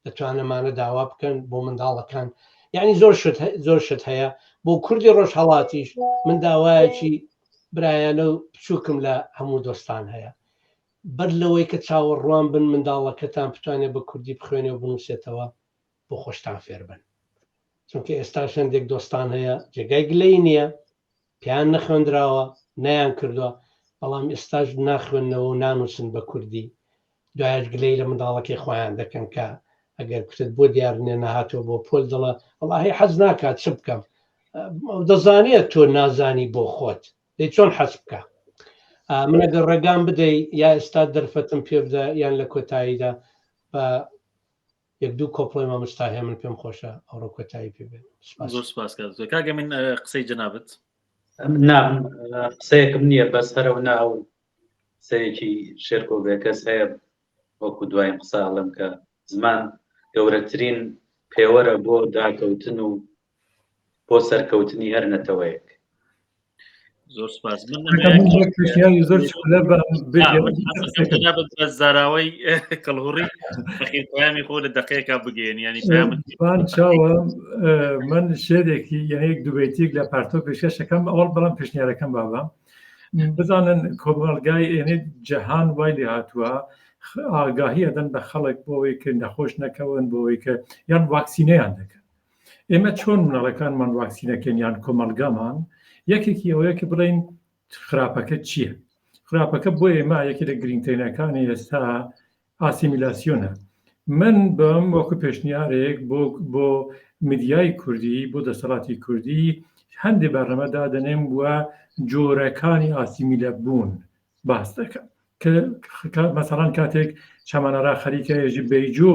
Speaker 2: دەتوانەمانە داوا بکەن بۆ منداڵەکان. یعنی زۆر شت هەیە. بۆ کوردی ڕۆژهەڵاتیش من داوایەکی برایانە و بچووکم لە هەموو دۆستان هەیە، بەر لەوەی کە چاوەڕوان بن منداڵەکەتان بتوانێت بە کوردی بخوێنێ و بنووسێتەوە بۆ خۆشتان فێر بن. چونکە ئێستا شەندێک دۆستان هەیە جێگای گلەی نییە، پیان نەخوێندراوە، نەیان کردووە، بەڵام ئێستاش ناخوێنەوە و نانووسن بە کوردی. دوایش گلەی لە منداڵەکەی خۆیان دەکەن کە ئەگەر کوتت بۆ دیارنێ نەهاتەوە بۆ پۆل دڵە وەڵاهی حەز ناکات چ بکەم، دەزانێت تۆ نازانی بۆ خۆت دەی چۆن حەز بکە. من ئەگەر ڕێگام بدەی یا ئێستا دەرفەتم پێ بدە یان لە کۆتاییدا بە یەک دوو کۆپڵی مامۆستا هەیە من پێم خۆشە ئەوڕۆ کۆتایی پێ بێن.
Speaker 1: زۆر سپاس کاگە من قسەی جەنابەت
Speaker 4: قسەیەکم نییە بەس هەرەو ناو قسەیەکی شێرکۆ بێکەس هەیە وەکو دوایم قساڵم کە زمان گەورەترین پێوەرە بۆ داکەوتن و بۆ سەرکەوتنی هەر نەتەوەیەک.
Speaker 1: زۆر سپاس. زاراوەی کەڵهوڕی بەخێرپەیامی خۆ لە دەقەیەکا بگەین ینی
Speaker 3: پێیان چاوە من شێرێکی یەنەیەک دوبێتیک لە پارتۆ پێشکەشەکەم ئەوڵ بەڵام پێشنیارەکەم بابە بزانن کۆمەڵگای ئێنێ جەهان وای لێ هاتووە ئاگاهی ئەدەن بە خەڵک بۆەوەی کە نەخۆش نەکەون بۆەوەی کە یان واکسینەیان دەکەن. ئێمە چۆن مناڵەکانمان واکسینەکەن یان کۆمەڵگامان یەکێکی ئەوەیە کە بڵین خراپەکە چییە؟ خراپەکە بۆ ئێمە یەکی لە گرنگترینەکانی ئێستا ئاسیمیلاسیۆنە. من بەم وەکو پێشنیارێک بۆ میدیای کوردی بۆ دەسەڵاتی کوردی هەندێک بەڕەمە دادەنێم وە جۆرەکانی ئاسیمیلە بوون باس دەکەم کە مەسەڵەن کاتێک چەمەنەرا خەریکە ێژی بەیجۆ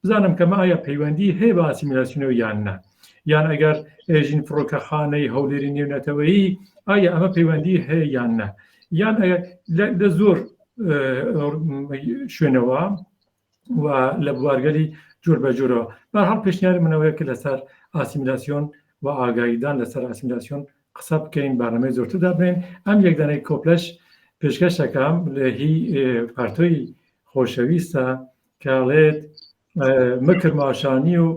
Speaker 3: بزانم کە ئایا پەیوەندی هەیە بە ئاسیمیلاسیۆنەوە یان نە، یان ئەگەر ئێژین فڕۆکەخانەی هەولێری نێونەتەوەیی ئایا ئەمە پەیوەندی هەیە یان نە، یان لە زۆر شوێنەوە و لە بوارگەلی جۆر بە جۆرەوە. بەرحاڵ پێشنیاری منەوەیە کە لەسەر ئاسیمیلاسیۆن و ئاگاییدان لەسەر ئاسیمیلاسیۆن قسە بکەین بارەمەی زۆرتردا بنێن. ئەم یەکدانەی کۆپلەش پێشکەشەکەم لە هی پارتۆی خۆشەویستە کاڵێت مکر ماشانی و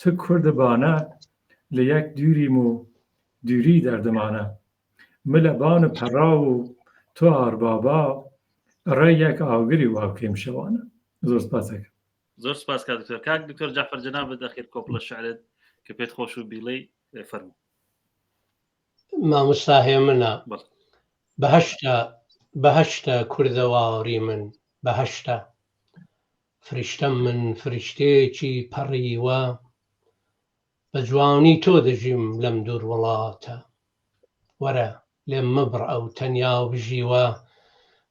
Speaker 3: چ کوردبانە لە یەک دووریم و دووری دەردەمانە ملە بان پەڕا و تۆ ئاربابا ڕێ یەک ئاوگری واکەیم شەوانە. زۆر سپاسەکە.
Speaker 1: زۆر سپاس کاک کاک دکتۆر جعفەر جەنابەت دەخیر کۆپڵە شعرت کە پێت خۆش و بیڵەی فەرموو.
Speaker 2: مامۆستا هەیە منە بەهەشتە کوردەواڕی من بەهەشتە فریشتەم من فریشتێکی پەڕیوە بە جوانی تۆ دەژیم لەم دوور وڵاتە وەرە لێم مەبڕ ئەو تەنیا بژیوە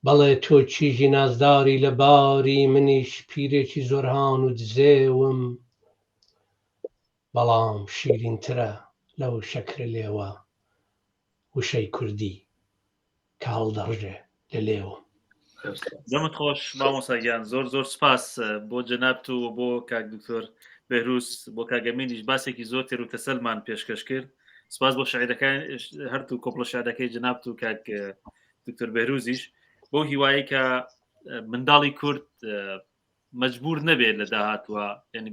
Speaker 2: بەڵێ تۆ چیژی نازداری لە باری منیش پیرێکی زۆرهان و دزێوم بەڵام شیرینترە لەو شەکرە لێوە وشەی کوردی کە هەڵدەڕژێ لە لێوە.
Speaker 1: زەمت خۆش مامۆستاگیان زۆر زۆر سپاس بۆ جەنابت و بۆ کاک دکتۆر بێهروس بۆ کاگەمینیش باسێکی زۆر تێر و تەسەلمان پێشکەش کرد. سپاس بۆ شاعیرەکان هەردوو کۆپڵە شاعیرەکەی جەنابت و کاک دکتۆر بێهروزیش بۆ هیوایی کە منداڵی کورد مەجبور نەبێت لە داهاتوە یعنی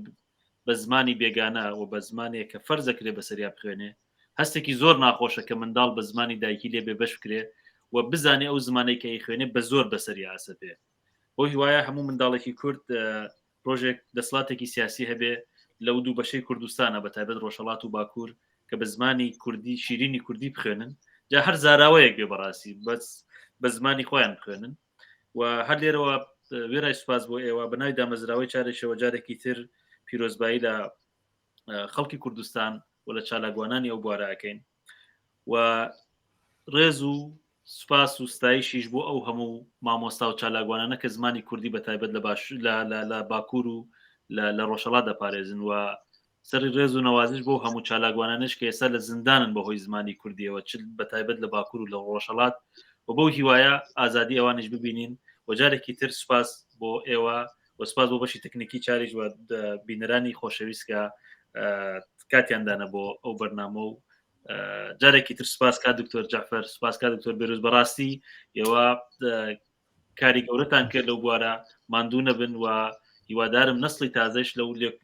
Speaker 1: بە زمانی بێگانە و بە زمانێک کە فەرزەکرێ بەسەریا بخوێنێ هەستێکی زۆر ناخۆشە کە منداڵ بە زمانی دایکی لێ بێ بەش بکرێ و بزانێ ئەو زمانەی کە خوێنێ بە زۆر بەسەری ئاسەبێ. بۆ هیوایە هەموو منداڵێکی کورد پرۆژێک دەسڵاتێکی سیاسی هەبێ لەو دوو بەشەی کوردستانە بە تایبەت ڕۆژهەڵات و باکوور کە بە زمانی کوردی شیرینی کوردی بخوێنن جا هەر زاراوەیەک بێ بەڕاستی بە زمانی خۆیان بخوێنن و هەر لێرەوە وێرای سوپاس بۆ ئێوە بەناوی دامەزراوەی چارێکەوە جارێکی تر پیرۆزبایی لە خەڵکی کوردستان و لە چالاگوانانی ئەو بوارەکەین و ڕێز و سوپاس و ستایشیش بۆ ئەو هەموو مامۆستا و چالاگوانانە کە زمانی کوردی بەتایبەت لە باکوور و لە ڕۆژهەڵات دەپارێزن و سەری ڕێز و نەوازش بۆ هەموو چالاگوانانش کە ئێستا لە زیندانن بەهۆی زمانی کوردیەوە چ بەتایبەت لە باکوور و لە ڕۆژهەڵات و بەو هیوایە ئازادی ئەوانش ببینین و جارێکی تر سوپاس بۆ ئێوە و سوپاس بۆ بەشی تەکنیکی چاریش و بینەرانی خۆشەویست کە کاتیاندانە بۆ ئەو بەرنامە و جارێکی تر سوپاس کا دکتۆر جعفەر سوپاس کا دکتۆر بێروز بەڕاستی ئێوە کاری گەورەتان کرد لەو بوارە ماندوو نەبن و هیوادارم نسڵی تازەش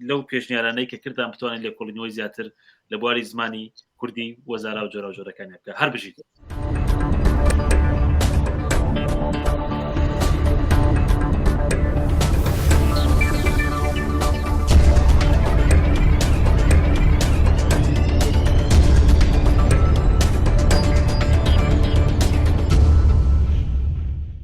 Speaker 1: لەو پێشنیارانەی کە کردان بتوانین لێکۆڵینەوەی زیاتر لە بواری زمانی کوردی وەزارە و جۆرەکانی بکە هەر بژیت.